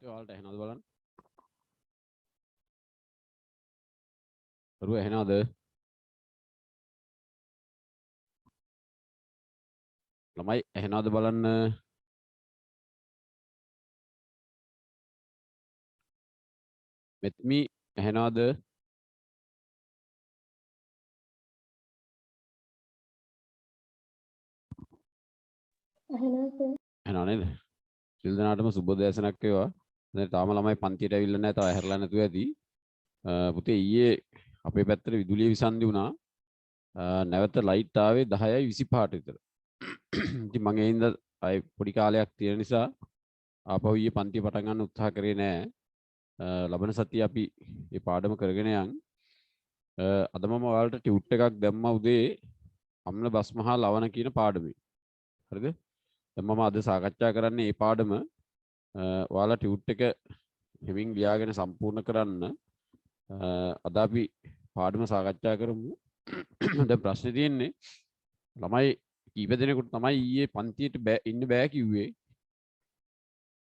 ඔයාලට ඇහෙනවද බලන්න. දරුවා ඇහෙනවද? ළමයි ඇහෙනවද බලන්න. මෙත්මි ඇහෙනවද? ඇහෙනව නේද? සිල් දනාටම සුබ දේශනක් වේවා. දැන් තාම ළමයි පන්තියට ඇවිල්ලා නැහැ. තව ඇහැරලා නැතුව ඇති. පුතේ ඊයේ අපේ පැත්තට විදුලිය විසන්දි වුණා. නැවත ලයිට් ආවේ 10:25ට විතර. ඉතින් මම ඒ හින්දා අය පොඩි කාලයක් තියෙන නිසා ආපහු ඊයේ පන්තිය පටන් ගන්න උත්සාහ කරේ නැහැ. ලබන සතිය අපි මේ පාඩම කරගෙන යන්. අද මම ඔයාලට ටියුට් එකක් දැම්මා උදේ අම්ල බස්මහා ලවණ කියන පාඩමේ. හරිද? දැන් මම අද සාකච්ඡා කරන්නේ මේ පාඩම ඔයාලා ටියුට් එක හිමින් ලියාගෙන සම්පූර්ණ කරන්න. අද අපි පාඩම සාකච්ඡා කරමු. දැන් ප්‍රශ්නේ තියෙන්නේ ළමයි කීප දෙනෙකුට තමයි ඊයේ පන්තියට ඉන්න බෑ කිව්වේ.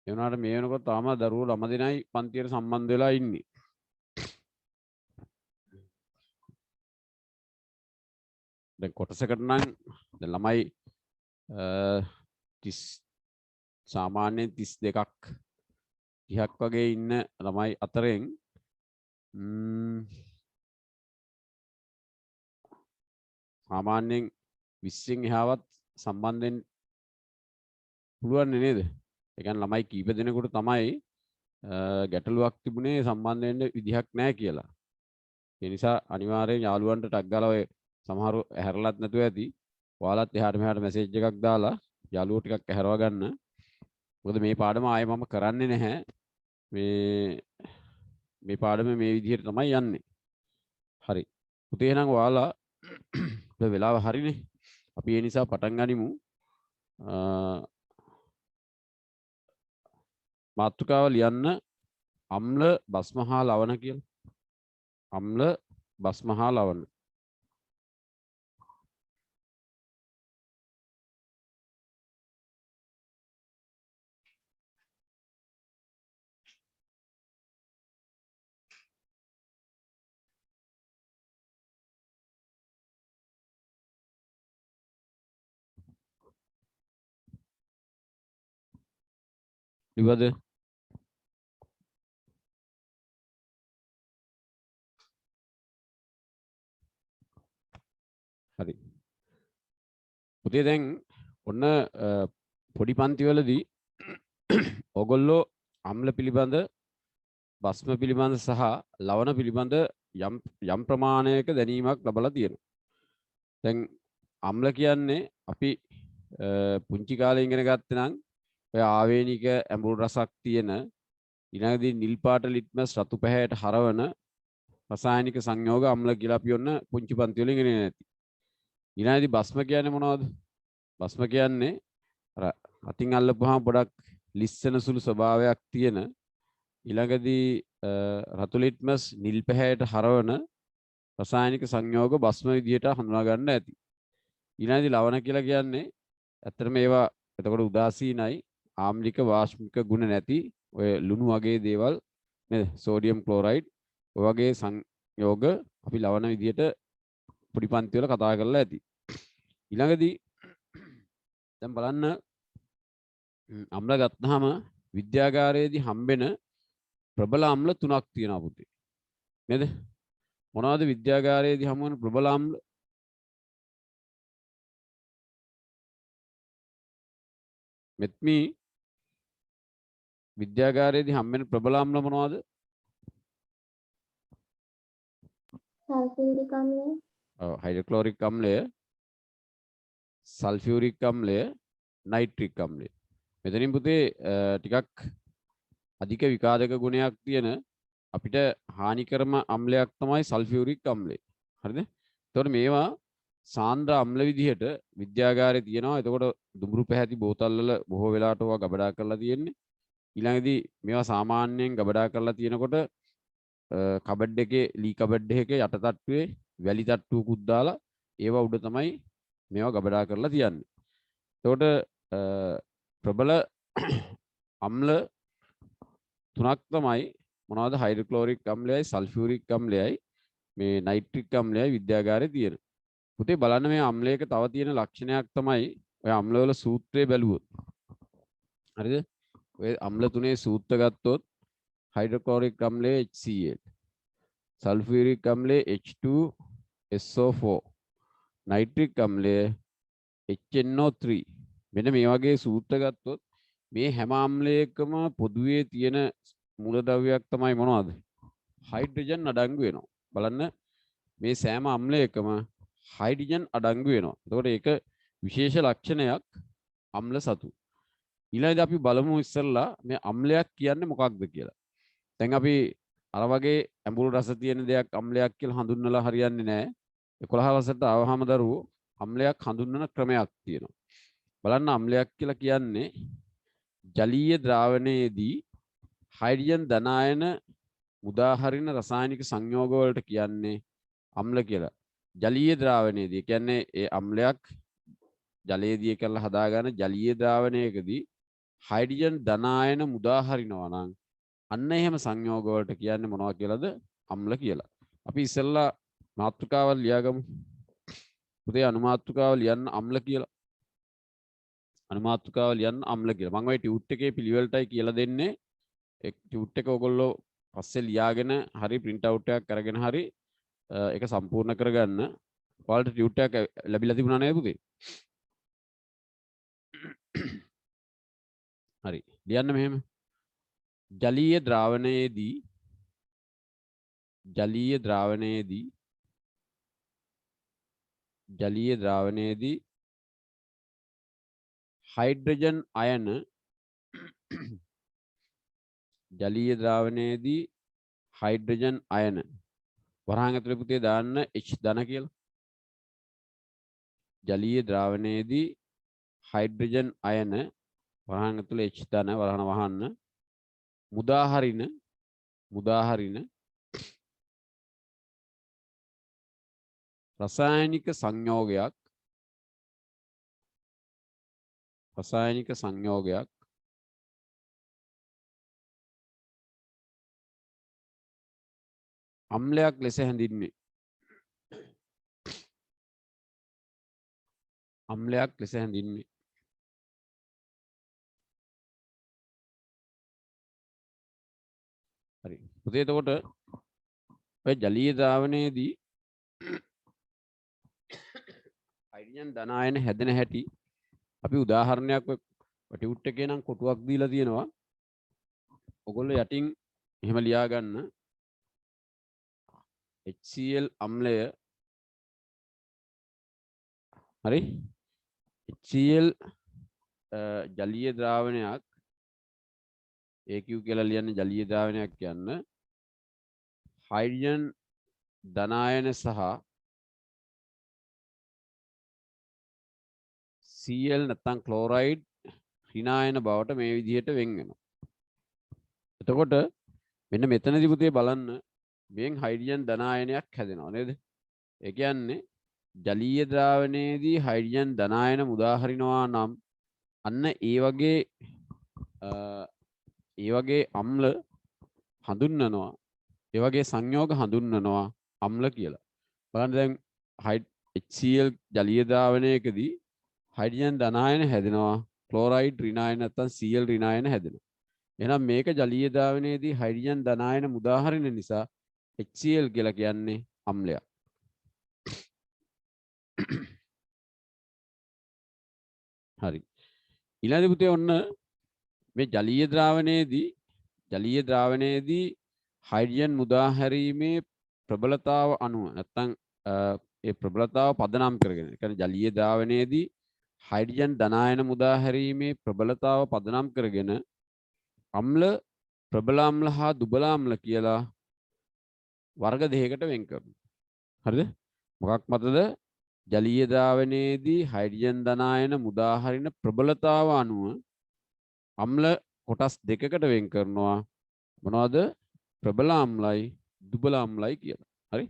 ඒ වුණාට මේ වෙනකොට තාම දරුවෝ ළම දෙනයි පන්තියට සම්බන්ධ වෙලා ඉන්නේ. දැන් කොටසකට නම් දැන් ළමයි 30 සාමාන්‍යයෙන් 32ක් 30ක් වගේ ඉන්න ළමයි අතරින් සාමාන්‍යයෙන් 20න් එහාවත් සම්බන්ධයෙන් පුළුවන් නේද? ඒ කියන්නේ ළමයි කීප දෙනෙකුට තමයි ගැටලුවක් තිබුණේ සම්බන්ධ වෙන්න විදිහක් නැහැ කියලා. ඒ නිසා අනිවාර්යෙන් යාළුවන්ට ටග් ගාලා ඔය සමහරව ඇහැරලත් නැතුව ඇති. ඔයාලත් එහාට මෙහාට මැසේජ් එකක් දාලා යාළුවෝ ටිකක් ඇහැරව ගන්න. මොකද මේ පාඩම ආයේ මම කරන්නේ නැහැ. මේ පාඩම මේ විදිහට තමයි යන්නේ. හරි. පුතේ එහෙනම් ඔයාලා වෙලාව හරිනේ. අපි ඒ නිසා පටන් ගනිමු. මාතෘකාව ලියන්න අම්ල බස්මහා ලවණ කියලා. අම්ල බස්මහා ලවණ. ඉවද? හරි. පුතේ දැන් ඔන්න පොඩි පන්තිවලදී ඔයගොල්ලෝ අම්ල පිළිබඳ බස්ම පිළිබඳ සහ ලවණ පිළිබඳ යම් ප්‍රමාණයක දැනීමක් ලබලා තියෙනවා. දැන් අම්ල කියන්නේ අපි පුංචි කාලේ ඉගෙන ගත්තේ නම් ඔය ආවේනික ඇඹුල් රසක් තියෙන ඊළඟදී නිල් පාට ලිට්මස් රතු පැහැයට හරවන රසායනික සංයෝග අම්ල කියලා අපි ඔන්න පුංචි පන්ති වලින් ඉගෙන නැති. ඊළඟදී බස්ම කියන්නේ මොනවද? බස්ම කියන්නේ අර අතින් අල්ලපුවාම පොඩක් ලිස්සන සුළු ස්වභාවයක් තියෙන ඊළඟදී රතු ලිට්මස් නිල් පැහැයට හරවන රසායනික සංයෝග බස්ම විදිහට හඳුනා ගන්න ඇති. ඊළඟදී ලවණ කියලා කියන්නේ ඇත්තටම ඒවා එතකොට උදාසීනයි ආම්ලික වාෂ්මික ගුණ නැති ඔය ලුණු වගේ දේවල් නේද? සෝඩියම් ක්ලෝරයිඩ් ඔය වගේ සංයෝග අපි ලවණ විදිහට පොඩි පන්ති වල කතා කරලා ඇති. ඊළඟදී දැන් බලන්න අම්ල ගත්තාම විද්‍යාගාරයේදී හම්බෙන ප්‍රබල අම්ල තුනක් තියෙනවා පුතේ. නේද? මොනවද විද්‍යාගාරයේදී හමු වෙන ප්‍රබල අම්ල? මෙත්මි විද්‍යාගාරයේදී හම්බෙන ප්‍රබල අම්ල මොනවද? සල්ෆියුරික් අම්ලය. ඔව් හයිඩ්‍රොක්ලෝරික් අම්ලය, සල්ෆියුරික් අම්ලය, නයිට්‍රික් අම්ලය. මෙතනින් පුතේ ටිකක් අධික විකාරක ගුණයක් තියෙන අපිට හානිකරම අම්ලයක් තමයි සල්ෆියුරික් අම්ලය. හරිද? එතකොට මේවා සාන්ද්‍ර අම්ල විදිහට විද්‍යාගාරයේ තියෙනවා. එතකොට දුඹුරු පැහැති බෝතල් වල බොහෝ වෙලාවට ඔවා ගබඩා කරලා තියෙන්නේ. ඊළඟදී මේවා සාමාන්‍යයෙන් ගබඩා කරලා තියෙනකොට කබඩ් එකේ ලී කබඩ් එකේ යට තට්ටුවේ වැලි තට්ටුවකුත් දාලා ඒවා උඩ තමයි මේවා ගබඩා කරලා තියන්නේ. එතකොට ප්‍රබල අම්ල තුනක් තමයි මොනවද හයිඩ්‍රොක්ලෝරික් අම්ලයයි සල්ෆියුරික් අම්ලයයි මේ නයිට්‍රික් අම්ලයයි විද්‍යාගාරේ තියෙන. පුතේ බලන්න මේ අම්ලයක තව තියෙන ලක්ෂණයක් තමයි ඔය අම්ලවල සූත්‍රය බැලුවොත්. හරිද? ඔය අම්ල තුනේ සූත්‍ර ගත්තොත් හයිඩ්‍රොක්ලෝරික් අම්ලයේ HCl, සල්ෆියුරික් අම්ලයේ H2SO4, නයිට්‍රික් අම්ලයේ HNO3. මෙන්න මේ වගේ සූත්‍ර ගත්තොත් මේ හැම අම්ලයකම පොදුවේ තියෙන මූලද්‍රව්‍යයක් තමයි මොනවද? හයිඩ්‍රජන් අඩංගු වෙනවා. බලන්න මේ සෑම අම්ලයකම හයිඩ්‍රජන් අඩංගු වෙනවා. එතකොට ඒක විශේෂ ලක්ෂණයක් අම්ල සතු. ඊළඟට අපි බලමු ඉස්සෙල්ලා මේ අම්ලයක් කියන්නේ මොකක්ද කියලා. දැන් අපි අර වගේ ඇඹුල් රස තියෙන දෙයක් අම්ලයක් කියලා හඳුන්වලා හරියන්නේ නැහැ. 11 වසරට ආවහම දරුවෝ අම්ලයක් හඳුන්වන ක්‍රමයක් තියෙනවා. බලන්න අම්ලයක් කියලා කියන්නේ ජලීය ද්‍රාවණයේදී හයිඩ්‍රජන් ධනායන මුදාහරින රසායනික සංයෝග වලට කියන්නේ අම්ල කියලා. ජලීය ද්‍රාවණයේදී කියන්නේ ඒ අම්ලයක් ජලයේදී කරලා හදාගන්න ජලීය ද්‍රාවණයකදී හයිඩ්‍රජන් ධනායන මුදාහරිනවා නම් අන්න එහෙම සංයෝග වලට කියන්නේ මොනවා කියලාද? අම්ල කියලා. අපි ඉස්සෙල්ලා මාතෘකාවල් ලියාගමු. පුතේ අනුමාතෘකාව ලියන්න අම්ල කියලා. අනුමාතෘකාව ලියන්න අම්ල කියලා. මම ওই ටියුට් එකේ පිළිවෙලටයි කියලා දෙන්නේ. ඒ ටියුට් එක ඔයගොල්ලෝ පස්සේ ලියාගෙන හරි print out එකක් අරගෙන හරි ඒක සම්පූර්ණ කරගන්න. ඔයාලට ටියුට් එකක් ලැබිලා තිබුණා නේද පුතේ? හරි. ලියන්න මෙහෙම. ජලීය ද්‍රාවණයේදී හයිඩ්‍රජන් අයන වරහන් ඇතුලේ පුතේ දාන්න H ධන කියලා. ජලීය ද්‍රාවණයේදී හයිඩ්‍රජන් අයන වරහන් ඇතුලේ H ධන වරහන වහන්න මුදාහරින රසායනික සංයෝගයක් අම්ලයක් ලෙස හැඳින්වේ. හරි. පුතේ එතකොට ඔය ජලීය ද්‍රාවණයේදී හයිඩ්‍රජන් ධනායන හැදෙන හැටි අපි උදාහරණයක් ටියුට් එකේ නම් කොටුවක් දීලා තියෙනවා. ඔයගොල්ලෝ යටින් එහෙම ලියා ගන්න. HCl අම්ලය හරි HCl ජලීය ද්‍රාවණයක් AQ කියලා ලියන්නේ ජලීය ද්‍රාවණයක් කියන්න හයිඩ්‍රජන් ධනායන සහ Cl නැත්නම් ක්ලෝරයිඩ් ඍණායන බවට මේ විදිහට වෙන් වෙනවා. එතකොට මෙන්න මෙතනදී පුතේ බලන්න මෙන් හයිඩ්‍රජන් ධනායනයක් හැදෙනවා නේද? ඒ කියන්නේ ජලීය ද්‍රාවණයේදී හයිඩ්‍රජන් ධනායන මුදාහරිනවා නම් අන්න ඒ වගේ අම්ල හඳුන්වනවා. ඒ වගේ සංයෝග හඳුන්වනවා අම්ල කියලා. බලන්න දැන් HCl ජලීය ද්‍රාවණයකදී හයිඩ්‍රජන් ධනායන හැදෙනවා. ක්ලෝරයිඩ් ඍණායන නැත්නම් Cl ඍණායන හැදෙනවා. එහෙනම් මේක ජලීය ද්‍රාවණයේදී හයිඩ්‍රජන් ධනායන මුදාහරින නිසා HCl කියලා කියන්නේ අම්ලයක්. හරි. ඊළඟ පුතේ ඔන්න මේ ජලීය ද්‍රාවණයේදී හයිඩ්‍රජන් මුදාහැරීමේ ප්‍රබලතාව අණුව නැත්නම් ඒ ප්‍රබලතාව පදනම් කරගෙන. ඒ කියන්නේ ජලීය ද්‍රාවණයේදී හයිඩ්‍රජන් ධනායන මුදාහැරීමේ ප්‍රබලතාව පදනම් කරගෙන අම්ල ප්‍රබල අම්ල හා දුබල අම්ල කියලා වර්ග දෙකකට වෙන් කරනවා. හරිද? මොකක් මතද? ජලීය ද්‍රාවණයේදී හයිඩ්‍රජන් ධනායන මුදාහරින ප්‍රබලතාව අණුව අම්ල කොටස් දෙකකට වෙන් කරනවා. මොනවද? ප්‍රබල අම්ලයි දුබල අම්ලයි කියලා. හරි?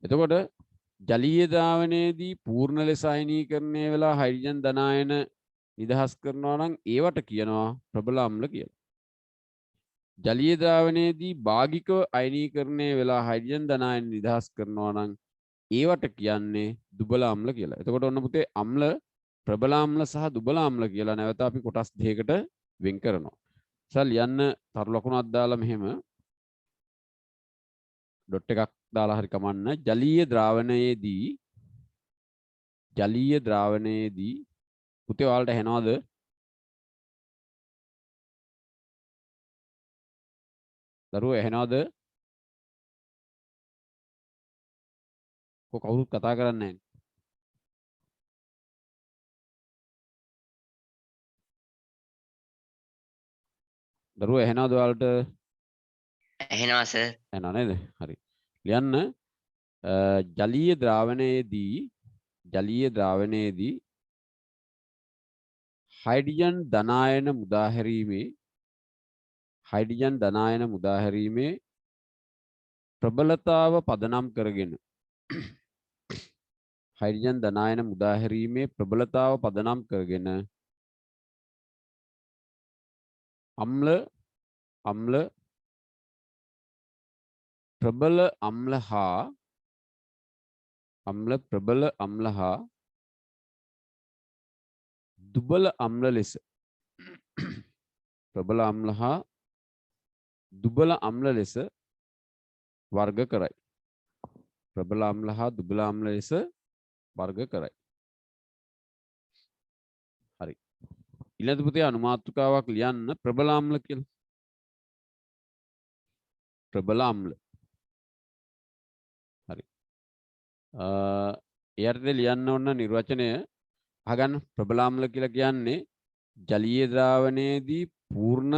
එතකොට ජලීය ද්‍රාවණයේදී පූර්ණ ලෙස අයනීකරණය වෙලා හයිඩ්‍රජන් ධනායන නිදහස් කරනවා නම් ඒවට කියනවා ප්‍රබල අම්ල කියලා. ජලීය ද්‍රාවණයේදී භාගිකව අයනීකරණය වෙලා හයිඩ්‍රජන් ධනායන නිදහස් කරනවා නම් ඒවට කියන්නේ දුබල අම්ල කියලා. එතකොට ඔන්න පුතේ අම්ල ප්‍රබල අම්ල සහ දුබල අම්ල කියලා නැවත අපි කොටස් දෙකකට වෙන් කරනවා. සල් ලියන්න තරු ලකුණක් දාලා මෙහෙම ඩොට් එකක් දාලා හරි කමන්න. ජලීය ද්‍රාවණයේදී පුතේ ඔයාලට ඇහෙනවද? දරුවෝ ඇහෙනවද? කවුරුත් කතා කරන්නේ නැහැ. දරුවෝ ඇහෙනවද ඔයාලට? ඇහෙනවා සර්. ඇහෙනව නේද? හරි. ලියන්න ජලීය ද්‍රාවණයේදී හයිඩ්‍රජන් ධනායන මුදා හැරීමේ ප්‍රබලතාව පදනම් කරගෙන හයිඩ්‍රජන් ධනායන මුදා හැරීමේ ප්‍රබලතාව පදනම් කරගෙන ප්‍රබල අම්ල හා දුබල අම්ල ලෙස වර්ග කරයි. ප්‍රබල අම්ල හා දුබල අම්ල ලෙස වර්ග කරයි. හරි. ඊළඟ පුතේ අනුමාත්‍රිකාවක් ලියන්න ප්‍රබල අම්ල කියලා. ප්‍රබල අම්ල. හරි. එයාට ලියන්න ඕන නිර්වචනය අහගන්න. ප්‍රබල අම්ල කියලා කියන්නේ ජලීය ද්‍රාවණයේදී පූර්ණ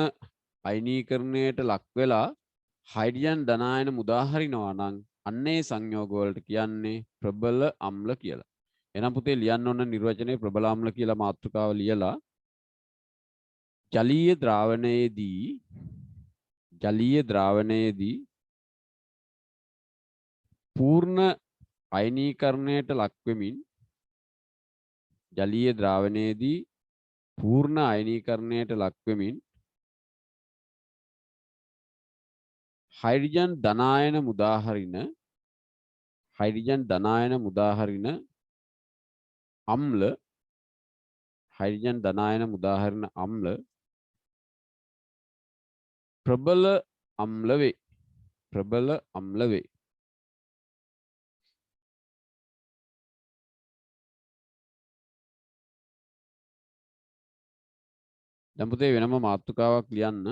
අයනීකරණයට ලක් වෙලා හයිඩ්‍රජන් ධනායන මුදා හරිනවා නම් අන්නේ සංයෝග වලට කියන්නේ ප්‍රබල අම්ල කියලා. එහෙනම් පුතේ ලියන්න ඕන නිර්වචනයේ ප්‍රබල අම්ල කියලා මාතෘකාව ලියලා ජලීය ද්‍රාවණයේදී පූර්ණ අයනීකරණයට ලක් වෙමින් හයිඩ්‍රජන් ධනායන මුදාහරින අම්ල ප්‍රබල අම්ල වේ. දැන් පුතේ වෙනම මාතෘකාවක් ලියන්න.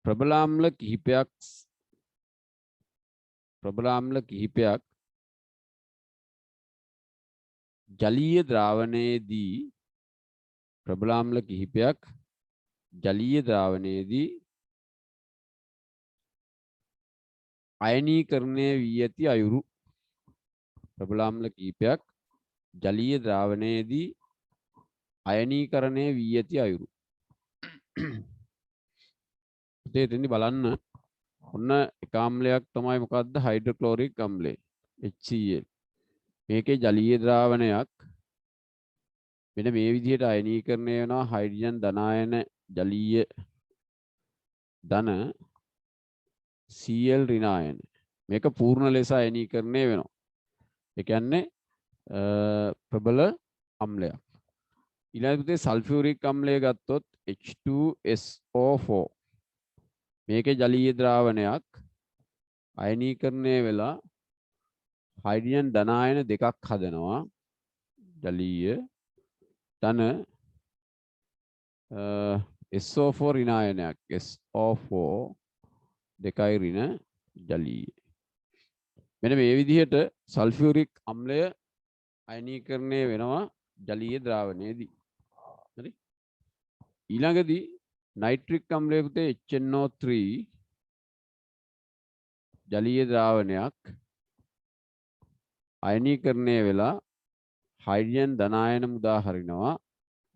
ප්‍රබල අම්ල කිහිපයක් ජලීය ද්‍රාවණයේදී අයනීකරණය වී ඇති අයුරු. ප්‍රබල අම්ල කිහිපයක් ජලීය ද්‍රාවණයේදී අයනීකරණය වී ඇති අයුරු. පුතේ එතෙන්දි බලන්න ඔන්න එක අම්ලයක් තමයි මොකද්ද? හයිඩ්‍රොක්ලෝරික් අම්ලය HCl. මේකේ ජලීය ද්‍රාවණයක් මෙන්න මේ විදිහට අයනීකරණය වෙනවා හයිඩ්‍රජන් ධනායන ජලීය ධන Cl ඍණායන. මේක පූර්ණ ලෙස අයනීකරණය වෙනවා. ඒ කියන්නේ ප්‍රබල අම්ලයක්. ඊළඟ පුතේ සල්ෆියුරික් අම්ලය ගත්තොත් H2SO4. මේකේ ජලීය ද්‍රාවණයක් අයනීකරණය වෙලා හයිඩ්‍රජන් ධනායන දෙකක් හදනවා. ජලීය ධන SO4 ඍණායනයක් SO4 දෙකයි ඍණ ජලීය. මෙන්න මේ විදිහට සල්ෆියුරික් අම්ලය අයනීකරණය වෙනවා ජලීය ද්‍රාවණයේදී. හරි. ඊළඟදී නයිට්‍රික් අම්ලය පුතේ HNO3 ජලීය ද්‍රාවණයක් අයනීකරණය වෙලා හයිඩ්‍රජන් ධනායන මුදා හරිනවා.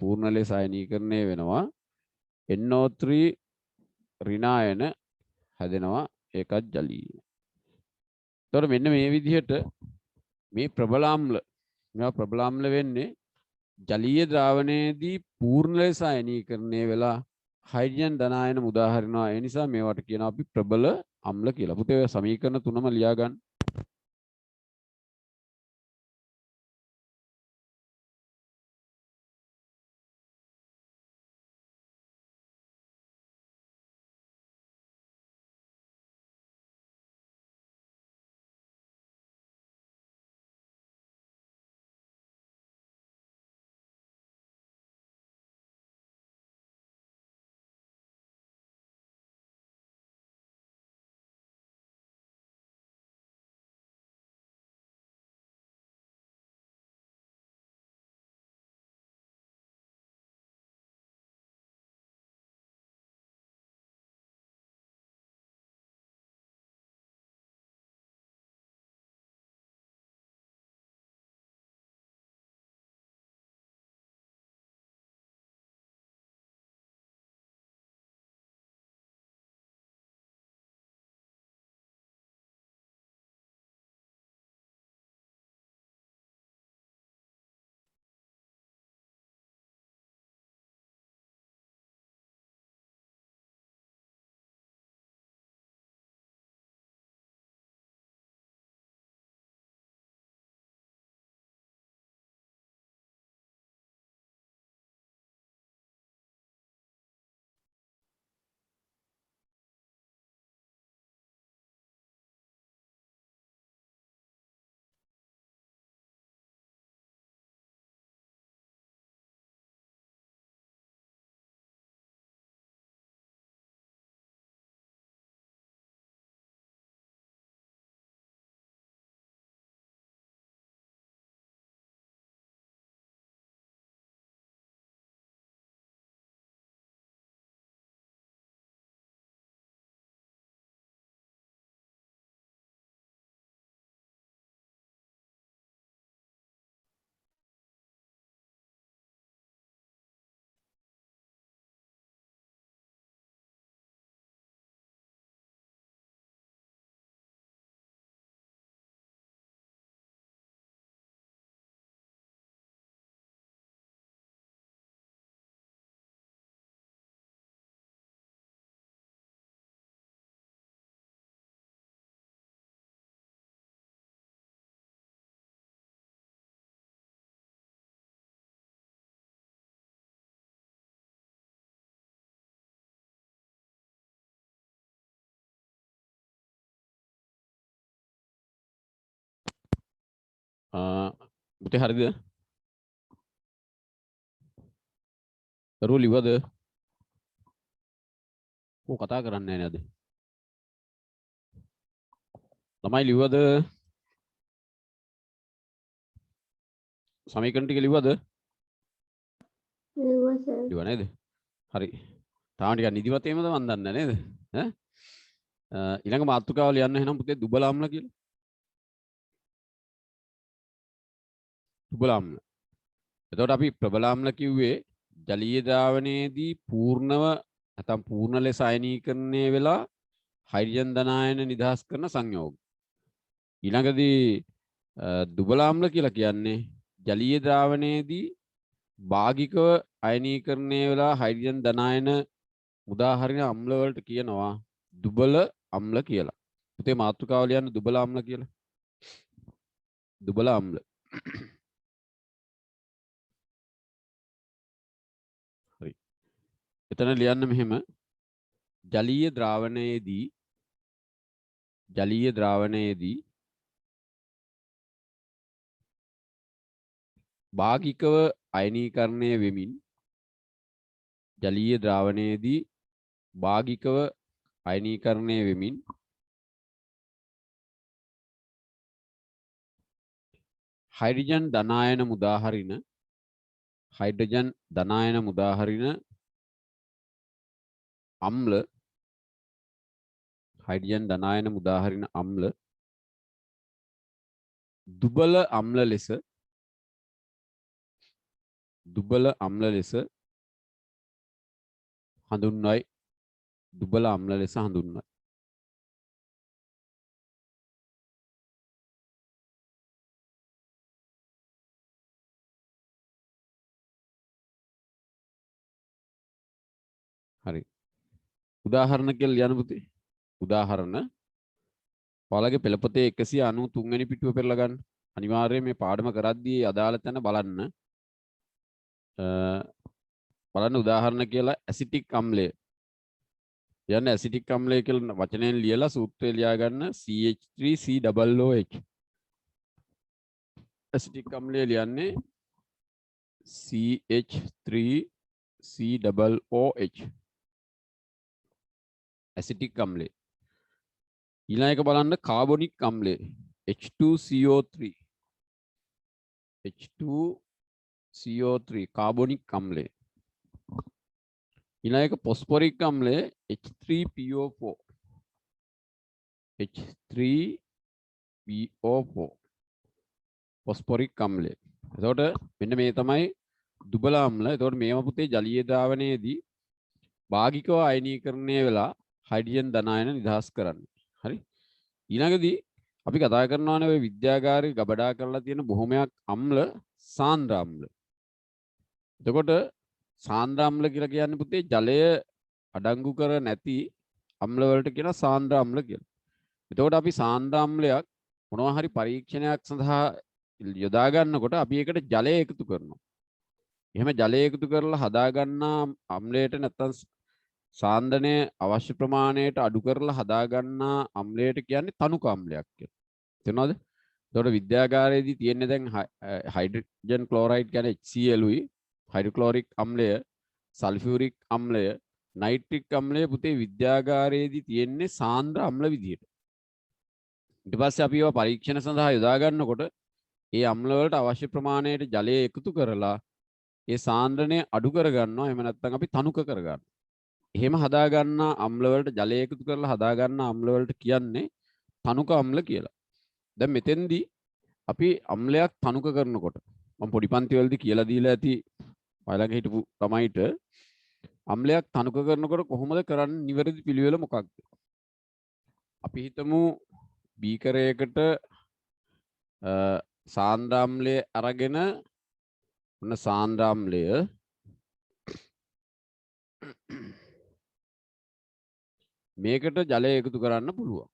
පූර්ණ ලෙස අයනීකරණය වෙනවා. NO3 ඍණායන හැදෙනවා. ඒකත් ජලීය. එතකොට මෙන්න මේ විදිහට මේ ප්‍රබල අම්ල මේවා ප්‍රබල අම්ල වෙන්නේ ජලීය ද්‍රාවණයේදී පූර්ණ ලෙස අයනීකරණය වෙලා හයිඩ්‍රජන් ධන ආයන මුදා හරිනවා. ඒ නිසා මේවට කියනවා අපි ප්‍රබල අම්ල කියලා. පුතේ ඔය සමීකරණ තුනම ලියා ගන්න. පුතේ හරිද? දරුවෝ ලිව්වද? කො කතා කරන්නේ නැහැ නේද? ළමයි ලිව්වද? සමීකරණ ටික ලිව්වද? ලිව්වා සර්. ලිව්වා නේද? හරි. තාම ටිකක් නිදිමත එමද මන් දන්නේ නේද? ඈ ඊළඟ මාතෘකාව ලියන්න එහෙනම් පුතේ දුබල අම්ල කියලා. දුබල අම්ල. එතකොට අපි ප්‍රබල අම්ල කිව්වේ ජලීය ද්‍රාවණයේදී පූර්ණව නැත්නම් පූර්ණ ලෙස අයනීකරණය වෙලා හයිඩ්‍රජන් ධන ආයන නිදහස් කරන සංයෝග. ඊළඟදී දුබල අම්ල කියලා කියන්නේ ජලීය ද්‍රාවණයේදී භාගිකව අයනීකරණය වෙලා හයිඩ්‍රජන් ධන ආයන මුදා හරින අම්ල වලට කියනවා දුබල අම්ල කියලා. පුතේ මාතෘකාව ලියන්න දුබල අම්ල කියලා. දුබල අම්ල. හරි. එතන ලියන්න මෙහෙම ජලීය ද්‍රාවණයේදී භාගිකව අයනීකරණය වෙමින් ජලීය ද්‍රාවණයේදී භාගිකව අයනීකරණය වෙමින් හයිඩ්‍රජන් ධන ආයන මුදා හරින අම්ල හයිඩ්‍රජන් ධන ආයන මුදා හරින අම්ල දුබල අම්ල ලෙස හඳුන්වයි. දුබල අම්ල ලෙස හඳුන්වයි. හරි. උදාහරණ කියලා ලියන්න පුතේ. උදාහරණ ඔයාලගේ පෙළපොතේ 193 වෙනි පිටුව පෙරලා ගන්න. අනිවාර්යයෙන් මේ පාඩම කරද්දී අදාළ තැන බලන්න. බලන්න උදාහරණ කියලා ඇසිටික් අම්ලය. යන්න ඇසිටික් අම්ලය කියලා වචනයෙන් ලියලා සූත්‍රය ලියා ගන්න CH3COOH. ඇසිටික් අම්ලය ලියන්නේ CH3COOH. ඇසිටික් අම්ලය. ඊළඟ එක බලන්න කාබොනික් අම්ලය H2CO3. H2CO3 කාබොනික් අම්ලය. ඊළඟ එක ෆොස්ෆොරික් අම්ලය H3PO4. H3PO4 ෆොස්ෆොරික් අම්ලය. එතකොට මෙන්න මේ තමයි දුබල අම්ල. එතකොට මේව පුතේ ජලීය ද්‍රාවණයේදී භාගිකව අයනීකරණය වෙලා හයිඩ්‍රජන් ධනායන නිදහස් කරන්නේ. හරි. ඊළඟදී අපි කතා කරනවානේ ඔය විද්‍යාගාරේ ගබඩා කරලා තියෙන බොහොමයක් අම්ල සාන්ද්‍ර අම්ල. එතකොට සාන්ද්‍ර අම්ල කියලා කියන්නේ පුතේ ජලය අඩංගු කර නැති අම්ල වලට කියන සාන්ද්‍ර අම්ල කියලා. එතකොට අපි සාන්ද්‍ර අම්ලයක් මොනවා හරි පරීක්ෂණයක් සඳහා යොදා ගන්නකොට අපි ඒකට ජලය එකතු කරනවා. එහෙම ජලය එකතු කරලා හදා ගන්නා අම්ලයට නැත්තම් සාන්ද්‍රණය අවශ්‍ය ප්‍රමාණයට අඩු කරලා හදා ගන්නා අම්ලයට කියන්නේ තනුක අම්ලයක් කියලා. තේරෙනවද? එතකොට විද්‍යාගාරයේදී තියෙන්නේ දැන් හයිඩ්‍රජන් ක්ලෝරයිඩ් කියන්නේ HCl උයි, හයිඩ්‍රොක්ලෝරික් අම්ලය, සල්ෆියුරික් අම්ලය, නයිට්‍රික් අම්ලය පුතේ විද්‍යාගාරයේදී තියෙන්නේ සාන්ද්‍ර අම්ල විදියට. ඊට පස්සේ අපි ඒවා පරීක්ෂණ සඳහා යොදා ගන්නකොට ඒ අම්ල වලට අවශ්‍ය ප්‍රමාණයට ජලය එකතු කරලා ඒ සාන්ද්‍රණය අඩු කර ගන්නවා. එහෙම නැත්නම් අපි තනුක කර ගන්නවා. එහෙම හදා ගන්නා අම්ල වලට ජලය එකතු කරලා හදා ගන්නා අම්ල වලට කියන්නේ තනුක අම්ල කියලා. දැන් මෙතෙන්දී අපි අම්ලයක් තනුක කරනකොට මම පොඩි පන්ති වලදී කියලා දීලා ඇති ඔයාලගේ හිටපු ළමයිට අම්ලයක් තනුක කරනකොට කොහොමද කරන්නේ නිවැරදි පිළිවෙල මොකක්ද? අපි හිතමු බීකරයකට සාන්ද්‍රාම්ලය අරගෙන ඔන්න සාන්ද්‍රාම්ලය මේකට ජලය එකතු කරන්න පුළුවන්.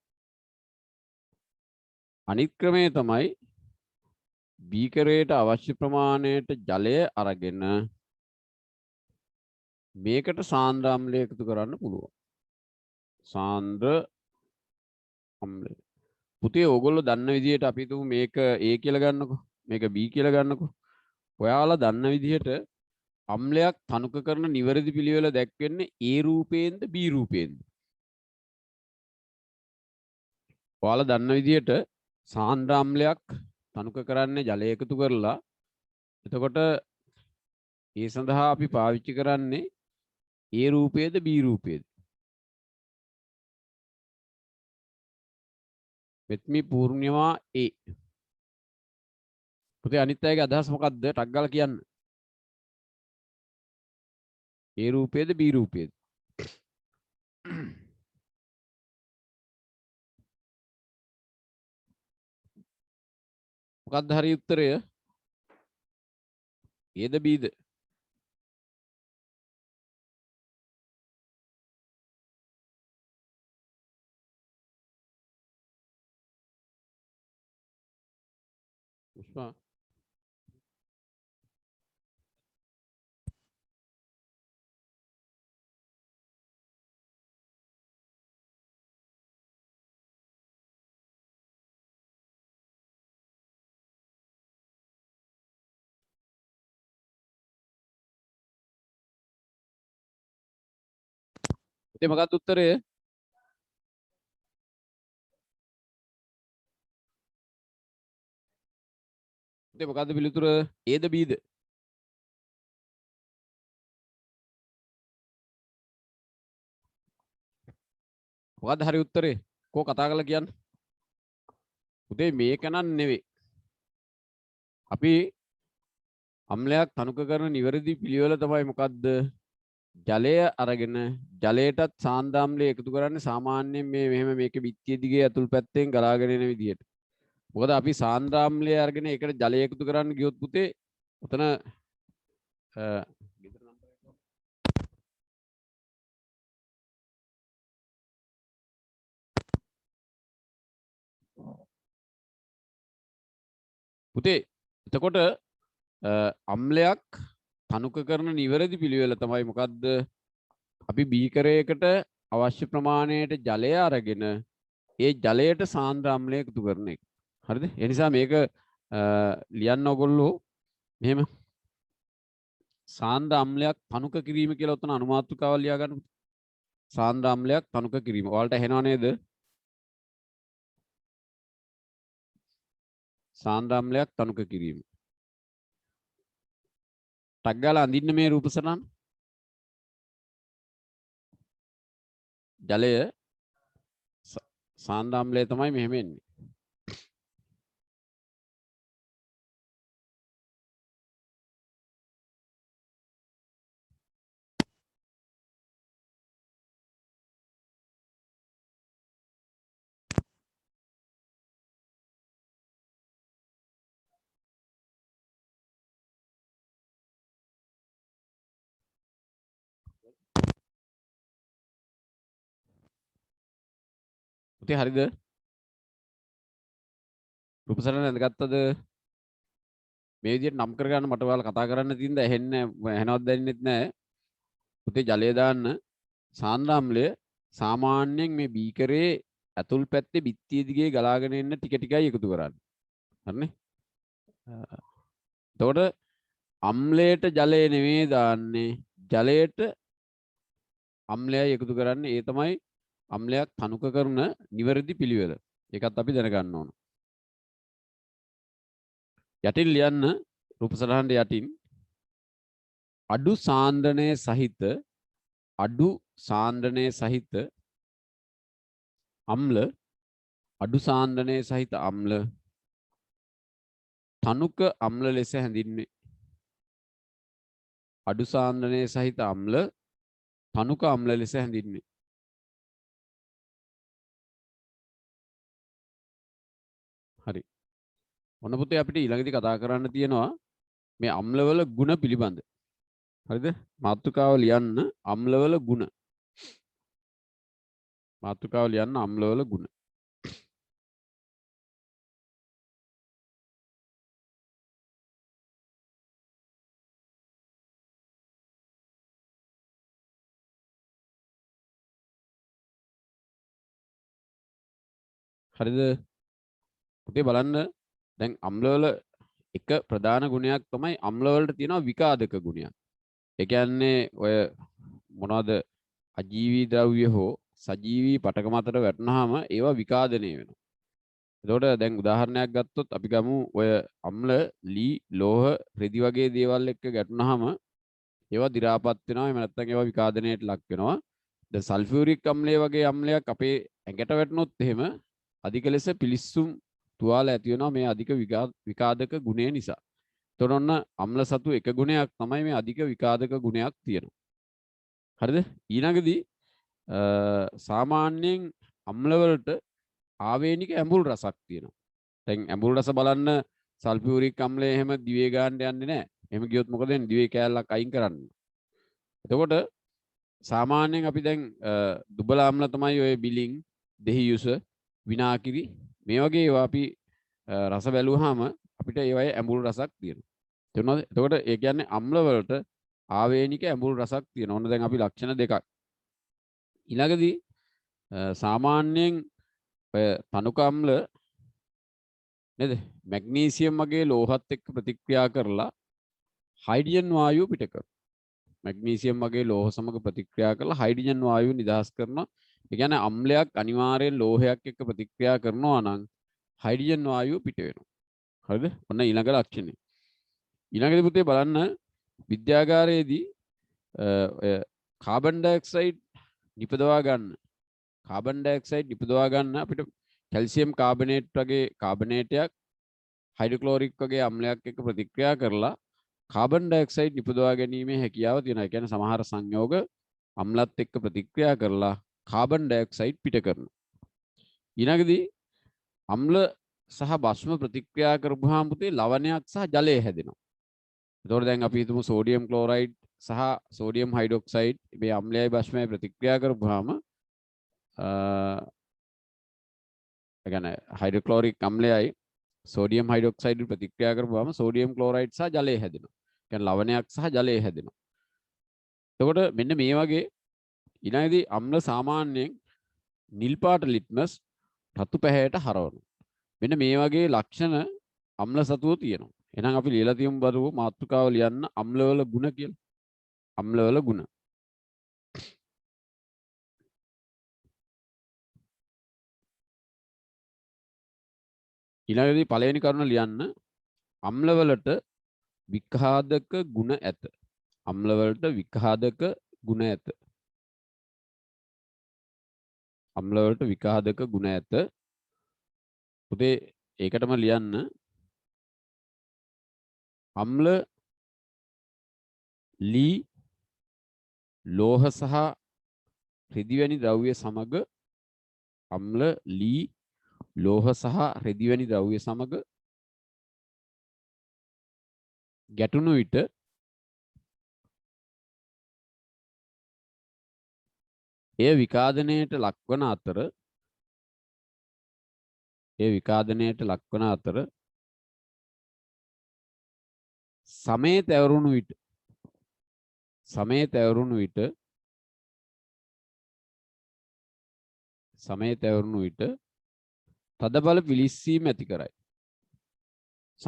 අනිත් ක්‍රමය තමයි බීකරයට අවශ්‍ය ප්‍රමාණයට ජලය අරගෙන මේකට සාන්ද්‍ර අම්ලය එකතු කරන්න පුළුවන්. සාන්ද්‍ර අම්ලය. පුතේ ඕගොල්ලෝ දන්න විදිහට අපි තුමු මේක A කියලා ගන්නකො. මේක B කියලා ගන්නකො. ඔයාලා දන්න විදිහට අම්ලයක් තනුක කරන නිවැරදි පිළිවෙල දැක්වෙන්නේ A රූපයෙන්ද B රූපයෙන්ද? ඔයාලා දන්න විදිහට සාන්ද්‍ර අම්ලයක් තනුක කරන්නේ ජලය එකතු කරලා. එතකොට ඒ සඳහා අපි පාවිච්චි කරන්නේ A රූපයේද B රූපයේද? මෙත්මි පූර්ණිමා A. පුතේ අනිත් අයගේ අදහස් මොකක්ද? ටක් ගාලා කියන්න. A රූපයේද B රූපයේද? මොකක්ද හරි උත්තරය? Aද Bද? පුෂ්පා පුතේ මොකක්ද උත්තරය? පුතේ මොකක්ද පිළිතුර? Aද Bද? මොකක්ද හරි උත්තරේ? කෝ කතා කරලා කියන්න. පුතේ මේක නන් නෙවෙයි. අපි අම්ලයක් තනුක කරන නිවැරදි පිළිවෙල තමයි මොකද්ද? ජලය අරගෙන ජලයටත් සාන්ද්‍රාම්ලය එකතු කරන්නේ සාමාන්‍යයෙන් මේ මෙහෙම මේක බිත්තිය දිගේ ඇතුල් පැත්තෙන් ගලාගෙන එන විදිහට. මොකද අපි සාන්ද්‍රාම්ලය අරගෙන ඒකට ජලය එකතු කරන්න ගියොත් පුතේ උතන පුතේ එතකොට අම්ලයක් තනුක කරන නිවැරදි පිළිවෙල තමයි මොකද්ද? අපි බීකරයකට අවශ්‍ය ප්‍රමාණයට ජලය අරගෙන ඒ ජලයට සාන්ද්‍ර අම්ලය එකතු කරන එක. හරිද? ඒ නිසා මේක ලියන්න ඕගොල්ලෝ මෙහෙම සාන්ද්‍ර අම්ලයක් තනුක කිරීම කියලා උතන අනුමාතෘකාව ලියා ගන්න. සාන්ද්‍ර අම්ලයක් තනුක කිරීම. ඔයාලට ඇහෙනව නේද? සාන්ද්‍ර අම්ලයක් තනුක කිරීම. ටක් ගාලා අඳින්න මේ රූප සටහන. ජලය සාන්ද්‍ර අම්ලය තමයි මෙහෙම එන්නේ. පුතේ හරිද? රූප සටහන ඇඳගත්තද? මේ විදිහට නම් කරගන්න මට ඔයාලා කතා කරන්න තියෙනද ඇහෙන්නේ ඇහෙනවද දැනෙන්නෙත් නැහැ. පුතේ ජලය දාන්න සාන්ද්‍ර අම්ලය සාමාන්‍යයෙන් මේ බීකරේ ඇතුල් පැත්තේ බිත්තිය දිගේ ගලාගෙන එන්න ටික ටිකයි එකතු කරන්නේ. හරිනේ? එතකොට අම්ලයට ජලය නෙමෙයි දාන්නේ. ජලයට අම්ලයයි එකතු කරන්නේ. ඒ තමයි අම්ලයක් තනුක කරන නිවැරදි පිළිවෙල. ඒකත් අපි දැනගන්න ඕන. යටින් ලියන්න රූප සටහනට යටින් අඩු සාන්ද්‍රණය සහිත අම්ල අඩු සාන්ද්‍රණය සහිත අම්ල තනුක අම්ල ලෙස හැඳින්වේ. අඩු සාන්ද්‍රණය සහිත අම්ල තනුක අම්ල ලෙස හැඳින්වේ. හරි. ඔන්න පුතේ අපිට ඊළඟදී කතා කරන්න තියෙනවා මේ අම්ලවල ගුණ පිළිබඳ. හරිද? මාතෘකාව ලියන්න අම්ලවල ගුණ. මාතෘකාව ලියන්න අම්ලවල ගුණ. හරිද? පුතේ බලන්න දැන් අම්ලවල එක ප්‍රධාන ගුණයක් තමයි අම්ලවලට තියෙනවා විකාදක ගුණයක්. ඒ කියන්නේ ඔය මොනවද අජීවී ද්‍රව්‍ය හෝ සජීවී පටක මතට වැටුනහම ඒවා විකාදනය වෙනවා. එතකොට දැන් උදාහරණයක් ගත්තොත් අපි ගමු ඔය අම්ල ලී ලෝහ රෙදි වගේ දේවල් එක්ක ගැටුනහම ඒවා දි รา පත් වෙනවා. එහෙම නැත්නම් ඒවා විකාදනයට ලක් වෙනවා. දැන් සල්ෆියුරික් අම්ලය වගේ අම්ලයක් අපේ ඇඟට වැටුනොත් එහෙම අධික ලෙස පිලිස්සුම් තුවාල ඇති වෙනවා මේ අධික විකාදක ගුණය නිසා. එතකොට ඔන්න අම්ල සතු එක ගුණයක් තමයි මේ අධික විකාදක ගුණයක් තියෙනවා. හරිද? ඊළඟදී සාමාන්‍යයෙන් අම්ලවලට ආවේනික ඇඹුල් රසක් තියෙනවා. දැන් ඇඹුල් රස බලන්න සල්ෆියුරික් අම්ලය එහෙම දිවේ ගන්න යන්නේ නැහැ. එහෙම ගියොත් මොකද වෙන්නේ? දිවේ කෑල්ලක් අයින් කරන්න. එතකොට සාමාන්‍යයෙන් අපි දැන් දුබල අම්ල තමයි ඔය බිලින්, දෙහියුස, විනාකිරි මේ වගේ ඒවා අපි රස බැලුවාම අපිට ඒවයේ ඇඹුල් රසක් තියෙනවා. තේරුණාද? එතකොට ඒ කියන්නේ අම්ල වලට ආවේනික ඇඹුල් රසක් තියෙනවා. ඔන්න දැන් අපි ලක්ෂණ දෙකක්. ඊළඟදී සාමාන්‍යයෙන් ඔය තනුක අම්ල නේද? මැග්නීසියම් වගේ ලෝහත් එක්ක ප්‍රතික්‍රියා කරලා හයිඩ්‍රජන් වායුව පිට කරනවා. මැග්නීසියම් වගේ ලෝහ සමග ප්‍රතික්‍රියා කරලා හයිඩ්‍රජන් වායුව නිදහස් කරනවා. ඒ කියන්නේ අම්ලයක් අනිවාර්යෙන් ලෝහයක් එක්ක ප්‍රතික්‍රියා කරනවා නම් හයිඩ්‍රජන් වායුව පිට වෙනවා. හරිද? ඔන්න ඊළඟ ලක්ෂණය. ඊළඟට පුතේ බලන්න විද්‍යාගාරයේදී ඔය කාබන් ඩයොක්සයිඩ් නිපදවා ගන්න අපිට කැල්සියම් කාබනේට් වගේ කාබනේටයක් හයිඩ්‍රොක්ලෝරික් වගේ අම්ලයක් එක්ක ප්‍රතික්‍රියා කරලා කාබන් ඩයොක්සයිඩ් නිපදවා ගැනීමේ හැකියාව තියෙනවා. ඒ කියන්නේ සමහර සංයෝග අම්ලත් එක්ක ප්‍රතික්‍රියා කරලා කාබන් ඩයොක්සයිඩ් පිට කරනවා. ඊළඟදී අම්ල සහ භස්ම ප්‍රතික්‍රියා කරපුවාම පුතේ ලවණයක් සහ ජලය හැදෙනවා. එතකොට දැන් අපි හිතමු සෝඩියම් ක්ලෝරයිඩ් සහ සෝඩියම් හයිඩ්‍රොක්සයිඩ් මේ අම්ලයයි භස්මයයි ප්‍රතික්‍රියා කරපුවාම ඒ කියන්නේ හයිඩ්‍රොක්ලෝරික් අම්ලයයි සෝඩියම් හයිඩ්‍රොක්සයිඩ් ප්‍රතික්‍රියා කරපුවාම සෝඩියම් ක්ලෝරයිඩ් සහ ජලය හැදෙනවා. කියන්නේ ලවණයක් සහ ජලය හැදෙනවා. එතකොට මෙන්න මේ වගේ ඊළඟදී අම්ල සාමාන්‍යයෙන් නිල් පාට ලිට්මස් රතු පැහැයට හරවනවා. මෙන්න මේ වගේ ලක්ෂණ අම්ල සතුව තියෙනවා. එහෙනම් අපි ලියලා තියමු බලමු මාතෘකාව ලියන්න අම්ලවල ගුණ කියලා. අම්ලවල ගුණ. ඊළඟදී පළවෙනි කරුණ ලියන්න අම්ලවලට විඛාදක ගුණ ඇත. අම්ලවලට විඛාදක ගුණ ඇත. අම්ලවලට විඛාදක ගුණ ඇත. පුතේ ඒකටම ලියන්න අම්ල ලී ලෝහ සහ රෙදි වැනි ද්‍රව්‍ය සමග අම්ල ලී ලෝහ සහ රෙදි වැනි ද්‍රව්‍ය සමග ගැටුණු විට එය විකාදනයට ලක්වන අතර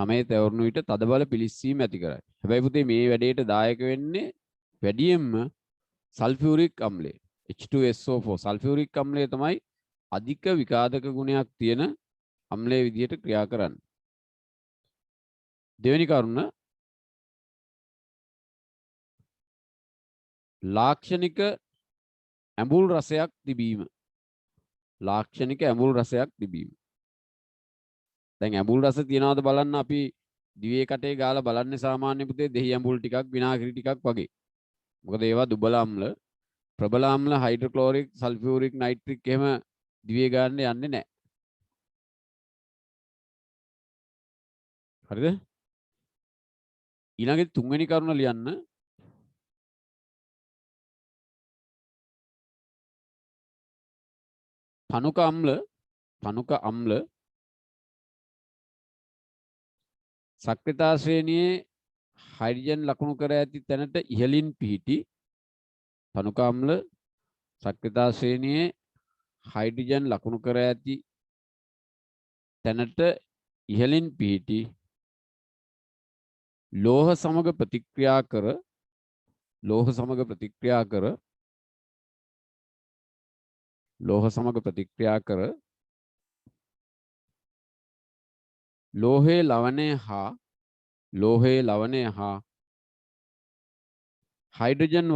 සමේ තැවරුණු විට තදබල පිලිස්සීම ඇති කරයි. හැබැයි පුතේ මේ වැඩේට දායක වෙන්නේ වැඩියෙන්ම සල්ෆියුරික් අම්ලය. H2SO4 සල්ෆියුරික් අම්ලය තමයි අධික විකාදක ගුණයක් තියෙන අම්ලයේ විදිහට ක්‍රියා කරන්නේ. දෙවෙනි කරුණ ලාක්ෂණික ඇඹුල් රසයක් තිබීම. දැන් ඇඹුල් රස තියනවාද බලන්න අපි දිවේ කටේ ගාලා බලන්නේ සාමාන්‍ය පුතේ දෙහි ඇඹුල් ටිකක් විනාගිරි ටිකක් වගේ. මොකද ඒවා දුබල අම්ල, ප්‍රබල අම්ල හයිඩ්‍රොක්ලෝරික්, සල්ෆියුරික්, නයිට්‍රික් එහෙම දිවේ ගන්න යන්නේ නැහැ. හරිද? ඊළඟට තුන්වෙනි කරුණ ලියන්න තනුක අම්ල සක්‍රියතා ශ්‍රේණියේ හයිඩ්‍රජන් ලකුණු කර ඇති තැනට ඉහළින් පිහිටි තනුක අම්ල සක්‍රියතා ශ්‍රේණියේ හයිඩ්‍රජන් ලකුණු කර ඇති තැනට ඉහළින් පිහිටි ලෝහ සමග ප්‍රතික්‍රියා කර ලෝහයේ ලවණය හා හයිඩ්‍රජන්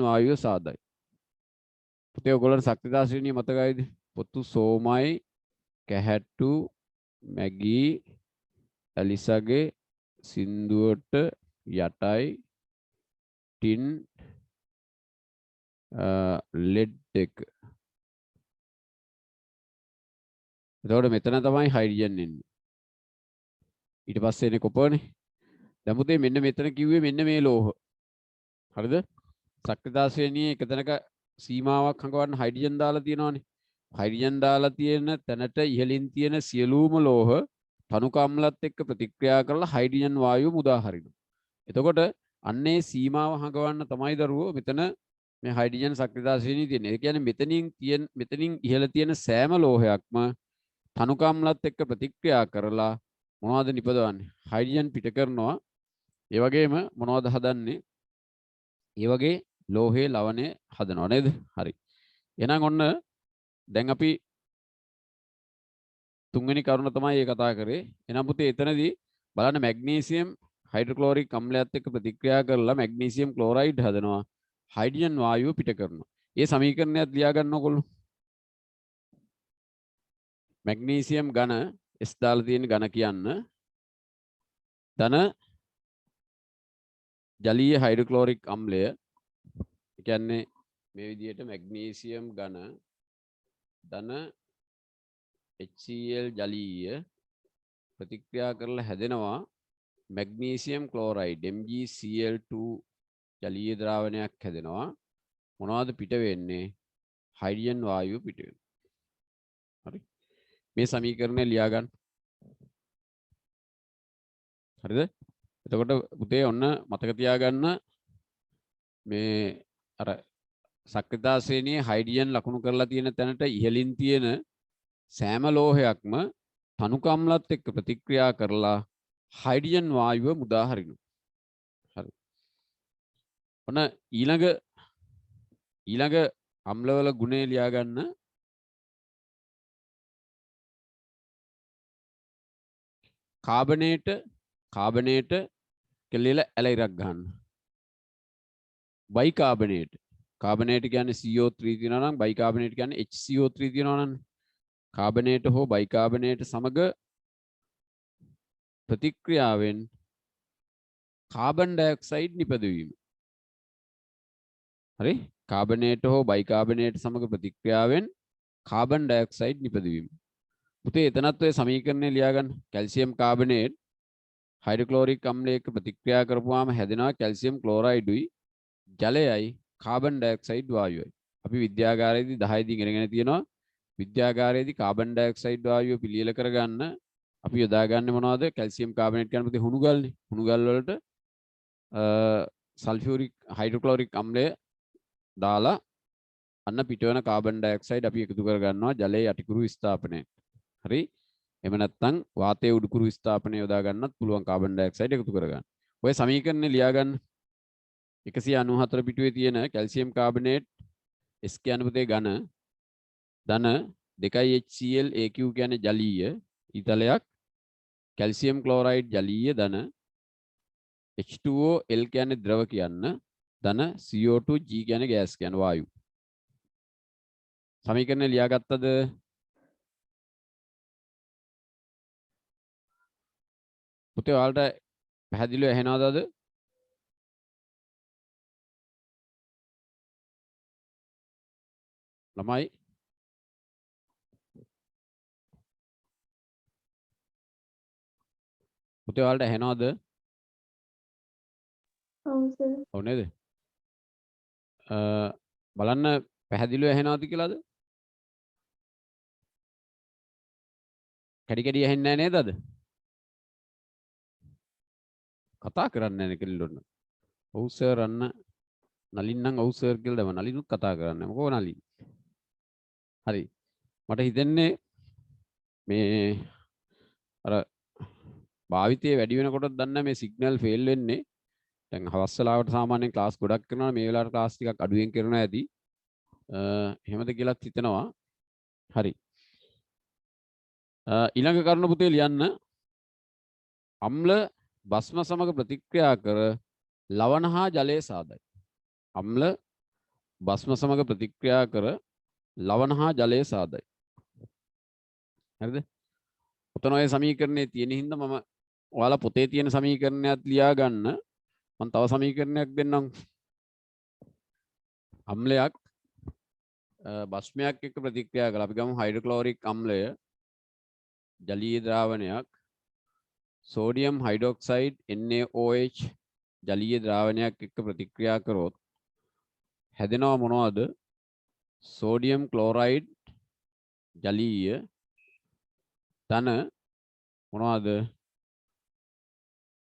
වායුව සාදයි. පුතේ ඔයගොල්ලන්ට සක්‍රියතා ශ්‍රේණිය මතකයිද? පොතු සෝමයි, කැහැට්ටු, මැගී, ඇලිසගේ, සින්දුවට යටයි, ටින්, ලෙඩ් එක. එතකොට මෙතන තමයි හයිඩ්‍රජන් එන්නේ. ඊට පස්සේ එන්නේ කොපර්නේ. දැන් පුතේ මෙන්න මෙතන කිව්වේ මෙන්න මේ ලෝහ. හරිද? සක්‍රියතා ශ්‍රේණියේ එක තැනක සීමාවක් හඟවන්න හයිඩ්‍රජන් දාලා තියෙනවානේ. හයිඩ්‍රජන් දාලා තියෙන තැනට ඉහළින් තියෙන සියලුම ලෝහ තනුක අම්ලත් එක්ක ප්‍රතික්‍රියා කරලා හයිඩ්‍රජන් වායුව මුදා හරිනවා. එතකොට අන්නේ සීමාව හඟවන්න තමයි දරුවෝ මෙතන මේ හයිඩ්‍රජන් සක්‍රියතා ශ්‍රේණිය තියෙන්නේ. ඒ කියන්නේ මෙතනින් ඉහළ තියෙන සෑම ලෝහයක්ම තනුක අම්ලත් එක්ක ප්‍රතික්‍රියා කරලා මොනවද නිපදවන්නේ? හයිඩ්‍රජන් පිට කරනවා. ඒ වගේම මොනවද හදන්නේ? ඒ වගේ ලෝහයේ ලවණය හදනවා නේද? හරි. එහෙනම් ඔන්න දැන් අපි තුන්වෙනි කරුණ තමයි ඒ කතා කරේ. එහෙනම් පුතේ එතනදී බලන්න මැග්නීසියම් හයිඩ්‍රොක්ලෝරික් අම්ලයත් එක්ක ප්‍රතික්‍රියා කරලා මැග්නීසියම් ක්ලෝරයිඩ් හදනවා. හයිඩ්‍රජන් වායුව පිට කරනවා. මේ සමීකරණයත් ලියා ගන්න ඕගොල්ලෝ. මැග්නීසියම් ඝන S දාලා තියෙන ඝන කියන්න ධන ජලීය හයිඩ්‍රොක්ලෝරික් අම්ලය. ඒ කියන්නේ මේ විදිහට මැග්නීසියම් ඝන ධන HCl ජලීය ප්‍රතික්‍රියා කරලා හැදෙනවා මැග්නීසියම් ක්ලෝරයිඩ් MgCl2 ජලීය ද්‍රාවණයක් හැදෙනවා. මොනවද පිට වෙන්නේ? හයිඩ්‍රජන් වායුව පිට වෙනවා. හරි. මේ සමීකරණය ලියා ගන්න. හරිද? එතකොට පුතේ ඔන්න මතක තියාගන්න මේ අර සක්‍රියතා ශ්‍රේණියේ හයිඩ්‍රජන් ලකුණු කරලා තියෙන තැනට ඉහළින් තියෙන සෑම ලෝහයක්ම තනුකම්ලත් එක්ක ප්‍රතික්‍රියා කරලා හයිඩ්‍රජන් වායුව මුදා හරිනවා. හරි. ඔන්න ඊළඟ අම්ලවල ගුණය ලියා ගන්න. කාබනේට කෙල්ලෙලා ඇලයිරක් ගන්න. බයිකාබනේට කියන්නේ CO3 තියෙනවා නම් බයිකාබනේට කියන්නේ HCO3 තියෙනවා නම් කාබනේට හෝ බයිකාබනේට සමග ප්‍රතික්‍රියාවෙන් කාබන් ඩයොක්සයිඩ් නිපදවීම. හරි? කාබනේට හෝ බයිකාබනේට සමග ප්‍රතික්‍රියාවෙන් කාබන් ඩයොක්සයිඩ් නිපදවීම. පුතේ එතනත් ඔය සමීකරණය ලියා ගන්න. කැල්සියම් කාබනේට් හයිඩ්‍රොක්ලෝරික් අම්ලයක ප්‍රතික්‍රියා කරපුවාම හැදෙනවා කැල්සියම් ක්ලෝරයිඩුයි ජලයයි කාබන් ඩයොක්සයිඩ් වායුවයි. අපි විද්‍යාගාරයේදී 10 දී ඉගෙනගෙන තියෙනවා. විද්‍යාගාරයේදී කාබන් ඩයොක්සයිඩ් වායුව පිළියෙල කරගන්න අපි යොදාගන්නේ මොනවද? කැල්සියම් කාබනේට් කියන පුතේ හුණු ගල්නේ. හුණු ගල් වලට සල්ෆියුරික් හයිඩ්‍රොක්ලෝරික් අම්ලය දාලා අන්න පිටවන කාබන් ඩයොක්සයිඩ් අපි එකතු කරගන්නවා ජලයේ යටිකුරු විස්ථාපනයට. හරි? එහෙම නැත්නම් වාතයේ උඩුකුරු විස්ථාපනය යොදා ගන්නත් පුළුවන් කාබන් ඩයොක්සයිඩ් එකතු කරගන්න. ඔය සමීකරණය ලියා ගන්න. 194 පිටුවේ තියෙන කැල්සියම් කාබනේට් S කියන පුතේ ඝන ධන 2HCl AQ කියන්නේ ජලීය ඊතලයක් කැල්සියම් ක්ලෝරයිඩ් ජලීය ධන H2O L කියන්නේ ද්‍රව කියන්න ධන CO2 G කියන්නේ ගෑස් කියන වායු. සමීකරණය ලියාගත්තද? පුතේ ඔයාලට පැහැදිලිව ඇහෙනවද අද? ළමයි පුතේ ඔයාලට ඇහෙනවද? ඔව් සර්. ඔව් නේද? බලන්න පැහැදිලිව ඇහෙනවද කියලාද? කැඩි කැඩි ඇහෙන්නේ නැහැ නේද අද? කතා කරන්නේ නැහැ කෙල්ලොන්න. ඔව් සර් අන්න නලින් නම් ඔව් සර් කියලා දම නලිනුත් කතා කරන්නේ. මොකෝ නලින්? හරි. මට හිතෙන්නේ මේ අර භාවිතයේ වැඩි වෙනකොටත් දන්න මේ සිග්නල් ෆේල් වෙන්නේ. දැන් හවස් වෙලාවට සාමාන්‍යයෙන් ක්ලාස් ගොඩක් කරනවා. මේ වෙලාවට ක්ලාස් ටිකක් අඩුවෙන් කරනවා ඇති. එහෙමද කියලාත් හිතනවා. හරි. ඊළඟ කරුණ පුතේ ලියන්න. අම්ල බස්ම සමග ප්‍රතික්‍රියා කර ලවණ හා ජලය සාදයි. අම්ල බස්ම සමග ප්‍රතික්‍රියා කර ලවණ හා ජලය සාදයි. හරිද? ඔතන ඔය සමීකරණේ තියෙන හින්දා මම ඔයාලා පොතේ තියෙන සමීකරණයක් ලියා ගන්න. මම තව සමීකරණයක් දෙන්නම්. අම්ලයක් බස්මයක් එක්ක ප්‍රතික්‍රියා කළා. අපි ගමු හයිඩ්‍රොක්ලෝරික් අම්ලය ජලීය ද්‍රාවණයක් සෝඩියම් හයිඩ්‍රොක්සයිඩ් NaOH ජලීය ද්‍රාවණයක් එක්ක ප්‍රතික්‍රියා කරොත් හැදෙනවා මොනවද? සෝඩියම් ක්ලෝරයිඩ් ජලීය ධන මොනවද?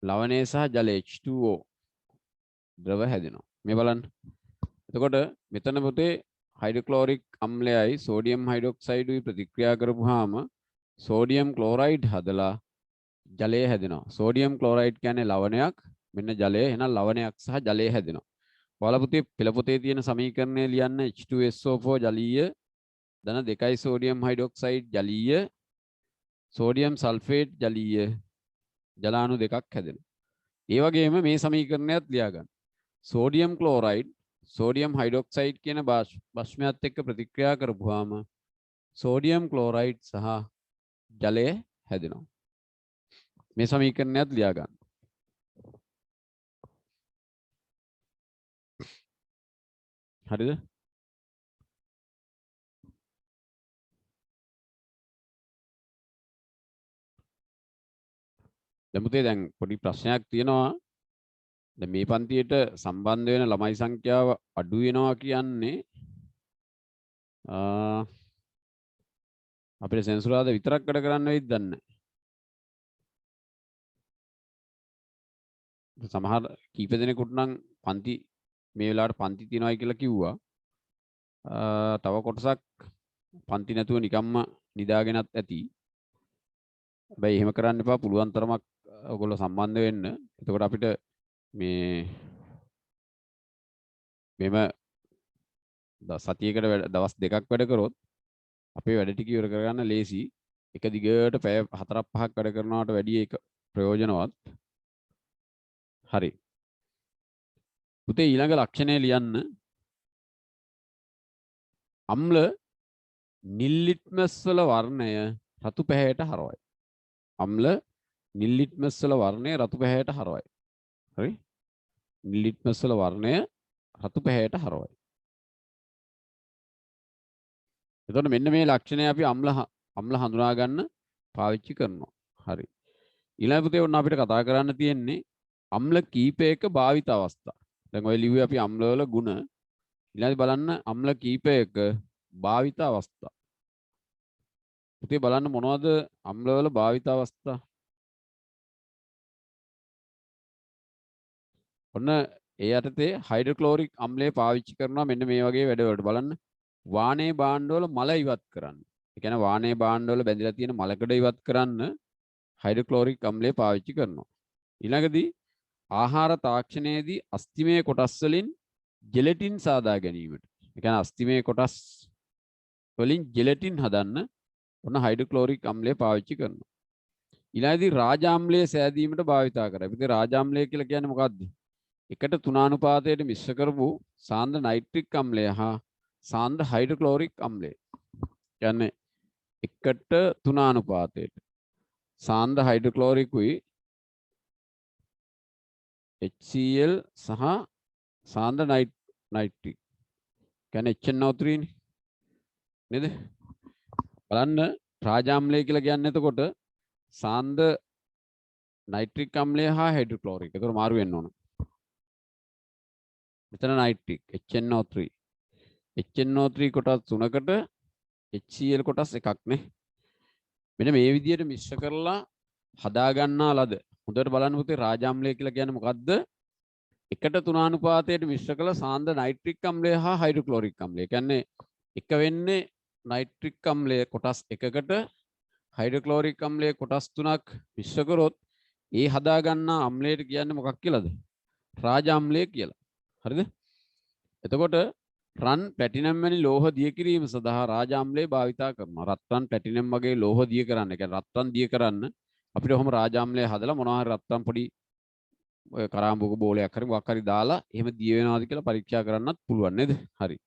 ලවණය සහ ජලය H2O ද්‍රව හැදෙනවා. මේ බලන්න. එතකොට මෙතන පුතේ හයිඩ්‍රොක්ලෝරික් අම්ලයයි සෝඩියම් හයිඩ්‍රොක්සයිඩුයි ප්‍රතික්‍රියා කරපුවාම සෝඩියම් ක්ලෝරයිඩ් හදලා ජලය හැදෙනවා. සෝඩියම් ක්ලෝරයිඩ් කියන්නේ ලවණයක්. මෙන්න ජලය. එහෙනම් ලවණයක් සහ ජලය හැදෙනවා. ඔයාලා පුතේ පෙළ පොතේ තියෙන සමීකරණය ලියන්න H2SO4 ජලීය ධන 2 සෝඩියම් හයිඩ්‍රොක්සයිඩ් ජලීය සෝඩියම් සල්ෆේට් ජලීය ජලාණු දෙකක් හැදෙනවා. ඒ වගේම මේ සමීකරණයත් ලියා ගන්න. සෝඩියම් ක්ලෝරයිඩ් සෝඩියම් හයිඩ්‍රොක්සයිඩ් කියන බස්මයත් එක්ක ප්‍රතික්‍රියා කරපුවාම සෝඩියම් ක්ලෝරයිඩ් සහ ජලය හැදෙනවා. මේ සමීකරණයත් ලියා ගන්න. හරිද? දැන් පොඩි ප්‍රශ්නයක් තියෙනවා. දැන් මේ පන්තියට සම්බන්ධ වෙන ළමයි සංඛ්‍යාව අඩු වෙනවා කියන්නේ අපිට සෙන්සුරාදා විතරක් වැඩ කරන්න වෙයිද දන්නේ නැහැ. සමහර කීප දෙනෙකුට නම් පන්ති මේ වෙලාවට පන්ති තියනවායි කියලා කිව්වා. තව කොටසක් පන්ති නැතුව නිකම්ම නිදාගෙනත් ඇති. හැබැයි එහෙම කරන්න එපා. පුළුවන් තරමක් ඔයගොල්ලෝ සම්බන්ධ වෙන්න. එතකොට අපිට මේ මෙම සතියකට දවස් දෙකක් වැඩ කරොත් අපේ වැඩ ටික ඉවර කරගන්න ලේසි. එක දිගට පැය 4-5ක් වැඩ කරනවට වැඩිය ඒක ප්‍රයෝජනවත්. හරි. පුතේ ඊළඟ ලක්ෂණය ලියන්න. අම්ල නිල් ලිට්මස් වල වර්ණය රතු පැහැයට හරවයි. අම්ල නිල් ලිට්මස් වල වර්ණය රතු පැහැයට හරවයි. හරි? නිල් ලිට්මස් වල වර්ණය රතු පැහැයට හරවයි. එතකොට මෙන්න මේ ලක්ෂණය අපි අම්ල හඳුනා ගන්න පාවිච්චි කරනවා. හරි. ඊළඟ පුතේ ඔන්න අපිට කතා කරන්න තියෙන්නේ අම්ල කීපයක භාවිත අවස්ථා. දැන් ඔය ලිව්වේ අපි අම්ල වල ಗುಣ. ඊළඟට බලන්න අම්ල කීපයක භාවිත අවස්ථා. පුතේ බලන්න මොනවද අම්ල වල භාවිත අවස්ථා? ඔන්න ඒ යටතේ හයිඩ්‍රොක්ලෝරික් අම්ලය පාවිච්චි කරනවා මෙන්න මේ වගේ වැඩවලට. බලන්න වානේ භාණ්ඩවල මල ඉවත් කරන්න. ඒ කියන්නේ වානේ භාණ්ඩවල බැඳලා තියෙන මලකඩ ඉවත් කරන්න හයිඩ්‍රොක්ලෝරික් අම්ලය පාවිච්චි කරනවා. ඊළඟදී ආහාර තාක්ෂණයේදී අස්තිමය කොටස් වලින් ජෙලටින් සාදා ගැනීමට. ඒ කියන්නේ අස්තිමය කොටස් වලින් ජෙලටින් හදන්න ඔන්න හයිඩ්‍රොක්ලෝරික් අම්ලය පාවිච්චි කරනවා. ඊළඟදී රාජාම්ලය සෑදීමට භාවිතා කරා. ඉතින් රාජාම්ලය කියලා කියන්නේ මොකක්ද? එකට තුනානුපාතයට මිශ්‍ර කරපු සාන්ද්‍ර නයිට්‍රික් අම්ලය හා සාන්ද්‍ර හයිඩ්‍රොක්ලෝරික් අම්ලය. කියන්නේ එකට තුනානුපාතයට සාන්ද්‍ර හයිඩ්‍රොක්ලෝරිකුයි HCl සහ සාන්ද්‍ර නයිට්‍රික්. කියන්නේ HNO3 නේද? බලන්න රාජාම්ලය කියලා කියන්නේ එතකොට සාන්ද්‍ර නයිට්‍රික් අම්ලය හා හයිඩ්‍රොක්ලෝරික්. ඒතර මාරු වෙන්න ඕන. මෙතන නයිට්‍රික් HNO3. HNO3 කොටස් 3කට HCl කොටස් එකක් නේ. මෙන්න මේ විදිහට මිශ්‍ර කරලා හදා ගන්නා ලද. හොඳට බලන්න පුතේ රාජාම්ලය කියලා කියන්නේ මොකද්ද? එකට තුනානුපාතයට මිශ්‍ර කළ සාන්ද්‍ර නයිට්‍රික් අම්ලය හා හයිඩ්‍රොක්ලෝරික් අම්ලය. කියන්නේ එක වෙන්නේ නයිට්‍රික් අම්ලය කොටස් එකකට හයිඩ්‍රොක්ලෝරික් අම්ලය කොටස් 3ක් මිශ්‍ර කරොත් ඒ හදා ගන්නා අම්ලයට කියන්නේ මොකක් කියලාද? රාජාම්ලය කියලා. හරිද? එතකොට රන් ප්ලැටිනම් වැනි ලෝහ දිය කිරීම සඳහා රාජාම්ලය භාවිතා කරනවා. රත්රන් ප්ලැටිනම් වගේ ලෝහ දිය කරන්න. ඒ කියන්නේ රත්රන් දිය කරන්න අපිට ඔහොම රාජාම්ලය හදලා මොනවා හරි රත්රන් පොඩි ඔය කරාඹුක බෝලයක් හරි මොකක් හරි දාලා එහෙම දිය වෙනවද කියලා පරීක්ෂා කරන්නත් පුළුවන් නේද? හරි.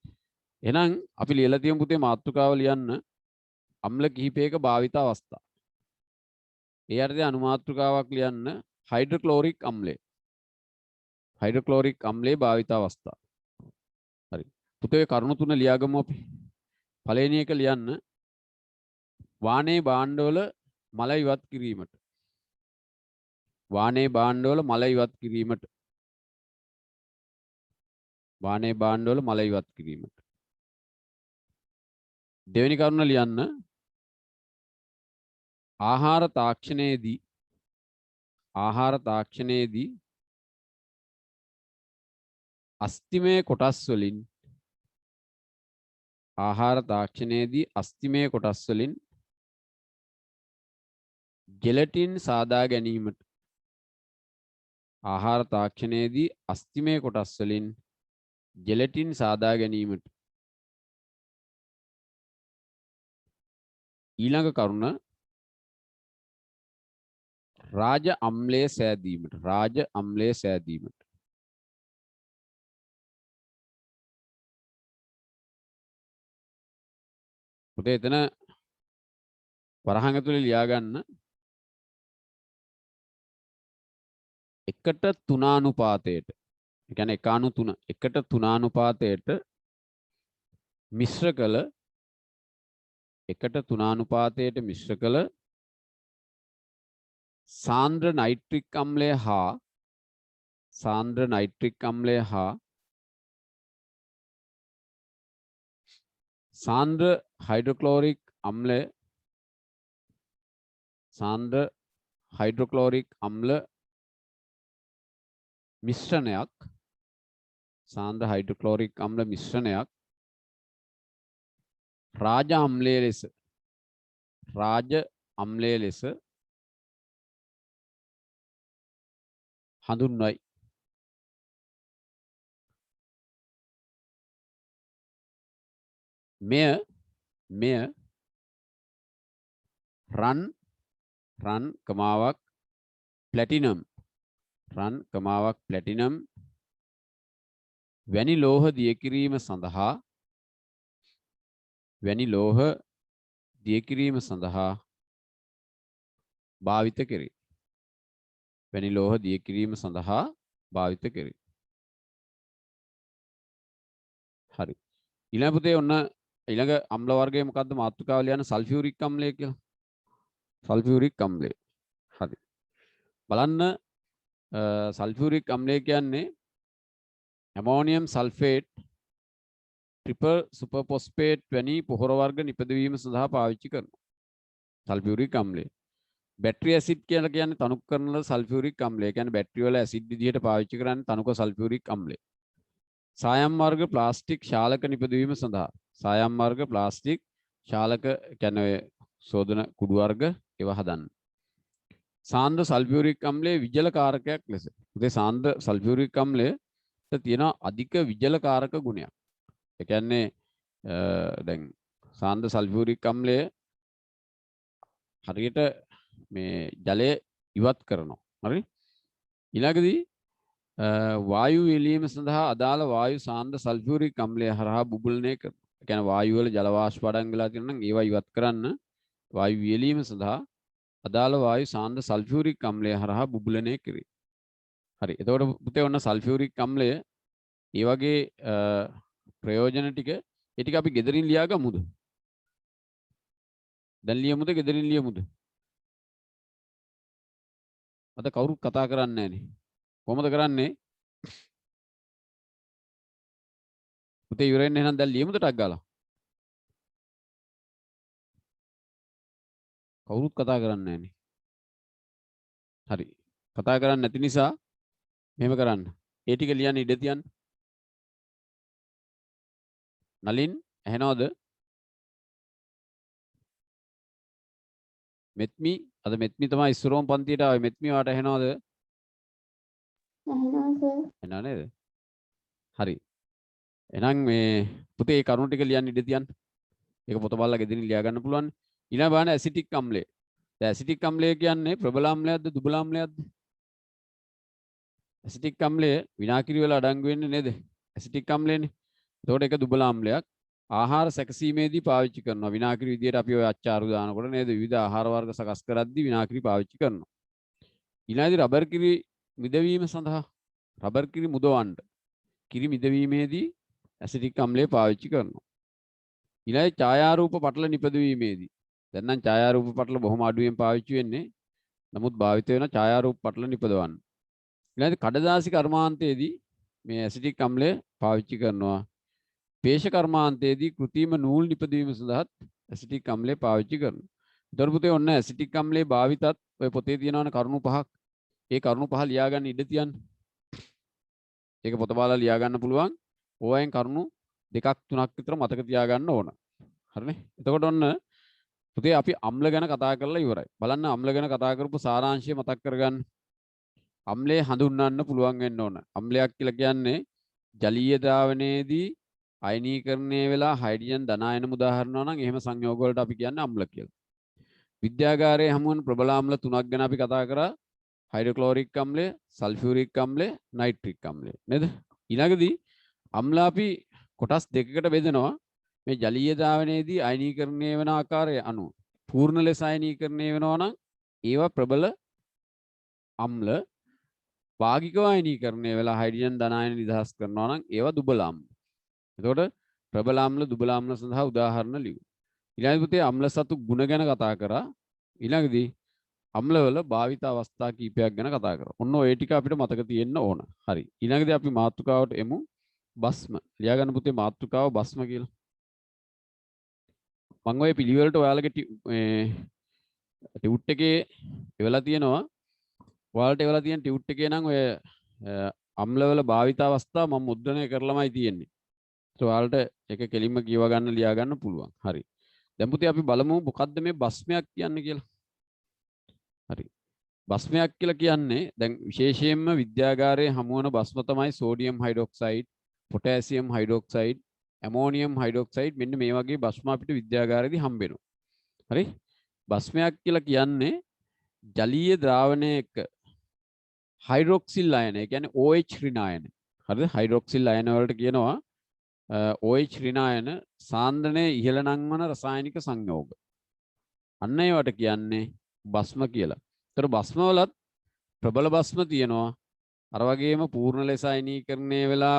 එහෙනම් අපි ලියලා තියමු පුතේ මාතෘකාව ලියන්න අම්ල කිහිපයක භාවිත අවස්ථා. ඒ අර්ථය අනුමාතෘකාවක් ලියන්න හයිඩ්‍රොක්ලෝරික් අම්ලය. හයිඩ්‍රොක්ලෝරික් අම්ලයේ භාවිත අවස්ථා. හරි. පුතේ කරුණු තුන ලියාගමු අපි. පළවෙනි එක ලියන්න වානේ භාණ්ඩවල මල ඉවත් කිරීමට. වානේ භාණ්ඩවල මල ඉවත් කිරීමට. වානේ භාණ්ඩවල මල ඉවත් කිරීමට. දෙවෙනි කරුණ ලියන්න ආහාර තාක්ෂණයේදී අස්තිමය කොටස් වලින් ජෙලටින් සාදා ගැනීමට. ආහාර තාක්ෂණයේදී අස්තිමය කොටස් වලින් ජෙලටින් සාදා ගැනීමට. ඊළඟ කරුණ රාජ අම්ලය සෑදීමට. රාජ අම්ලය සෑදීමට. පුතේ එතන වරහන් ඇතුලේ ලියා ගන්න එකට තුනානුපාතයට. ඒ කියන්නේ 1/3 එකට තුනානුපාතයට මිශ්‍ර කළ සාන්ද්‍ර නයිට්‍රික් අම්ලය හා සාන්ද්‍ර හයිඩ්‍රොක්ලෝරික් අම්ලය සාන්ද්‍ර හයිඩ්‍රොක්ලෝරික් අම්ල මිශ්‍රණයක් සාන්ද්‍ර හයිඩ්‍රොක්ලෝරික් අම්ල මිශ්‍රණයක් රාජ අම්ලයේ ලෙස හඳුන්වයි. මෙය රන් කමාවක් ප්ලැටිනම් වැනි ලෝහ දිය කිරීම සඳහා භාවිත කෙරේ. හරි. ඊළඟ පුතේ ඔන්න ඊළඟ අම්ල වර්ගය මොකද්ද? මාතෘකාව ලියන්න සල්ෆියුරික් අම්ලය කියලා. සල්ෆියුරික් අම්ලය. හරි. බලන්න සල්ෆියුරික් අම්ලය කියන්නේ ඇමෝනියම් සල්ෆේට් ට්‍රිපල් සුපර්ෆොස්ෆේට් වැනි පොහොර වර්ග නිපදවීම සඳහා පාවිච්චි කරනවා. සල්ෆියුරික් අම්ලය. බැටරි ඇසිඩ් කියලා කියන්නේ තනුක කරන සල්ෆියුරික් අම්ලය. ඒ කියන්නේ බැටරි වල ඇසිඩ් විදිහට පාවිච්චි කරන්නේ තනුක සල්ෆියුරික් අම්ලය. සායම් වර්ග ප්ලාස්ටික් ශාලක නිපදවීම සඳහා සායම් වර්ග ප්ලාස්ටික් ශාලක කියන්නේ සෝදන කුඩු වර්ග ඒවා හදන්න. සාන්ද්‍ර සල්ෆියුරික් අම්ලයේ විජල කාරකයක් ලෙස. උදේ සාන්ද්‍ර සල්ෆියුරික් අම්ලයේ තියෙන අධික විජල කාරක ගුණයක්. ඒ කියන්නේ දැන් සාන්ද්‍ර සල්ෆියුරික් අම්ලය හරියට මේ ජලය ඉවත් කරනවා. හරි? ඊළඟදී වායු එළීම සඳහා අදාළ වායු සාන්ද්‍ර සල්ෆියුරික් අම්ලය හරහා බුබුලනය කරනවා. ඒ කියන්නේ වායු වල ජල වාෂ්ප අඩංගු වෙලා තියෙනවා නම් ඒවා ඉවත් කරන්න වායු එළීම සඳහා අදාළ වායු සාන්ද්‍ර සල්ෆියුරික් අම්ලය හරහා බුබුලනය කෙරේ. හරි. එතකොට පුතේ ඔන්න සල්ෆියුරික් අම්ලය ඒ වගේ ප්‍රයෝජන ටික ඒ ටික අපි ගෙදරින් ලියා ගමුද? දැන් ලියමුද ගෙදරින් ලියමුද? අද කවුරුත් කතා කරන්නේ නැහනේ. කොහොමද කරන්නේ? පුතේ ඉවරෙන්න එහෙනම් දැන් ලියමුද ටක් ගාලා? කවුරුත් කතා කරන්නේ නැහනේ. හරි. කතා කරන්නේ නැති නිසා මෙහෙම කරන්න. ඒ ටික ලියන්න ඉඩ තියන්න. නලින් ඇහෙනවද? මෙත්මි අද මෙත්මි තමයි ඉස්සරෝම් පන්තියට ආවේ. මෙත්මි වාට ඇහෙනවද? ඇහෙනවා සර්. ඇහෙනව නේද? හරි. එහෙනම් මේ පුතේ ඒ කරුණු ටික ලියන්න ඉඩ තියන්න. ඒක පොත බලලා ගෙදරින් ලියා ගන්න පුළුවන්. ඊළඟ බලන්න ඇසිටික් අම්ලය. දැන් ඇසිටික් අම්ලය කියන්නේ ප්‍රබල අම්ලයක්ද දුබල අම්ලයක්ද? ඇසිටික් අම්ලය විනාකිරි වල අඩංගු වෙන්නේ නේද? ඇසිටික් අම්ලයනේ. එතකොට ඒක දුබල අම්ලයක්. ආහාර සැකසීමේදී පාවිච්චි කරනවා. විනාකිරි විදියට අපි ඔය අච්චාරු දානකොට නේද? විවිධ ආහාර වර්ග සකස් කරද්දී විනාකිරි පාවිච්චි කරනවා. ඊළඟදී රබර් කිරි මිදවීම සඳහා රබර් කිරි මුදවන්න කිරි මිදවීමේදී ඇසිටික් අම්ලය පාවිච්චි කරනවා. ඊළඟ ඡායාරූප පටල නිපදවීමේදී දැන් නම් ඡායාරූප පටල බොහොම අඩුවෙන් පාවිච්චි වෙන්නේ. නමුත් භාවිත වෙන ඡායාරූප පටල නිපදවන්න. ඊළඟ කඩදාසි කර්මාන්තයේදී මේ ඇසිටික් අම්ලය පාවිච්චි කරනවා. පේශ කර්මාන්තයේදී කෘත්‍රිම නූල් නිපදවීම සඳහාත් ඇසිටික් අම්ලය පාවිච්චි කරනවා. ඊට පුතේ ඔන්න ඇසිටික් අම්ලයේ භාවිතත් ඔය පොතේ තියෙනවනේ කරුණු පහක්. ඒ කරුණු පහ ලියා ගන්න ඉඩ තියන්න. ඒක පොත බලලා ලියා ගන්න පුළුවන්. ඕවෙන් කරුණු දෙකක් තුනක් විතර මතක තියාගන්න ඕන. හරිනේ? එතකොට ඔන්න පුතේ අපි අම්ල ගැන කතා කරලා ඉවරයි. බලන්න අම්ල ගැන කතා කරපු සාරාංශය මතක් කරගන්න. අම්ලය හඳුන්වන්න පුළුවන් වෙන්න ඕන. අම්ලයක් කියලා කියන්නේ ජලීය ද්‍රාවණයේදී අයනීකරණය වෙලා හයිඩ්‍රජන් ධනායන උදාහරණ නම් එහෙම සංයෝග වලට අපි කියන්නේ අම්ල කියලා. විද්‍යාගාරයේ හමුවන ප්‍රබල අම්ල තුනක් ගැන අපි කතා කරා. හයිඩ්‍රොක්ලෝරික් අම්ලය, සල්ෆියුරික් අම්ලය, නයිට්‍රික් අම්ලය. නේද? ඊළඟදී අම්ල අපි කොටස් දෙකකට බෙදනවා. මේ ජලීය ද්‍රාවණයේදී අයනීකරණය වෙන ආකාරය අනුව. පූර්ණ ලෙස අයනීකරණය වෙනවා නම් ඒවා ප්‍රබල අම්ල. භාගිකව අයනීකරණය වෙලා හයිඩ්‍රජන් ධනායන නිදහස් කරනවා නම් ඒවා දුබල අම්ල. එතකොට ප්‍රබල අම්ල දුබල අම්ල සඳහා උදාහරණ ලියමු. ඊළඟ පුතේ අම්ල සතු ගුණ ගැන කතා කරා. ඊළඟදී අම්ලවල භාවිත අවස්ථා කීපයක් ගැන කතා කරා. ඔන්න ඔය ටික අපිට මතක තියෙන්න ඕන. හරි. ඊළඟදී අපි මාතෘකාවට එමු. බස්ම. ලියා ගන්න පුතේ මාතෘකාව බස්ම කියලා. මම ඔය පිළිවෙලට ඔයාලගේ ටියුට් එකේ එවලා තියෙනවා. ඔයාලට එවලා තියෙන ටියුට් එකේ නම් ඔය අම්ලවල භාවිත අවස්ථා මම මුද්‍රණය කරලාමයි තියෙන්නේ. ඒක ඔයාලට ඒක කෙලින්ම කියව ගන්න ලියා ගන්න පුළුවන්. හරි. දැන් පුතේ අපි බලමු මොකද්ද මේ බස්මයක් කියන්නේ කියලා. හරි. බස්මයක් කියලා කියන්නේ දැන් විශේෂයෙන්ම විද්‍යාගාරයේ හමු වන බස්ම තමයි sodium hydroxide, potassium hydroxide, ammonium hydroxide මෙන්න මේ වගේ බස්ම අපිට විද්‍යාගාරයේදී හම්බ වෙනවා. හරි. බස්මයක් කියලා කියන්නේ ජලීය ද්‍රාවණයක හයිඩ්‍රොක්සිල් අයන, ඒ කියන්නේ OH ඍණායන. හරිද? හයිඩ්‍රොක්සිල් අයන වලට කියනවා OH ඍණායන සාන්ද්‍රණයේ ඉහළ නංවන රසායනික සංයෝග. අන්න ඒවට කියන්නේ බස්ම කියලා. ඒතර බස්ම වලත් ප්‍රබල බස්ම තියෙනවා. අර වගේම පූර්ණ ලෙස අයනීකරණය වෙලා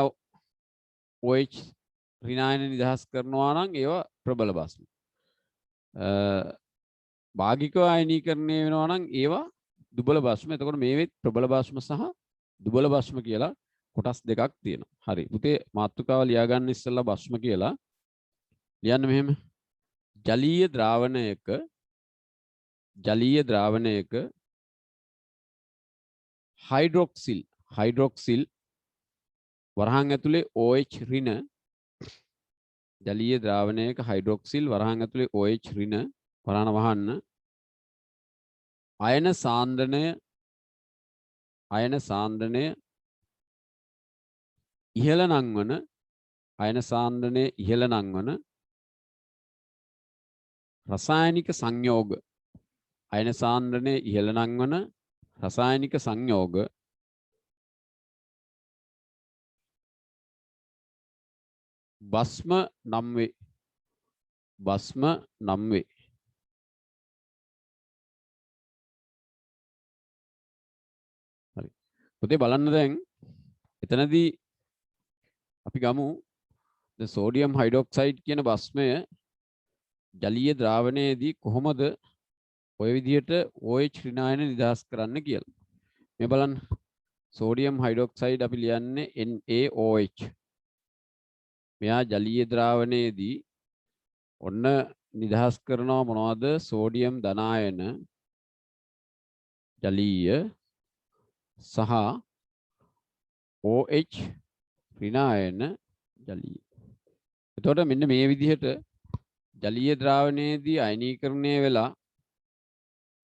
OH ඍණායන නිදහස් කරනවා නම් ඒවා ප්‍රබල බස්ම. භාගිකව අයනීකරණය වෙනවා නම් ඒවා දුබල භස්ම. එතකොට මේවෙත් ප්‍රබල භස්ම සහ දුබල භස්ම කියලා කොටස් දෙකක් තියෙනවා. හරි. පුතේ මාතෘකාව ලියා ගන්න ඉස්සෙල්ලා භස්ම කියලා ලියන්න මෙහෙම. ජලීය ද්‍රාවණයක හයිඩ්‍රොක්සිල් වරහන් ඇතුලේ OH ඍණ, ජලීය ද්‍රාවණයක හයිඩ්‍රොක්සිල් වරහන් ඇතුලේ OH ඍණ වරහන වහන්න අයන සාන්ද්‍රණය ඉහළ නංවන රසායනික සංයෝග, අයන සාන්ද්‍රණය ඉහළ නංවන රසායනික සංයෝග බස්ම නම් වේ. හරි. පුතේ බලන්න දැන් එතනදී අපි ගමු සෝඩියම් හයිඩ්‍රොක්සයිඩ් කියන බස්මය ජලීය ද්‍රාවණයේදී කොහොමද ඔය විදිහට OH ඍණායන නිදහස් කරන්න කියලා. මේ බලන්න සෝඩියම් හයිඩ්‍රොක්සයිඩ් අපි ලියන්නේ NaOH. මෙයා ජලීය ද්‍රාවණයේදී ඔන්න නිදහස් කරනවා මොනවද? සෝඩියම් ධනායන ජලීය සහ OH ඍණායන ජලීය. එතකොට මෙන්න මේ විදිහට ජලීය ද්‍රාවණයේදී අයනීකරණය වෙලා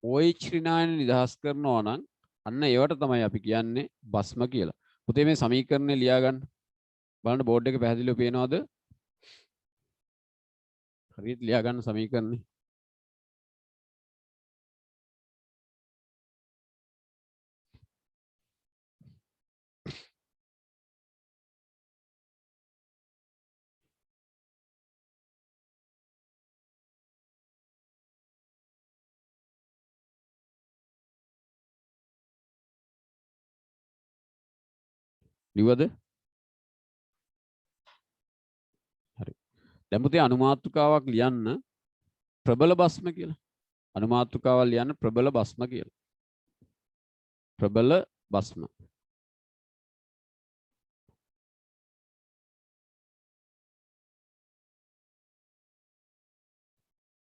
OH ඍණායන නිදහස් කරනවා නම් අන්න ඒවට තමයි අපි කියන්නේ බස්ම කියලා. පුතේ මේ සමීකරණය ලියා ගන්න. බලන්න බෝඩ් එක පැහැදිලිව පේනවද? හරියට ලියා ගන්න සමීකරණය. ලිව්වද? හරි. දැන් පුතේ අනුමාතෘකාවක් ලියන්න ප්‍රබල බස්ම කියලා. අනුමාතෘකාවක් ලියන්න ප්‍රබල බස්ම කියලා. ප්‍රබල බස්ම.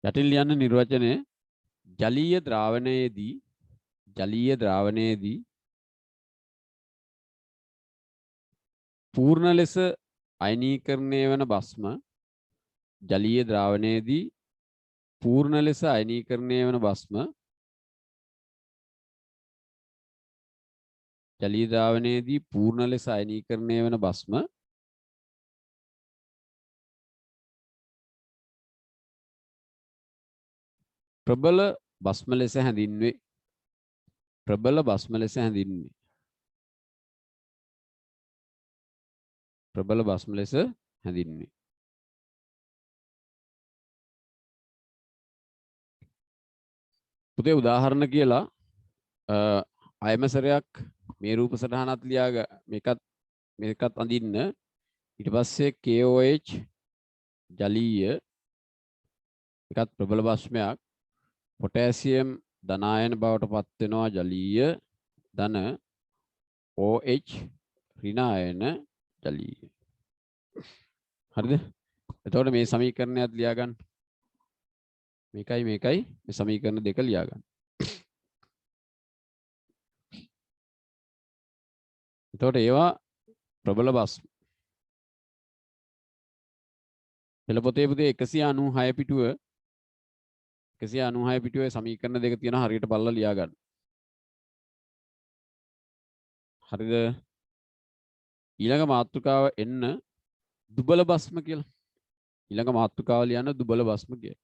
යටින් ලියන්න නිර්වචනය ජලීය ද්‍රාවණයේදී පූර්ණ ලෙස අයනීකරණය වන බස්ම ජලීය ද්‍රාවණයේදී පූර්ණ ලෙස අයනීකරණය වන බස්ම ජලීය ද්‍රාවණයේදී පූර්ණ ලෙස අයනීකරණය වන බස්ම ප්‍රබල බස්ම ලෙස හැඳින්වේ. ප්‍රබල බස්ම ලෙස හැඳින්වේ. ප්‍රබල බස්ම ලෙස හැඳින්වේ. පුතේ උදාහරණ කියලා අයමසරයක් මේ රූප සටහනත් ලියාග මේකත් අඳින්න. ඊට පස්සේ KOH ජලීය එකත් ප්‍රබල බස්මයක් පොටෑසියම් ධනායන බවට පත් වෙනවා ජලීය ධන OH ඍණායන ජලීය. හරිද? එතකොට මේ සමීකරණයත් ලියා ගන්න. මේකයි මේ සමීකරණ දෙක ලියා ගන්න. එතකොට ඒවා ප්‍රබල භස්ම. පෙළ පොතේ පුතේ 196 පිටුවේ සමීකරණ දෙක තියෙනවා හරියට බලලා ලියා ගන්න. හරිද? ඊළඟ මාතෘකාව එන්න දුබල භස්ම කියලා. ඊළඟ මාතෘකාව ලියන්න දුබල භස්ම කියලා.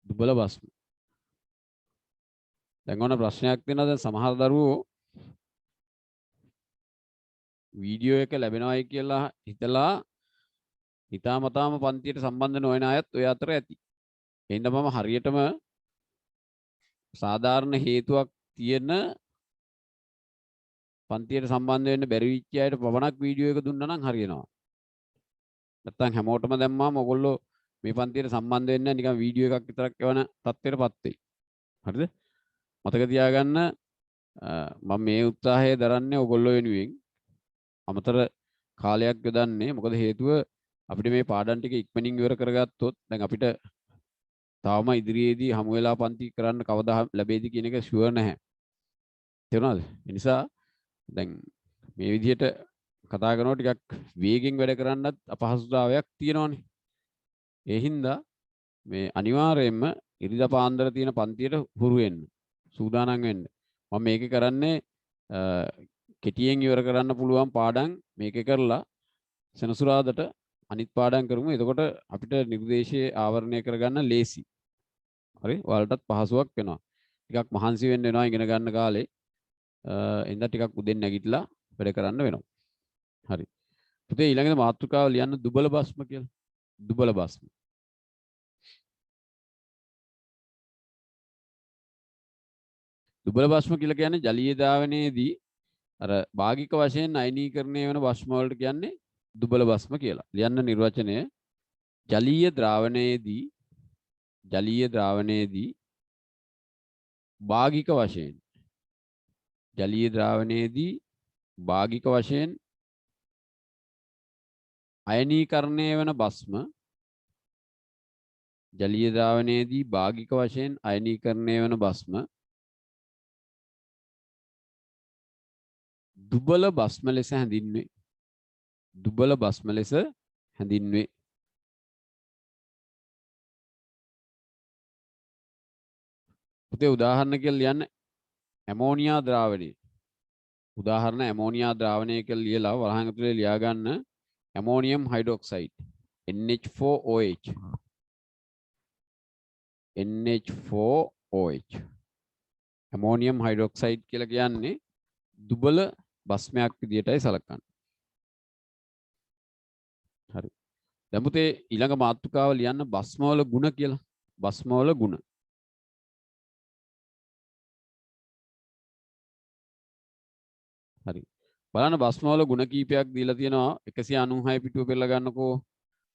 දුබල භස්ම. දැන් ඔන්න ප්‍රශ්නයක් තියෙනවා. දැන් සමහර දරුවෝ වීඩියෝ එක ලැබෙනවයි කියලා හිතලා හිතාමතාම පන්තියට සම්බන්ධ නොවන අයත් ඔය අතර ඇති. එහෙනම් මම හරියටම සාධාරණ හේතුවක් තියෙන පන්තියට සම්බන්ධ වෙන්න බැරි වෙච්ච අයට පමණක් වීඩියෝ එක දුන්නා නම් හරියනවා. නැත්තම් හැමෝටම දැම්මාම ඔයගොල්ලෝ මේ පන්තියට සම්බන්ධ වෙන්නේ නිකන් වීඩියෝ එකක් විතරක් එවන තත්ත්වයටපත් වෙයි. හරිද? මතක තියාගන්න මම මේ උත්සාහය දරන්නේ ඔයගොල්ලෝ වෙනුවෙන්. අමතර කාලයක් යොදන්නේ. මොකද හේතුව අපිට මේ පාඩම් ටික ඉක්මනින් ඉවර කරගත්තොත් දැන් අපිට තාම ඉදිරියේදී හමු වෙලා පන්ති කරන්න කවදා ලැබෙයිද කියන එක ෂුවර් නැහැ. තේරුණාද? ඒ නිසා දැන් මේ විදිහට කතා කරනකොට ටිකක් වේගෙන් වැඩ කරන්නත් අපහසුතාවයක් තියෙනවානේ. ඒ හින්දා මේ අනිවාර්යයෙන්ම ඉරිදා පාන්දර තියෙන පන්තියට හුරු වෙන්න. සූදානම් වෙන්න. මම මේකේ කරන්නේ කෙටියෙන් ඉවර කරන්න පුළුවන් පාඩම් මේකේ කරලා සෙනසුරාදට අනිත් පාඩම් කරමු. එතකොට අපිට නිර්දේශයේ ආවරණය කරගන්න ලේසි. හරි? ඔයාලටත් පහසුවක් වෙනවා. ටිකක් මහන්සි වෙන්න වෙනවා ඉගෙන ගන්න කාලේ. එඳා ටිකක් උදෙන් නැගිටලා වැඩ කරන්න වෙනවා. හරි. පුතේ ඊළඟට මාතෘකාව ලියන්න දුබල භස්ම කියලා. දුබල භස්ම. දුබල භස්ම කියලා කියන්නේ ජලීය ද්‍රාවණයේදී අර භාගික වශයෙන් අයනීකරණය වෙන භස්ම වලට කියන්නේ දුබල භස්ම කියලා. ලියන්න නිර්වචනය ජලීය ද්‍රාවණයේදී භාගික වශයෙන් අයනීකරණය වෙන භස්ම දුබල භස්ම ලෙස හැඳින්වේ. පුතේ උදාහරණ කියලා ලියන්න ඇමෝනියා ද්‍රාවණය. උදාහරණ ඇමෝනියා ද්‍රාවණය කියලා ලියලා වරහන් ඇතුලේ ලියා ගන්න ammonium hydroxide NH4OH. Ammonium hydroxide කියලා කියන්නේ දුබල භස්මයක් විදියටයි සලකන්නේ. හරි. දැන් පුතේ ඊළඟ මාතෘකාව ලියන්න භස්මවල ගුණ කියලා. භස්මවල ගුණ. හරි. බලන්න භස්මවල ගුණ කීපයක් දීලා තියෙනවා 196 පිටුව පෙරලා ගන්නකෝ.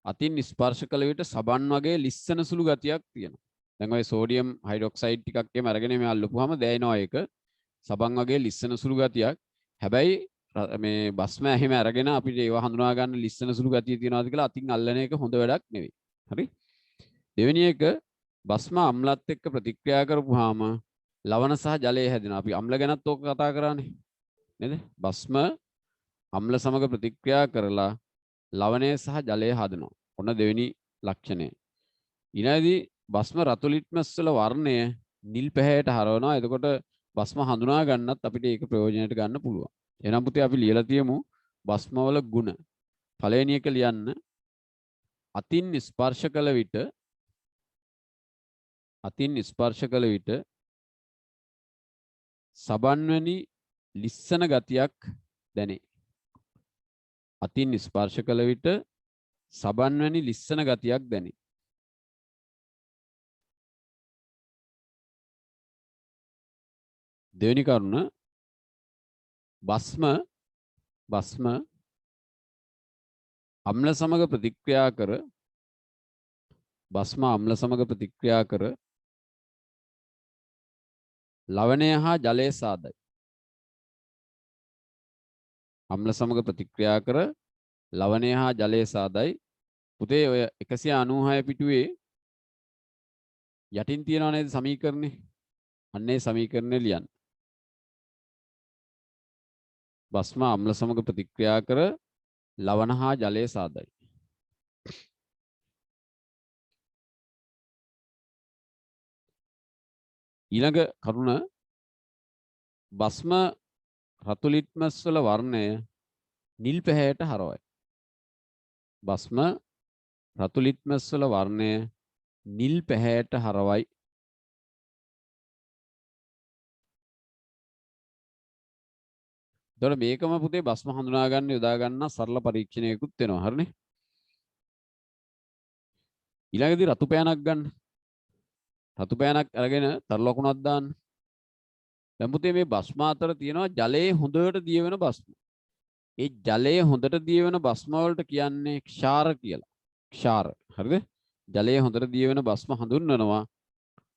අතින් ස්පර්ශ කළ විට සබන් වගේ ලිස්සන සුළු ගතියක් තියෙනවා. දැන් ඔය සෝඩියම් හයිඩ්‍රොක්සයිඩ් ටිකක් එම අරගෙන මේ අල්ලපුවාම දැනෙනවා ඒක. සබන් වගේ ලිස්සන සුළු ගතියක්. හැබැයි මේ භස්ම එහෙම අරගෙන අපිට ඒවා හඳුනා ගන්න ලිස්සන සුළු ගතිය තියනවාද කියලා අතින් අල්ලන එක හොඳ වැඩක් නෙවෙයි. හරි? දෙවෙනි එක භස්ම අම්ලත් එක්ක ප්‍රතික්‍රියා කරපුවාම ලවණ සහ ජලය හැදෙනවා. අපි අම්ල ගැනත් ඕක කතා කරානේ. නේද? භස්ම අම්ල සමග ප්‍රතික්‍රියා කරලා ලවණය සහ ජලය හදනවා. ඔන්න දෙවෙනි ලක්ෂණය. ඊළඟදී භස්ම රතු ලිට්මස් වල වර්ණය නිල් පැහැයට හරවනවා. එතකොට භස්ම හඳුනා ගන්නත් අපිට ඒක ප්‍රයෝජනයට ගන්න පුළුවන්. එහෙනම් පුතේ අපි ලියලා තියමු භස්මවල ගුණ. පළවෙනි එක ලියන්න අතින් ස්පර්ශ කළ විට සබන් වැනි ලිස්සන ගතියක් දැනේ. අතින් ස්පර්ශ කළ විට සබන් වැනි ලිස්සන ගතියක් දැනේ. දෙවෙනි කරුණ භස්ම අම්ල සමග ප්‍රතික්‍රියා කර ලවණය හා ජලය සාදයි. අම්ල සමග ප්‍රතික්‍රියා කර ලවණය හා ජලය සාදයි. පුතේ ඔය 196 පිටුවේ යටින් තියනවා නේද සමීකරණේ? අන්න ඒ සමීකරණය ලියන්න. භස්ම අම්ල සමග ප්‍රතික්‍රියා කර ලවණ හා ජලය සාදයි. ඊළඟ කරුණ භස්ම රතු ලිට්මස් වල වර්ණය නිල් පැහැයට හරවයි. භස්ම රතු ලිට්මස් වල වර්ණය නිල් පැහැයට හරවයි. එතකොට මේකම පුතේ භස්ම හඳුනා ගන්න යොදා ගන්න සරල පරීක්ෂණයකුත් වෙනවා. හරිනේ? ඊළඟදී රතු පෑනක් ගන්න. රතු පෑනක් අරගෙන තර ලකුණක් දාන්න. දැන් පුතේ මේ භස්ම අතර තියෙනවා ජලයේ හොඳට දිය වෙන භස්ම. ඒ ජලයේ හොඳට දිය වෙන භස්ම වලට කියන්නේ ක්ෂාර කියලා. ක්ෂාර. හරිද? ජලයේ හොඳට දිය වෙන භස්ම හඳුන්වනවා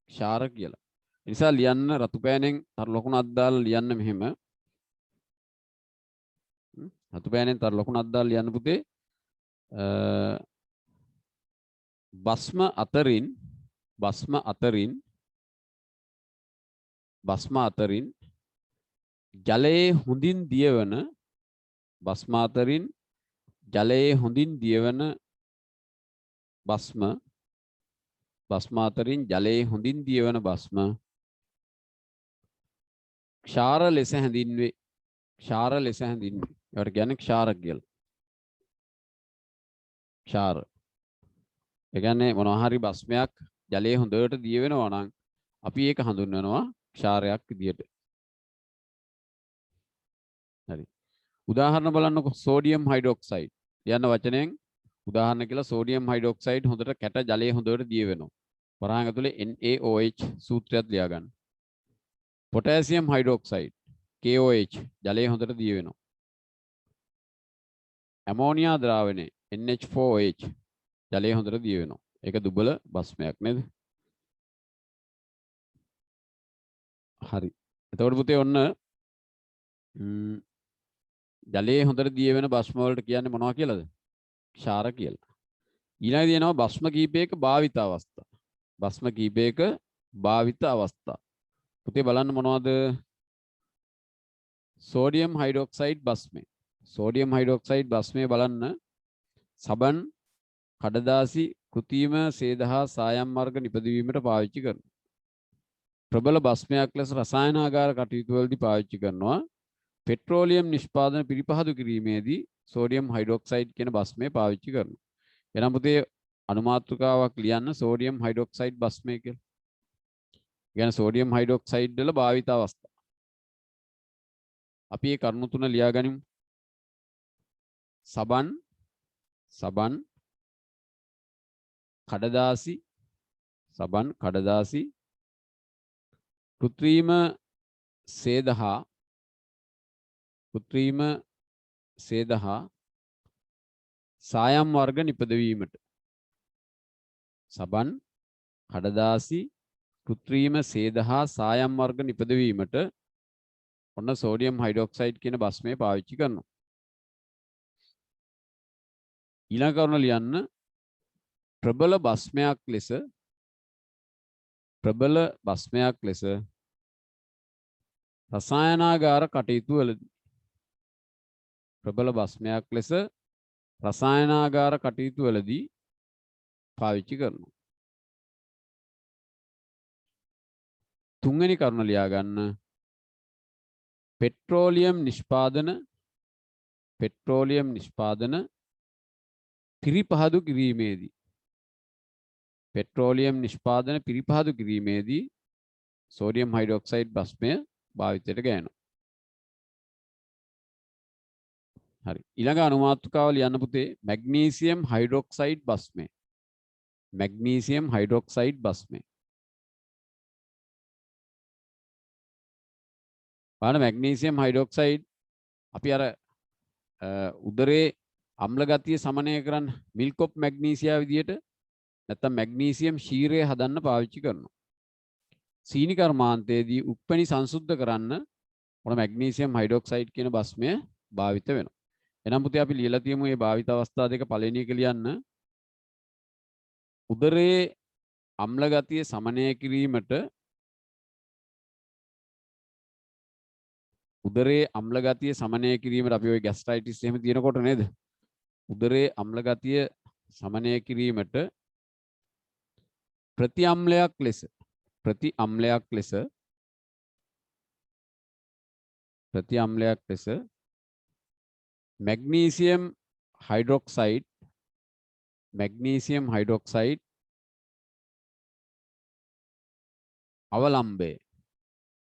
ක්ෂාර කියලා. ඒ නිසා ලියන්න රතු පෑනෙන් තර ලකුණක් දාලා ලියන්න මෙහෙම. රතු පෑනෙන් තර ලකුණක් දාලා ලියන්න පුතේ. භස්ම අතරින් ජලයේ හොඳින් දියවන භස්ම අතරින් ජලයේ හොඳින් දියවන භස්ම අතරින් ජලයේ හොඳින් දියවන භස්ම ක්ෂාර ලෙස හැඳින්වේ. ක්ෂාර ලෙස හැඳින්වේ. ඒවට කියන්නේ ක්ෂාර කියලා. ක්ෂාර. ඒ කියන්නේ මොනවා හරි භස්මයක් ජලයේ හොඳට දිය වෙනවා නම් අපි ඒක හඳුන්වනවා ක්ෂාරයක් විදියට. හරි. උදාහරණ බලන්නකො සෝඩියම් හයිඩ්‍රොක්සයිඩ්. යන වචනයෙන් උදාහරණ කියලා සෝඩියම් හයිඩ්‍රොක්සයිඩ් හොඳට කැට ජලයේ හොඳට දිය වෙනවා. වරහන් ඇතුලේ NaOH සූත්‍රයක් ලියා ගන්න. පොටෑසියම් හයිඩ්‍රොක්සයිඩ් KOH ජලයේ හොඳට දිය වෙනවා. ඇමෝනියා ද්‍රාවණය NH4OH ජලයේ හොඳට දිය වෙනවා. ඒක දුබල භස්මයක් නේද? හරි. එතකොට පුතේ ඔන්න ජලයේ හොඳට දිය වෙන භස්ම වලට කියන්නේ මොනවා කියලාද? ක්ෂාර කියලා. ඊළඟ දිනනවා භස්ම කීපයක භාවිත අවස්ථා. භස්ම කීපයක භාවිත අවස්ථා. පුතේ බලන්න මොනවද? සෝඩියම් හයිඩ්‍රොක්සයිඩ් භස්මේ. සෝඩියම් හයිඩ්‍රොක්සයිඩ් භස්මේ බලන්න සබන් කඩදාසි කෘත්‍රිම සේදහා සායම් මාර්ග නිපදවීමට පාවිච්චි කරනවා. ප්‍රබල භස්මයක් ලෙස රසායනාගාර කටයුතු වලදී පාවිච්චි කරනවා. පෙට්‍රෝලියම් නිෂ්පාදන පිරිපහදු කිරීමේදී සෝඩියම් හයිඩ්‍රොක්සයිඩ් කියන භස්මය පාවිච්චි කරනවා. එනම් පුතේ අනුමාතෘකාවක් ලියන්න සෝඩියම් හයිඩ්‍රොක්සයිඩ් භස්මය කියලා. කියන්නේ සෝඩියම් හයිඩ්‍රොක්සයිඩ් වල භාවිත අවස්ථා. අපි මේ කරුණු තුන ලියා ගනිමු. සබන් කඩදාසි කෘත්‍රිම සේදහා සායම් වර්ග නිපදවීමට. සබන් කඩදාසි කෘත්‍රිම සේදහා සායම් වර්ග නිපදවීමට ඔන්න සෝඩියම් හයිඩ්‍රොක්සයිඩ් කියන භස්මය පාවිච්චි කරනවා. ඊළඟ කරුණ ලියන්න ප්‍රබල භස්මයක් ලෙස රසායනාගාර කටයුතු වලදී ප්‍රබල භස්මයක් ලෙස රසායනාගාර කටයුතු වලදී පාවිච්චි කරනවා. තුන්වෙනි කරුණ ලියා ගන්න පෙට්‍රෝලියම් නිෂ්පාදන පිරිපහදු කිරීමේදී සෝඩියම් හයිඩ්‍රොක්සයිඩ් භස්මය භාවිතයට ගෑනවා. හරි. ඊළඟ අනුමාතෘකාව ලියන්න පුතේ මැග්නීසියම් හයිඩ්‍රොක්සයිඩ් භස්මය. මැග්නීසියම් හයිඩ්‍රොක්සයිඩ් භස්මය. බලන්න මැග්නීසියම් හයිඩ්‍රොක්සයිඩ් අපි අර උදරේ අම්ල ගතිය සමනය කරන්න මිල්ක් ඔෆ් මැග්නීසියා විදියට නැත්නම් මැග්නීසියම් ශීරය හදන්න පාවිච්චි කරනවා. සීනි කර්මාන්තයේදී උප්පැණි සංසුද්ධ කරන්න මොන මැග්නීසියම් හයිඩ්‍රොක්සයිඩ් කියන භස්මය භාවිත වෙනවා. එනම් පුතේ අපි ලියලා තියමු මේ භාවිත අවස්ථා දෙක. පළවෙනි එක ලියන්න උදරයේ අම්ල ගතිය සමනය කිරීමට උදරයේ අම්ල ගතිය සමනය කිරීමට අපි ওই ગેස්ට්‍රයිටිස් එහෙම තියෙනකොට නේද? උදරයේ අම්ල ගතිය සමනය කිරීමට ප්‍රතිඅම්ලයක් ලෙස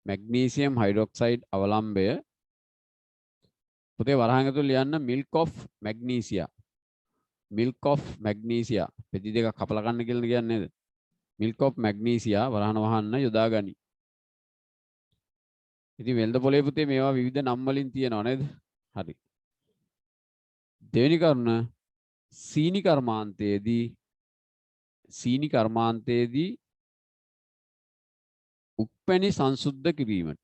මැග්නීසියම් හයිඩ්‍රොක්සයිඩ් අවලම්බය පුතේ වරහන් ඇතුළේ ලියන්න milk of magnesia පෙති දෙකක් කපලා ගන්න කියලා කියන්නේ නේද? milk of magnesia වරහන වහන්න යොදා ගනි. ඉතින් වෙළඳ පොලේ පුතේ මේවා විවිධ නම් වලින් තියෙනවා නේද? හරි. දෙවෙනි කරුණ සීනි කර්මාන්තයේදී උක්පැණි සංසුද්ධ කිරීමට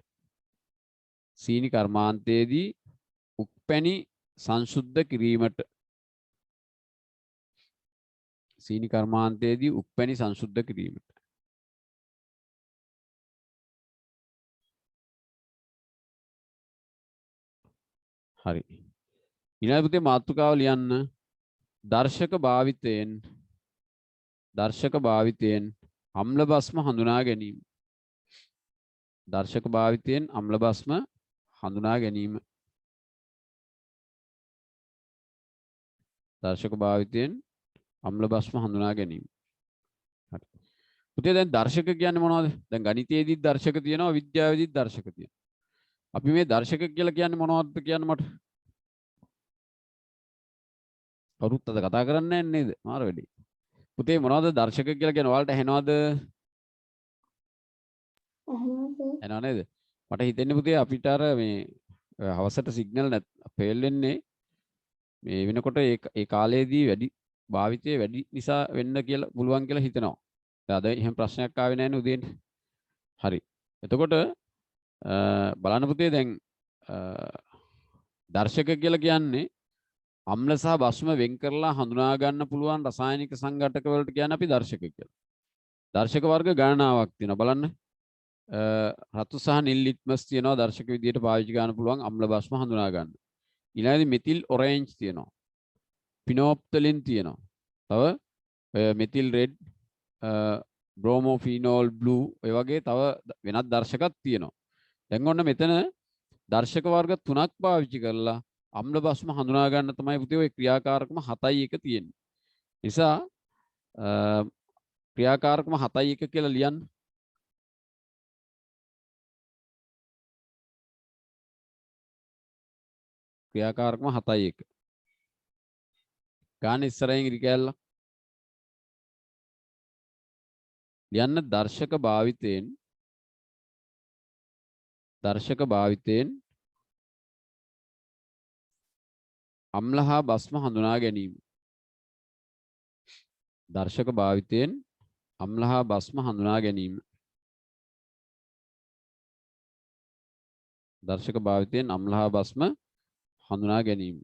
හරි. ඊළඟ පුතේ මාතෘකාව ලියන්න දර්ශක භාවිතයෙන් අම්ල භස්ම හඳුනා ගැනීම. හරි. පුතේ දැන් දර්ශක කියන්නේ මොනවද? දැන් ගණිතයේදීත් දර්ශක තියෙනවා, විද්‍යාවේදීත් දර්ශක තියෙනවා. අපි මේ දර්ශක කියලා කියන්නේ මොනවද කියන්න මට? කවුරුත් අද කතා කරන්නේ නැහැ නේද? මාර වෙලේ. පුතේ මොනවද දර්ශක කියලා කියන්නේ? ඔයාලට ඇහෙනවද? ඇහෙනව නේද? මට හිතෙන්නේ පුතේ අපිට අර මේ හවසට සිග්නල් ෆේල් වෙන්නේ මේ වෙනකොට ඒ කාලේදී වැඩි භාවිතයේ වැඩි නිසා වෙන්න කියලා පුළුවන් කියලා හිතනවා. අද එහෙම ප්‍රශ්නයක් ආවේ නැහැ නේ උදේට. හරි. එතකොට බලන්න පුතේ දැන් දර්ශක කියලා කියන්නේ අම්ල සහ භස්ම වෙන් කරලා හඳුනා ගන්න පුළුවන් රසායනික සංඝටක වලට කියන්නේ අපි දර්ශක කියලා. දර්ශක වර්ග ගණනාවක් තියෙනවා බලන්න. රතු සහ නිල් ලිට්මස් තියෙනවා දර්ශක විදියට පාවිච්චි ගන්න පුළුවන් අම්ල භස්ම හඳුනා ගන්න. ඊළඟට මෙතිල් ඔරෙන්ජ් තියෙනවා. පිනෝප්තලින් තියෙනවා. තව මෙතිල් රෙඩ් බ්‍රෝමෝෆිනෝල් බ්ලූ ඔය වගේ තව වෙනත් දර්ශකත් තියෙනවා. දැන් ඔන්න මෙතන දර්ශක වර්ග 3ක් පාවිච්චි කරලා අම්ල භස්ම හඳුනා ගන්න තමයි පුතේ ඔය ක්‍රියාකාරකම 7යි 1 තියෙන්නේ. නිසා ක්‍රියාකාරකම 7යි 1 කියලා ලියන්න. ක්‍රියාකාරකම 7යි 1. ගාන ඉස්සරහින් ඉරි කැල්ල. ලියන්න දර්ශක භාවිතයෙන් අම්ල හා භස්ම හඳුනා ගැනීම. දර්ශක භාවිතයෙන් අම්ල හා භස්ම හඳුනා ගැනීම. දර්ශක භාවිතයෙන් අම්ල හා භස්ම හඳුනා ගැනීම.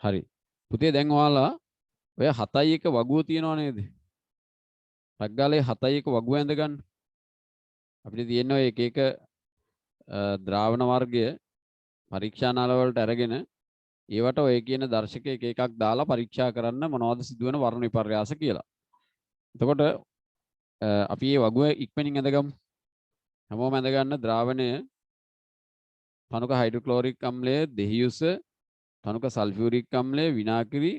හරි. පුතේ දැන් ඔයාලා ඔය 7යි 1 වගුව තියනව නේද? රග්ගාලේ 7යි 1 වගුව ඇඳ ගන්න. අපිට තියෙනවා එක එක ද්‍රාවණ වර්ගය පරීක්ෂානාල වලට අරගෙන ඒවට ඔය කියන දර්ශක එක එකක් දාලා පරීක්ෂා කරන්න මොනවද සිදුවන වර්ණ විපර්යාස කියලා. එතකොට අපි මේ වගුව ඉක්මනින් ඇඳගමු. හැමෝම ඇඳ ගන්න ද්‍රාවණය තනුක හයිඩ්‍රොක්ලෝරික් අම්ලය, දෙහියුස, තනුක සල්ෆියුරික් අම්ලය, විනාකිරි,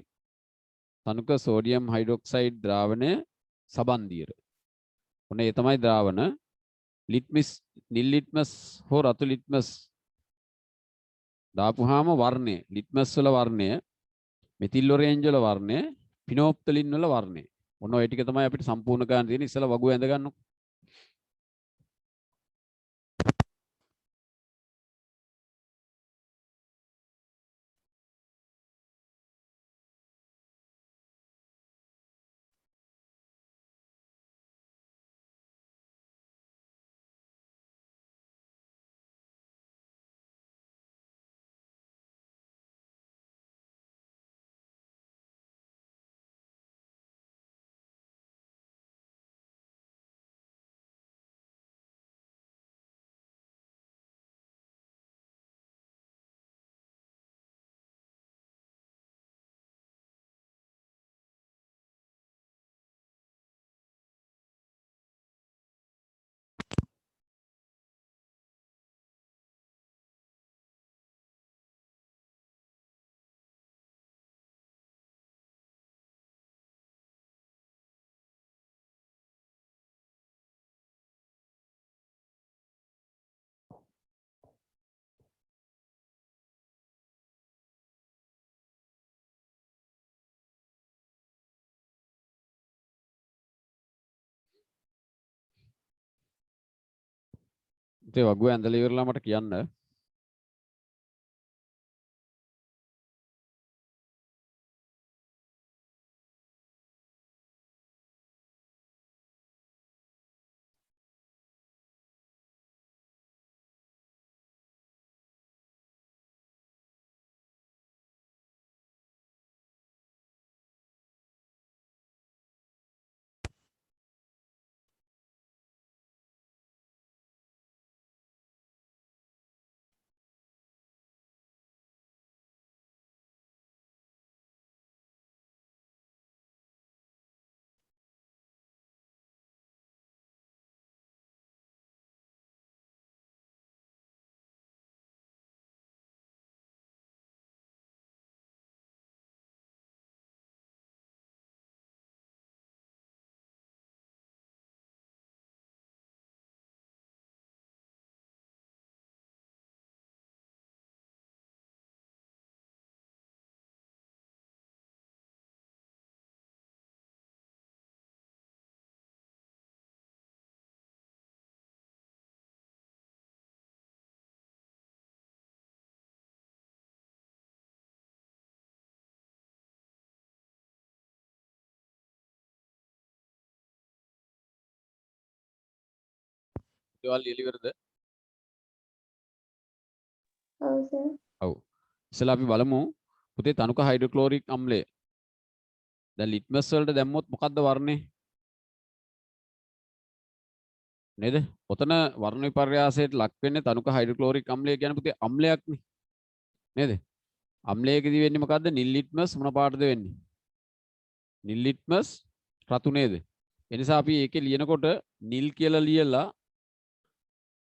තනුක සෝඩියම් හයිඩ්‍රොක්සයිඩ් ද්‍රාවණය, සබන්දියර. ඔන්න ඒ තමයි ද්‍රාවණ. නිල් ලිට්මස් හෝ රතු ලිට්මස් දාපුහාම වර්ණය ලිට්මස් වල වර්ණය, මෙතිල් ඔරෙන්ජ් වල වර්ණය, පිනෝප්තලින් වල වර්ණය. ඔන්න ඔය ටික තමයි අපිට සම්පූර්ණ කරන්න තියෙන්නේ. ඉස්සෙල්ලා වගුව ඇඳ ගන්නකො. පුතේ වගුව ඇඳලා ඉවරලා මට කියන්න. දේවල් ලියලිවරද? ඔව් සර්. ඔව්. ඉස්සෙල්ලා අපි බලමු පුතේ තනුක හයිඩ්‍රොක්ලෝරික් අම්ලය. දැන් ලිට්මස් වලට දැම්මොත් මොකද්ද වර්ණේ? නේද? ඔතන වර්ණ විපර්යාසයට ලක් වෙන්නේ තනුක හයිඩ්‍රොක්ලෝරික් අම්ලය කියන්නේ පුතේ අම්ලයක්නේ. නේද? අම්ලයකදී වෙන්නේ මොකද්ද? නිල් ලිට්මස් මොන පාටද වෙන්නේ? නිල් ලිට්මස් රතු නේද? ඒ නිසා අපි ඒකේ ලියනකොට නිල් කියලා ලියලා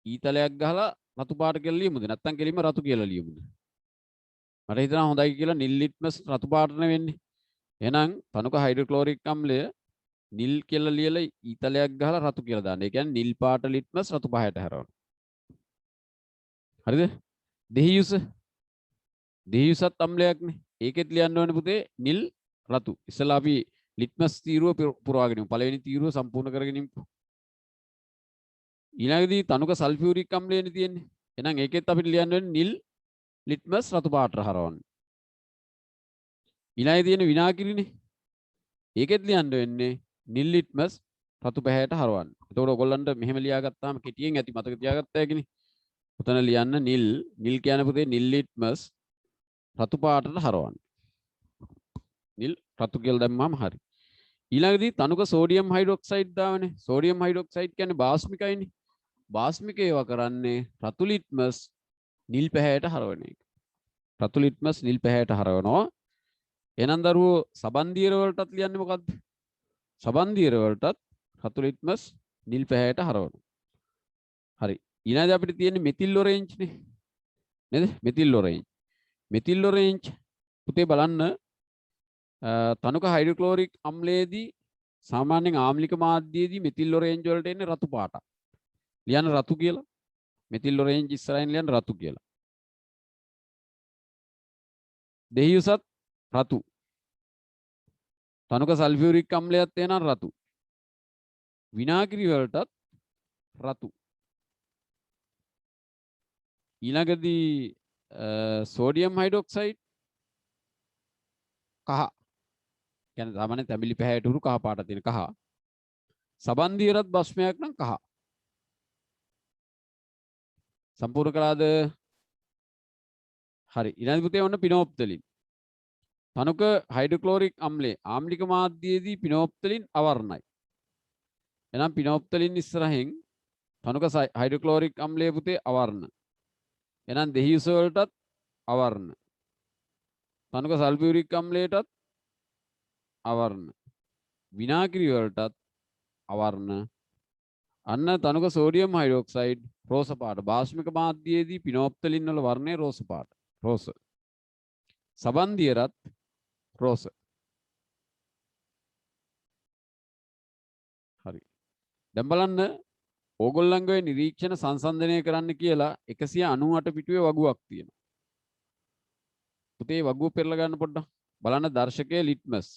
ඊතලයක් ගහලා රතු පාට කියලා ලියමුද? නැත්නම් කෙලින්ම රතු කියලා ලියමුද? මට හිතෙනවා හොඳයි කියලා නිල් ලිට්මස් රතු පාටනේ වෙන්නේ. එහෙනම් තනුක හයිඩ්‍රොක්ලෝරික් අම්ලය නිල් කියලා ලියලා ඊතලයක් ගහලා රතු කියලා දාන්න. ඒ කියන්නේ නිල් පාට ලිට්මස් රතු පහයට හැරවන්න. හරිද? දෙහියුස දෙහියුසත් අම්ලයක්නේ. ඒකෙත් ලියන්න ඕනේ පුතේ නිල් රතු. ඉස්සලා අපි ලිට්මස් තීරුව පුරවාගෙන ඉමු. පළවෙනි තීරුව සම්පූර්ණ කරගෙන ඉමු. ඊළඟදී තනුක සල්ෆියුරික් අම්ලයනේ තියෙන්නේ. එහෙනම් ඒකෙත් අපිට ලියන්න වෙන්නේ නිල් ලිට්මස් රතු පාටට හරවන්න. ඊළඟේ තියෙන විනාගිරිනේ. ඒකෙත් ලියන්න වෙන්නේ නිල් ලිට්මස් රතු පැහැයට හරවන්න. එතකොට ඔයගොල්ලන්ට මෙහෙම ලියාගත්තාම කෙටියෙන් ඇති මතක තියාගත්ත හැකිනේ. උතන ලියන්න නිල් කියන්නේ පුතේ නිල් ලිට්මස් රතු පාටට හරවන්න. නිල් රතු කියලා දැම්මම හරි. ඊළඟදී තනුක සෝඩියම් හයිඩ්‍රොක්සයිඩ් දාවනේ. සෝඩියම් හයිඩ්‍රොක්සයිඩ් කියන්නේ බාස්මිකයිනේ. බාස්මික ඒවා කරන්නේ රතු ලිට්මස් නිල් පැහැයට හරවන එක. රතු ලිට්මස් නිල් පැහැයට හරවනවා. එහෙනම් දරුවෝ සබන්දියර වලටත් ලියන්නේ මොකද්ද? සබන්දියර වලටත් රතු ලිට්මස් නිල් පැහැයට හරවනවා. හරි. ඊළඟට අපිට තියෙන්නේ මෙතිල් ඔරේන්ජ් නේ. නේද? Methyl orange. මෙතිල් ඔරේන්ජ් පුතේ බලන්න තනුක හයිඩ්‍රොක්ලෝරික් අම්ලයේදී සාමාන්‍යයෙන් ආම්ලික මාධ්‍යයේදී මෙතිල් ඔරේන්ජ් වලට එන්නේ රතු පාටක්. ලියන්න රතු කියලා. මෙතිල් ඔරේන්ජ් ඉස්සරහින් ලියන්න රතු කියලා. දෙහියුසත් රතු. තනුක සල්ෆියුරික් අම්ලයත් එනවා රතු. විනාගිරි වලටත් රතු. ඊළඟදී සෝඩියම් හයිඩ්‍රොක්සයිඩ් කහ. කියන්නේ සාමාන්‍ය තැඹිලි පැහැයට උරු කහ පාට තියෙන කහ. සබන්දියරත් බස්මයක් නම් කහ. සම්පූර්ණ කළාද? හරි. ඊළඟ පුතේ ඔන්න පිනෝප්තලින්. තනුක හයිඩ්‍රොක්ලෝරික් අම්ලයේ ආම්ලික මාධ්‍යයේදී පිනෝප්තලින් අවර්ණයි. එහෙනම් පිනෝප්තලින් ඉස්සරහින් තනුක හයිඩ්‍රොක්ලෝරික් අම්ලයේ පුතේ අවර්ණ. එහෙනම් දෙහියුස වලටත් අවර්ණ. තනුක සල්ෆියුරික් අම්ලයටත් අවර්ණ. විනාගිරි වලටත් අවර්ණ. අන්න තනුක සෝඩියම් හයිඩ්‍රොක්සයිඩ් රෝස පාට. බාස්මික මාධ්‍යයේදී පිනෝප්තලින් වල වර්ණය රෝස පාට. රෝස. සබන්දියරත් රෝස. හරි. දැන් බලන්න ඕගොල්ලන්ගේ නිරීක්ෂණ සංසන්දනය කරන්න කියලා 198 පිටුවේ වගුවක් තියෙනවා. පුතේ වගුව පෙරලා ගන්න පොඩ්ඩක්. බලන්න දර්ශකයේ ලිට්මස්.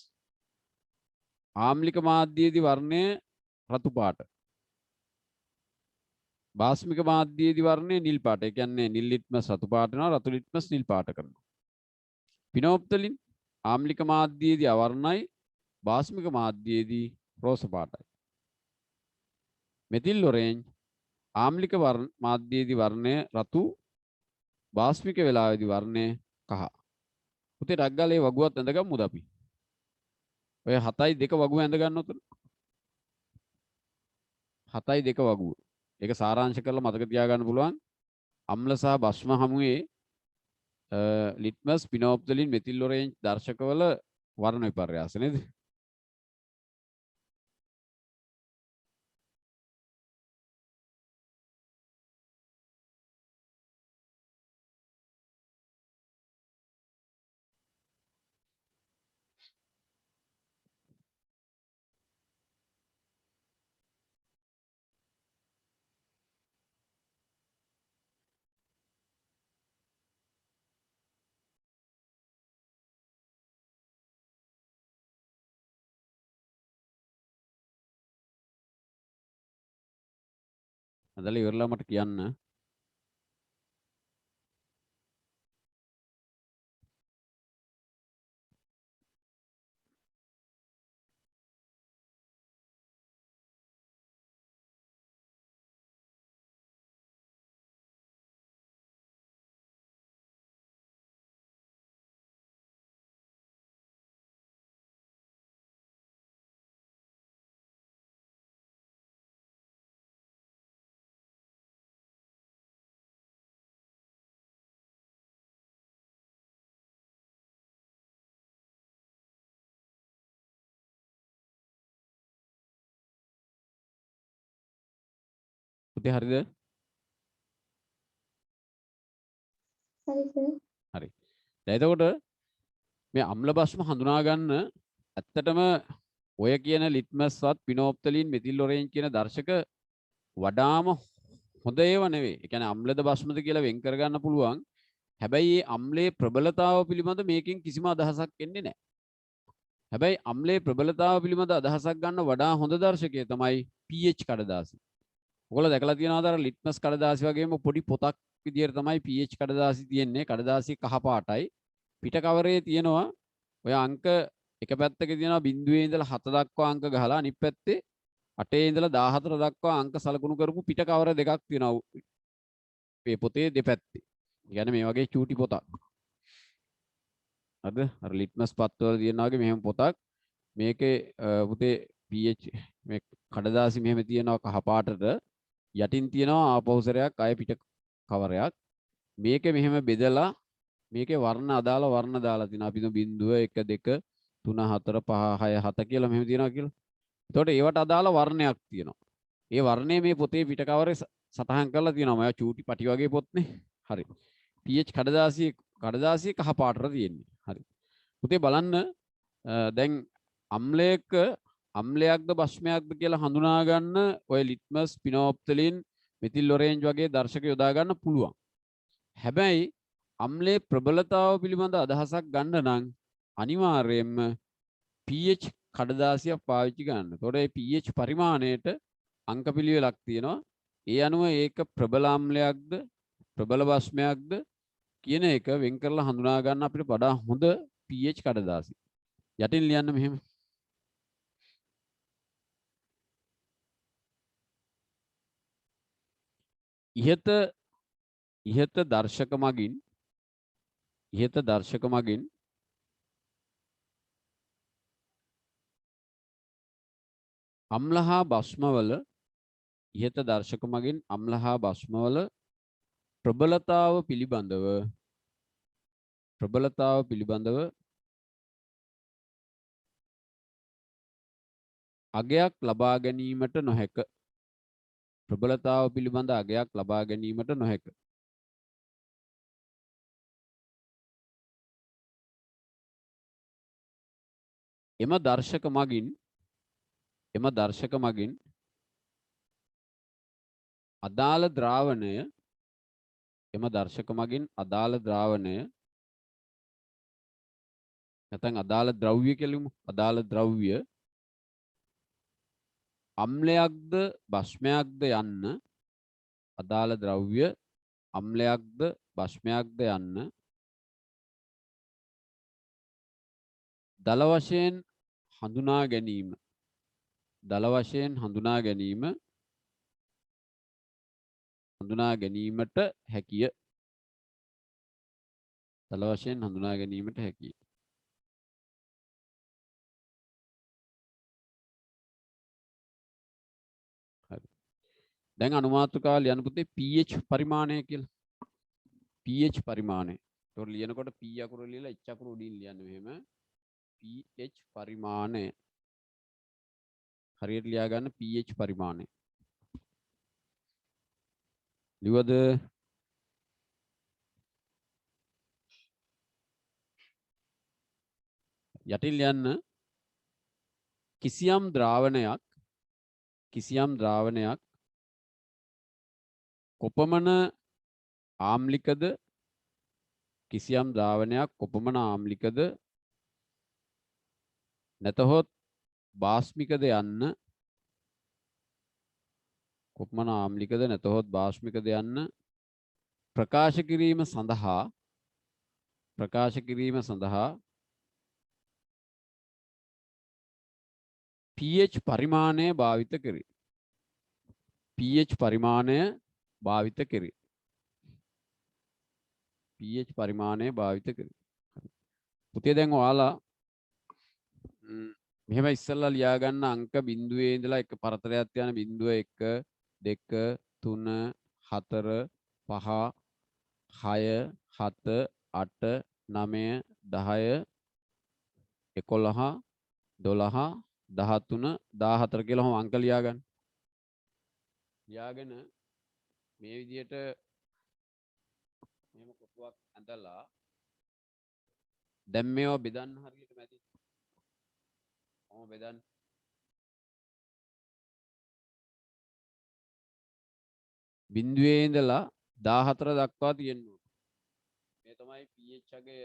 ආම්ලික මාධ්‍යයේදී වර්ණය රතු පාට. භාස්මික මාධ්‍යයේදී වර්ණය නිල් පාට. ඒ කියන්නේ නිල් ලිට්මස් රතු පාට වෙනවා, රතු ලිට්මස් නිල් පාට කරනවා. පිනෝප්තලින් ආම්ලික මාධ්‍යයේදී අවර්ණයි, භාස්මික මාධ්‍යයේදී රෝස පාටයි. මෙතිල් ඔරේන්ජ් ආම්ලික මාධ්‍යයේදී වර්ණය රතු, භාස්මික වෙලාවේදී වර්ණය කහ. පුතේ ඩග්ගලේ වගුවත් ඇඳ ගමුද අපි? ඔය 7:2 වගුව ඇඳ ගන්න උතන. 7:2 වගුව. ඒක සාරාංශ කරලා මතක තියාගන්න පුළුවන්. අම්ල සහ භස්ම හමුවේ ලිට්මස්, පිනෝප්තලින්, මෙතිල් ඔරේන්ජ් දර්ශකවල වර්ණ විපර්යාස නේද? අදලා ඉවරලා මට කියන්න. පුතේ හරිද? හරි සර්. හරි. දැන් එතකොට මේ අම්ල භස්ම හඳුනා ගන්න ඇත්තටම ඔය කියන ලිට්මස්වත්, පිනෝප්තලින්, මෙතිල් ඔරේන්ජ් කියන දර්ශක වඩාම හොඳ ඒවා නෙවෙයි. ඒ කියන්නේ අම්ලද භස්මද කියලා වෙන් කර ගන්න පුළුවන්. හැබැයි මේ අම්ලයේ ප්‍රබලතාව පිළිබඳ මේකෙන් කිසිම අදහසක් එන්නේ නැහැ. හැබැයි අම්ලයේ ප්‍රබලතාව පිළිබඳ අදහසක් ගන්න වඩා හොඳ දර්ශකය තමයි pH කඩදාසි. ඔයගොල්ලෝ දැකලා තියෙනවද අර ලිට්මස් කඩදාසි වගේම පොඩි පොතක් විදියට තමයි pH කඩදාසි තියෙන්නේ. කඩදාසි කහ පාටයි. පිට කවරේ තියෙනවා ඔය අංක එක පැත්තක තියෙනවා 0 ඉඳලා 7 දක්වා අංක ගහලා, අනිත් පැත්තේ 8 ඉඳලා 14 දක්වා අංක සලකුණු කරපු පිට කවර දෙකක් තියෙනවා මේ පොතේ දෙපැත්තේ. يعني මේ වගේ චූටි පොතක්. හරිද? අර ලිට්මස් පත්වල තියෙනවා වගේ මෙහෙම පොතක්. මේකේ පුතේ pH මේ කඩදාසි මෙහෙම තියෙනවා කහ පාටට. යටින් තියෙනවා ආපෞසරයක්, අය පිට කවරයක්. මේකේ මෙහෙම බෙදලා මේකේ වර්ණ අදාළ වර්ණ දාලා තිනවා. අපි 0 1 2 3 4 5 6 7 කියලා මෙහෙම තියනවා කියලා. එතකොට ඒවට අදාළ වර්ණයක් තියෙනවා. ඒ වර්ණය මේ පොතේ පිට කවරේ සටහන් කරලා තියෙනවා. මම චූටි පටි වගේ පොත්නේ. හරි. pH කඩදාසියේ කහ පාටට තියෙන්නේ. හරි. පුතේ බලන්න දැන් අම්ලයක්ද භස්මයක්ද කියලා හඳුනා ගන්න ඔය ලිට්මස්, පිනෝප්තලින්, මෙතිල් ඔරේන්ජ් වගේ දර්ශක යොදා ගන්න පුළුවන්. හැබැයි අම්ලයේ ප්‍රබලතාව පිළිබඳ අදහසක් ගන්න නම් අනිවාර්යයෙන්ම pH කඩදාසියක් පාවිච්චි කරන්න. එතකොට මේ pH පරිමාණයට අංක පිළිවෙලක් තියෙනවා. ඒ අනුව ඒක ප්‍රබල අම්ලයක්ද ප්‍රබල භස්මයක්ද කියන එක වෙන් කරලා හඳුනා ගන්න අපිට වඩා හොඳ pH කඩදාසි. යටින් ලියන්න මෙහෙම. ඉහත දර්ශක මගින් අම්ල හා භස්මවල ඉහත දර්ශක මගින් අම්ල හා භස්මවල ප්‍රබලතාව පිළිබඳව අගයක් ලබා ගැනීමට නොහැක. ප්‍රබලතාව පිළිබඳ අගයක් ලබා ගැනීමට නොහැක. එම දර්ශක මගින් අදාළ ද්‍රාවණය නැත්නම් අදාළ ද්‍රව්‍ය කියලමු. අදාළ ද්‍රව්‍ය අම්ලයක්ද භස්මයක්ද යන්න අදාළ ද්‍රව්‍ය අම්ලයක්ද බෂ්මයක්ද යන්න දල වශයෙන් හඳුනා ගැනීම හඳුනා ගැනීමට හැකිය. දල වශයෙන් හඳුනා ගැනීමට හැකිය. හරි. දැන් අනුමාත්‍රකාව ලියන්න පුතේ pH පරිමාණය කියලා. pH පරිමාණය. ඒතකොට ලියනකොට p අකුර ලියලා h අකුර උඩින් ලියන්න මෙහෙම. pH පරිමාණය. හරියට ලියා ගන්න pH පරිමාණය. ලිවද? යටින් ලියන්න කිසියම් ද්‍රාවණයක් කොපමණ ආම්ලිකද නැතහොත් බාස්මිකද යන්න ප්‍රකාශ කිරීම සඳහා pH පරිමාණය භාවිත කෙරේ. pH පරිමාණය භාවිත කෙරේ. පුතේ දැන් ඔයාලා මෙහෙම ඉස්සෙල්ලා ලියා ගන්න අංක බිඳුවේ ඉඳලා එක පරතරයක් යන බිඳුව 1 2 3 4 5 6 7 8 9 10 11 12 13 14 කියලා ඔහොම අංක ලියා ගන්න. ලියාගෙන මේ විදිහට මෙහෙම කොටුවක් ඇඳලා දැන් මේවා බෙදන්න හරියටම ඇති. කොහොම බෙදන්න? බිඳුවේ ඉඳලා 14 දක්වා තියෙනවා. මේ තමයි pH අගය.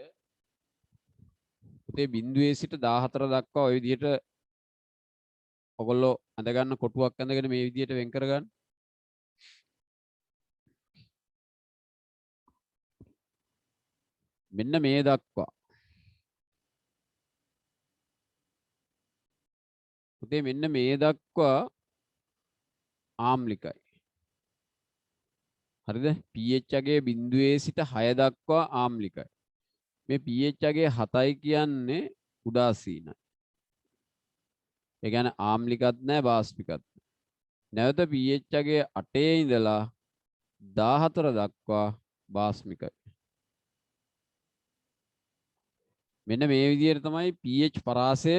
පුතේ බිඳුවේ සිට 14 දක්වා ওই විදිහට ඔයගොල්ලෝ අඳ ගන්න කොටුවක් අඳගෙන මේ විදිහට වෙන් කරගන්න. මෙන්න මේ දක්වා. පුතේ මෙන්න මේ දක්වා ආම්ලිකයි. හරිද? pH අගය බිඳුවේ සිට 6 දක්වා ආම්ලිකයි. මේ pH අගය 7යි කියන්නේ උදාසීනයි. ඒ කියන්නේ ආම්ලිකත් නැහැ බාස්මිකත් නැහැ. නැවත pH අගය 8 ඉඳලා 14 දක්වා බාස්මිකයි. මෙන්න මේ විදිහට තමයි pH පරාසය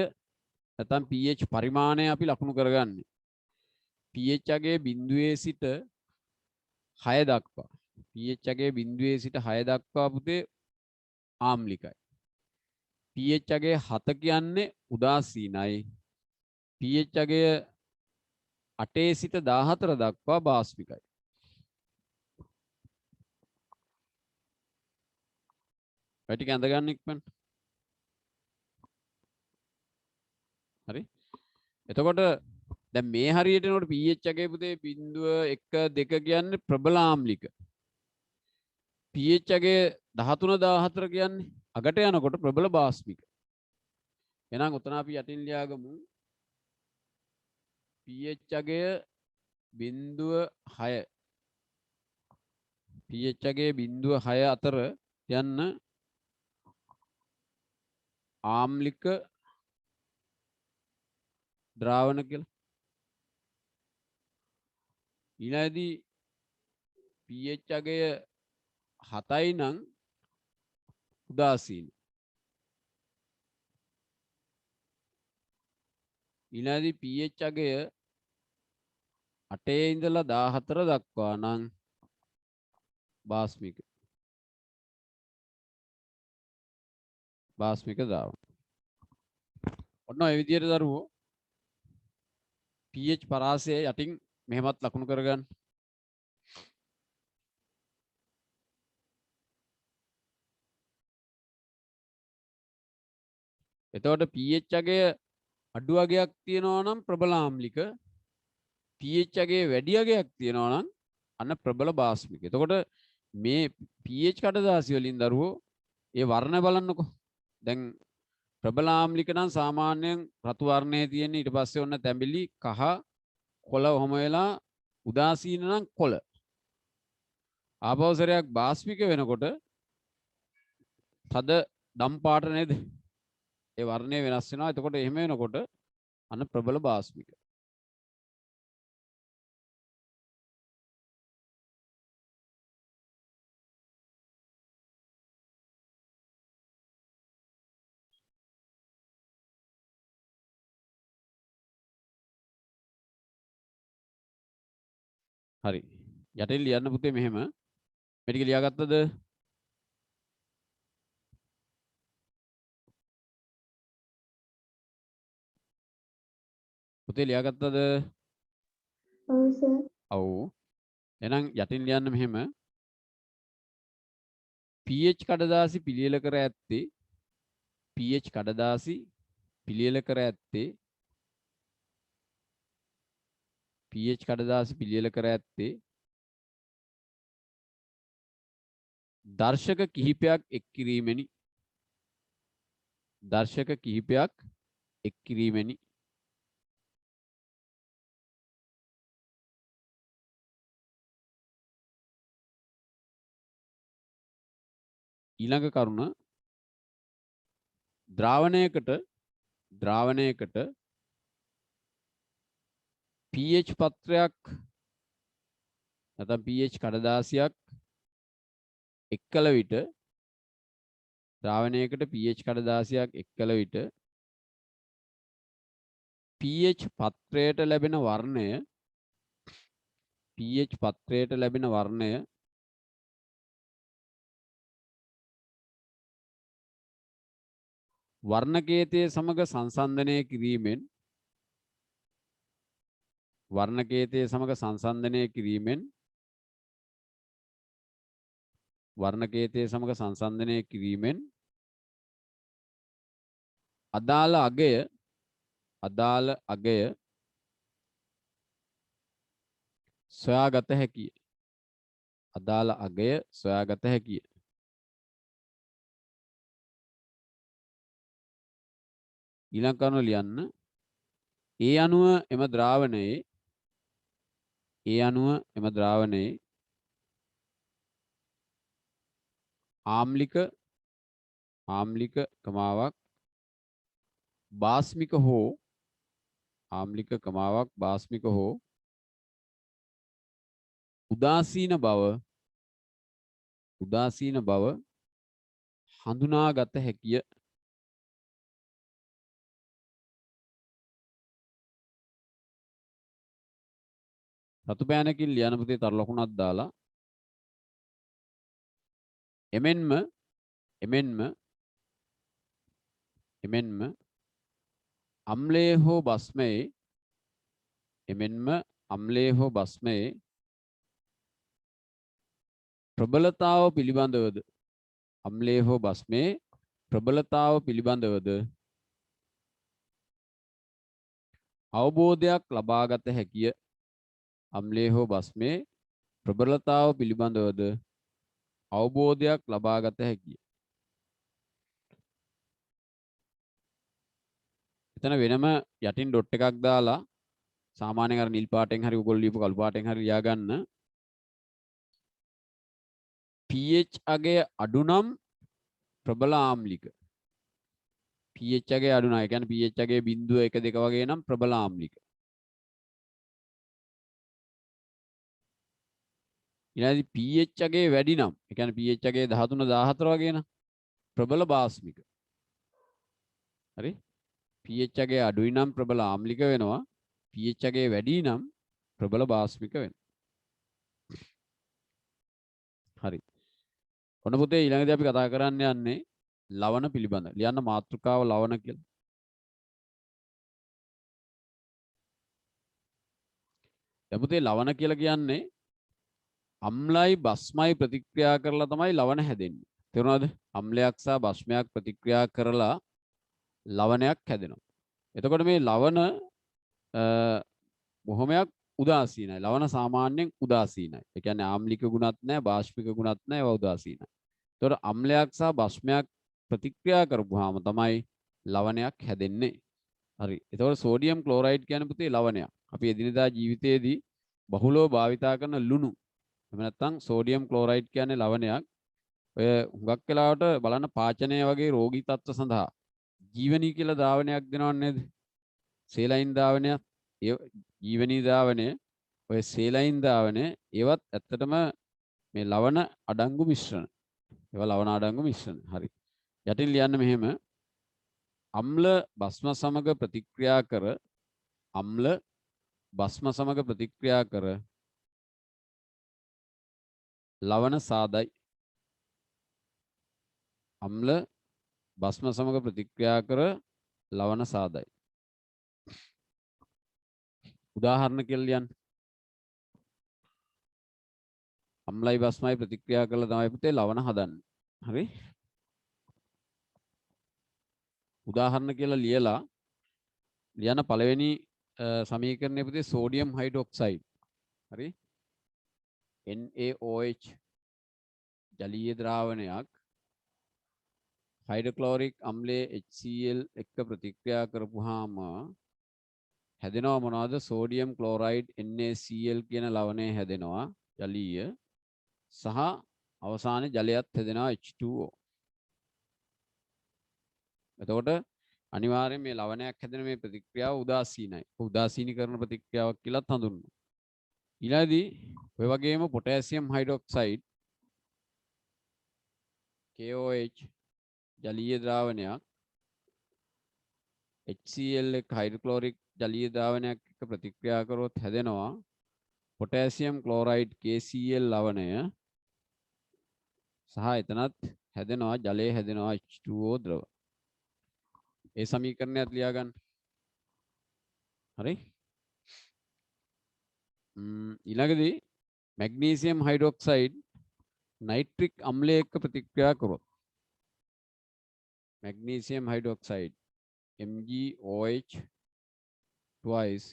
නැත්නම් pH පරිමාණය අපි ලකුණු කරගන්නේ. pH අගය බිඳුවේ සිට 6 දක්වා. pH අගය බිඳුවේ සිට 6 දක්වා පුතේ ආම්ලිකයි. pH අගය 7 කියන්නේ උදාසීනයි. pH අගය 8 සිට 14 දක්වා බාස්මිකයි. පැටි කැඳ ගන්න ඉක්මනට. හරි. එතකොට දැන් මේ හරියට එනකොට pH අගය පුතේ 0.1 2 කියන්නේ ප්‍රබල ආම්ලික. pH අගය 13 14 කියන්නේ අගට යනකොට ප්‍රබල බාස්මික. එහෙනම් උතන අපි යටින් ලියාගමු pH අගය 0.6 pH අගය 0.6 අතර යන්න ආම්ලික ද්‍රාවණ කියලා. ඊළඟදී pH අගය 7යි නම් උදාසීන. ඊළඟදී pH අගය 8 ඉඳලා 14 දක්වා නම් බාස්මික ද්‍රාවණ. ඔන්න ඔය විදිහට දරුවෝ pH පරාසය යටින් මෙහෙමත් ලකුණු කරගන්න. එතකොට pH අගය අඩු අගයක් තියෙනවා නම් ප්‍රබල ආම්ලික, pH අගය වැඩි අගයක් තියෙනවා නම් අන්න ප්‍රබල බාස්මික. එතකොට මේ pH කඩදාසි වලින් දරුවෝ ඒ වර්ණ බලන්නකෝ. දැන් ප්‍රබල ආම්ලික නම් සාමාන්‍යයෙන් රතු වර්ණයේ තියෙන ඊට පස්සේ ඔන්න තැඹිලි කහ කොළ ඔහම වෙලා උදාසීන නම් කොළ. ආපෞසරයක් බාස්මික වෙනකොට තද දම් පාට නේද? ඒ වර්ණය වෙනස් වෙනවා. එතකොට එහෙම වෙනකොට අන්න ප්‍රබල බාස්මික. හරි. යටින් ලියන්න පුතේ මෙහෙම. මේ ටික ලියාගත්තද? පුතේ ලියාගත්තද? ඔව් සර්. ඔව්. එහෙනම් යටින් ලියන්න මෙහෙම. pH කඩදාසි පිළියෙල කර ඇත්තේ pH කඩදාසි පිළියෙල කර ඇත්තේ pH කඩදාසි පිළියෙල කර ඇත්තේ දර්ශක කිහිපයක් එක් කිරීමෙනි. දර්ශක කිහිපයක් එක් කිරීමෙනි. ඊළඟ කරුණ ද්‍රාවණයකට pH පත්‍රයක් නැත්නම් pH කඩදාසියක් එක් කළ විට ද්‍රාවණයකට pH කඩදාසියක් එක් කළ විට pH පත්‍රයට ලැබෙන වර්ණය pH පත්‍රයට ලැබෙන වර්ණය වර්ණකේතයේ සමග සංසන්දනය කිරීමෙන් වර්ණකේතයේ සමග සංසන්දනය කිරීමෙන් වර්ණකේතයේ සමග සංසන්දනය කිරීමෙන් අදාළ අගය සොයාගත හැකිය. අදාළ අගය සොයාගත හැකිය. ඊළඟ කරුණ ලියන්න. ඒ අනුව එම ද්‍රාවණයේ ආම්ලික කමාවක් බාස්මික හෝ උදාසීන බව හඳුනාගත හැකිය. රතු පෑනකින් ලියන පුතේ තර ලකුණක් දාලා එමෙන්ම අම්ලයේ හෝ බස්මයේ ප්‍රබලතාව පිළිබඳවද අවබෝධයක් ලබාගත හැකිය. අම්ලයේ හෝ බස්මයේ ප්‍රබලතාව පිළිබඳවද අවබෝධයක් ලබාගත හැකිය. එතන වෙනම යටින් ඩොට් එකක් දාලා සාමාන්‍යයෙන් අර නිල් පාටෙන් හරි ඔයගොල්ලෝ ලියපු කළු පාටෙන් හරි ලියා ගන්න. pH අගය අඩු නම් ප්‍රබල ආම්ලික. pH අගය අඩු නම් ඒ කියන්නේ pH අගය 0.1 2 වගේ නම් ප්‍රබල ආම්ලික. ඊළඟට pH අගය වැඩි නම් ඒ කියන්නේ pH අගය 13 14 වගේ නම් ප්‍රබල බාස්මික. හරි? pH අගය අඩුයි නම් ප්‍රබල ආම්ලික වෙනවා. pH අගය වැඩි නම් ප්‍රබල බාස්මික වෙනවා. හරි. ඔන්න පුතේ ඊළඟදී අපි කතා කරන්න යන්නේ ලවණ පිළිබඳ. ලියන්න මාතෘකාව ලවණ කියලා. දැන් පුතේ ලවණ කියලා කියන්නේ අම්ලයි බස්මයි ප්‍රතික්‍රියා කරලා තමයි ලවණ හැදෙන්නේ. තේරුණාද? අම්ලයක් සහ බස්මයක් ප්‍රතික්‍රියා කරලා ලවණයක් හැදෙනවා. එතකොට මේ ලවණ බොහොමයක් උදාසීනයි. ලවණ සාමාන්‍යයෙන් උදාසීනයි. ඒ කියන්නේ ආම්ලික ගුණත් නැහැ, බාෂ්පික ගුණත් නැහැ, ඒවා උදාසීනයි. ඒතකොට අම්ලයක් සහ බස්මයක් ප්‍රතික්‍රියා කරපුවාම තමයි ලවණයක් හැදෙන්නේ. හරි. එතකොට සෝඩියම් ක්ලෝරයිඩ් කියන්නේ පුතේ ලවණයක්. අපි එදිනදා ජීවිතයේදී බහුලව භාවිතා කරන ලුණු. එහෙම නැත්නම් සෝඩියම් ක්ලෝරයිඩ් කියන්නේ ලවණයක්. ඔය හුඟක් වෙලාවට බලන්න පාචනය වගේ රෝගී තත්ත්ව සඳහා ජීවනී කියලා ද්‍රාවණයක් දෙනව නේද? සේලයින් ද්‍රාවණයක්. ඒ ජීවනී ද්‍රාවණය ඔය සේලයින් ද්‍රාවණය ඒවත් ඇත්තටම මේ ලවණ අඩංගු මිශ්‍රණ. ඒවා ලවණ අඩංගු මිශ්‍රණ. හරි. යටින් ලියන්න මෙහෙම අම්ල බස්ම සමග ප්‍රතික්‍රියා කර අම්ල බස්ම සමග ප්‍රතික්‍රියා කර ලවණ සාදයි. අම්ල බස්ම සමග ප්‍රතික්‍රියා කර ලවණ සාදයි. උදාහරණ කියලා ලියන්න. අම්ලයි බස්මයි ප්‍රතික්‍රියා කරලා තමයි පුතේ ලවණ හදන්නේ. හරි? උදාහරණ කියලා ලියලා ලියන පළවෙනි සමීකරණය පුතේ සෝඩියම් හයිඩ්‍රොක්සයිඩ්. හරි? NaOH ජලීය ද්‍රාවණයක් හයිඩ්‍රොක්ලෝරික් අම්ලයේ HCl එක්ක ප්‍රතික්‍රියා කරපුවාම හැදෙනවා මොනවද? සෝඩියම් ක්ලෝරයිඩ් NaCl කියන ලවණය හැදෙනවා ජලීය සහ අවසානයේ ජලයත් හැදෙනවා H2O. එතකොට අනිවාර්යයෙන් මේ ලවණයක් හැදෙන මේ ප්‍රතික්‍රියාව උදාසීනයි. උදාසීනීකරණ ප්‍රතික්‍රියාවක් කියලාත් හඳුන්වනවා. ඊළඟදී ඔය වගේම පොටෑසියම් හයිඩ්‍රොක්සයිඩ් KOH ජලීය ද්‍රාවණයක් HCl එක හයිඩ්‍රොක්ලෝරික් ජලීය ද්‍රාවණයක් එක්ක ප්‍රතික්‍රියා කරොත් හැදෙනවා පොටෑසියම් ක්ලෝරයිඩ් KCl ලවණය සහ එතනත් හැදෙනවා ජලය හැදෙනවා H2O ද්‍රව. ඒ සමීකරණයත් ලියා ගන්න. හරි? ඊළඟදී මැග්නීසියම් හයිඩ්‍රොක්සයිඩ් නයිට්‍රික් අම්ලය එක්ක ප්‍රතික්‍රියා කරොත් magnesium hydroxide MgOH twice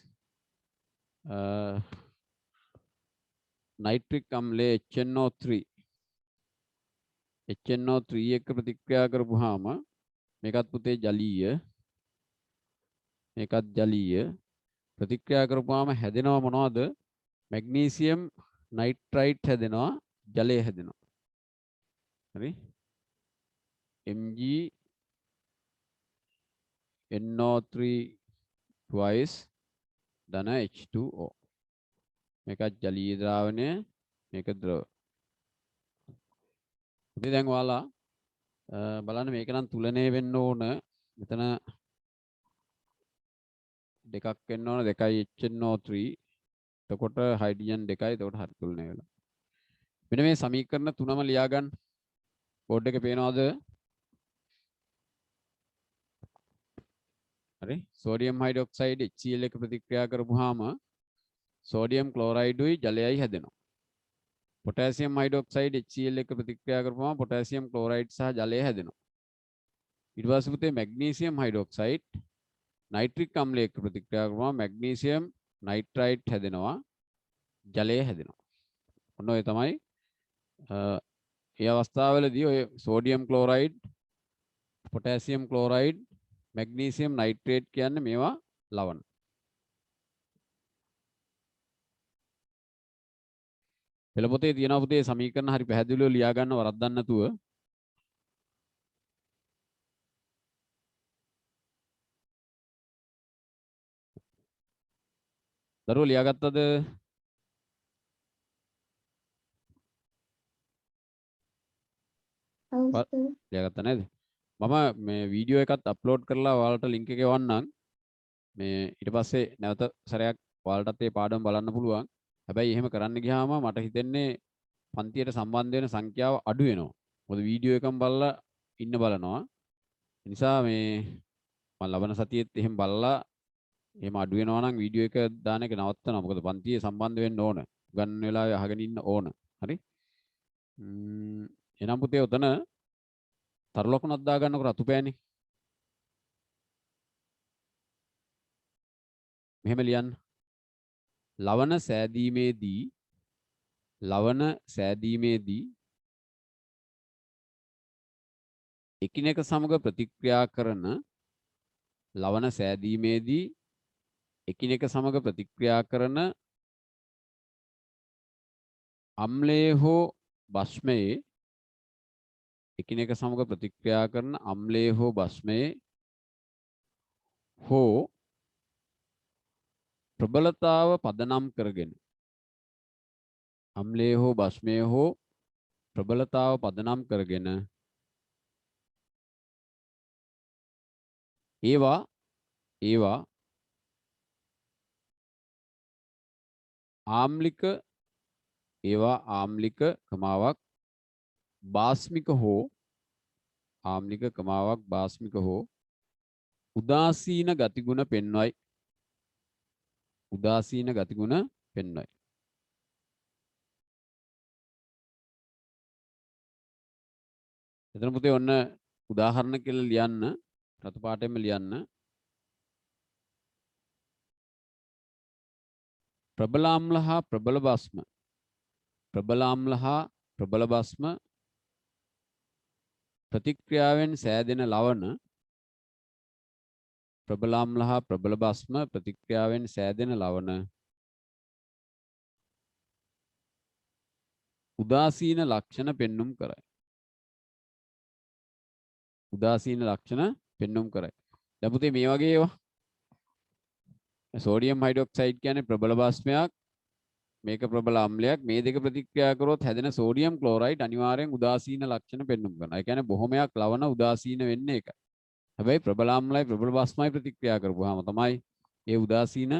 nitric අම්ලය HNO3 එක්ක ප්‍රතික්‍රියා කරපුවාම මේකත් පුතේ ජලීය මේකත් ජලීය ප්‍රතික්‍රියා කරපුවාම හැදෙනවා මොනවද? මැග්නීසියම් නයිට්‍රයිට් හැදෙනවා ජලය හැදෙනවා. හරි? MgNO3 twice ධන H2O. මේකත් ජලීය ද්‍රාවණය මේක ද්‍රව. ඉතින් දැන් ඔයාලා බලන්න මේක නම් තුලණය වෙන්න ඕන. මෙතන දෙකක් වෙන්න ඕන 2යි HNO3. එතකොට හයිඩ්‍රජන් 2යි. එතකොට හරි තුලණය වෙලා. මෙන්න මේ සමීකරණ තුනම ලියා ගන්න. බෝඩ් එකේ පේනවද? හරි. සෝඩියම් හයිඩ්‍රොක්සයිඩ් HCl එක ප්‍රතික්‍රියා කරපුවාම සෝඩියම් ක්ලෝරයිඩුයි ජලයයි හැදෙනවා. පොටෑසියම් හයිඩ්‍රොක්සයිඩ් HCl එක ප්‍රතික්‍රියා කරපුවාම පොටෑසියම් ක්ලෝරයිඩ් සහ ජලය හැදෙනවා. ඊට පස්සේ පුතේ මැග්නීසියම් හයිඩ්‍රොක්සයිඩ් නයිට්‍රික් අම්ලය එක්ක ප්‍රතික්‍රියා කරපුවාම මැග්නීසියම් නයිට්‍රයිට් හැදෙනවා ජලය හැදෙනවා. ඔන්න ඔය තමයි මේ අවස්ථාවවලදී ඔය sodium chloride potassium chloride magnesium nitrate කියන්නේ මේවා ලවණ. පෙළ පොතේ තියෙනවා පුතේ සමීකරණ හරි පැහැදිලිව ලියා ගන්න වරද්දන්න නැතුව. දරුවෝ ලියාගත්තද? ලියාගත්තා නේද? මම මේ වීඩියෝ එකත් අප්ලෝඩ් කරලා ඔයාලට ලින්ක් එක එවන්නම්. මේ ඊට පස්සේ නැවත සැරයක් ඔයාලටත් මේ පාඩම බලන්න පුළුවන්. හැබැයි එහෙම කරන්න ගියාම මට හිතෙන්නේ පන්තියට සම්බන්ධ වෙන සංඛ්‍යාව අඩු වෙනවා. මොකද වීඩියෝ එකම බලලා ඉන්න බලනවා. ඒ නිසා මේ මම ලබන සතියේත් එහෙම බලලා එහෙම අඩු වෙනවා නම් වීඩියෝ එක දාන එක නවත්තනවා. මොකද පන්තියේ සම්බන්ධ වෙන්න ඕන. ගන්න වෙලාවේ අහගෙන ඉන්න ඕන. හරි? එනම් පුතේ උතන තරු ලකුණක් දා ගන්නකො රතු පෑනේ. මෙහෙම ලියන්න. ලවණ සෑදීමේදී එකිනෙක සමග ප්‍රතික්‍රියා කරන ලවණ සෑදීමේදී එකිනෙක සමග ප්‍රතික්‍රියා කරන අම්ලයේ හෝ භස්මයේ එකිනෙක සමග ප්‍රතික්‍රියා කරන අම්ලයේ හෝ භස්මයේ හෝ ප්‍රබලතාව පදනම් කරගෙන අම්ලයේ හෝ භස්මයේ හෝ ප්‍රබලතාව පදනම් කරගෙන ඒවා ආම්ලික කමාවක් බාස්මික හෝ උදාසීන ගතිගුණ පෙන්වයි. එතන පුතේ ඔන්න උදාහරණ කියලා ලියන්න, රතු පාටෙන්ම ලියන්න. ප්‍රබල ආම්ල හා ප්‍රබල භස්ම ප්‍රතික්‍රියාවෙන් සෑදෙන ලවණ උදාසීන ලක්ෂණ පෙන්눔 කරයි. දැන් පුතේ මේ වගේ ඒවා සෝඩියම් හයිඩ්‍රොක්සයිඩ් කියන්නේ ප්‍රබල භස්මයක්, මේක ප්‍රබල අම්ලයක්. මේ දෙක ප්‍රතික්‍රියා කරොත් හැදෙන සෝඩියම් ක්ලෝරයිඩ් අනිවාර්යෙන් උදාසීන ලක්ෂණ පෙන්눔 කරනවා. ඒ කියන්නේ බොහොමයක් ලවණ උදාසීන වෙන්නේ ඒකයි. හැබැයි ප්‍රබල අම්ලයි ප්‍රබල භස්මයි ප්‍රතික්‍රියා කරපුවාම තමයි ඒ උදාසීන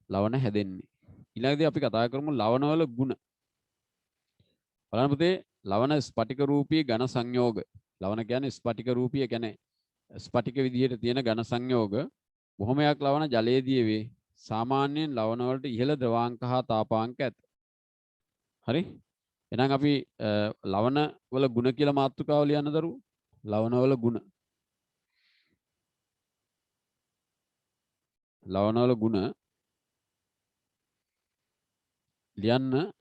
ලවණ හැදෙන්නේ. ඊළඟදී අපි කතා කරමු ලවණවල ගුණ. බලන්න පුතේ ලවණ ස්පටික රූපී ඝන සංයෝග. ලවණ කියන්නේ ස්පටික රූපී, ඒ කියන්නේ ස්පටික විදිහට තියෙන ඝන සංයෝග. බොහොමයක් ලවණ ජලයේදී වේ. සාමාන්‍යයෙන් ලවණ වලට ඉහළ ද්‍රවාංක හා තාපාංක ඇත. හරි? එහෙනම් අපි ලවණ වල ගුණ කියලා මාතෘකාව ලියන්න දරුවෝ. ලවණ වල ගුණ. ලියන්න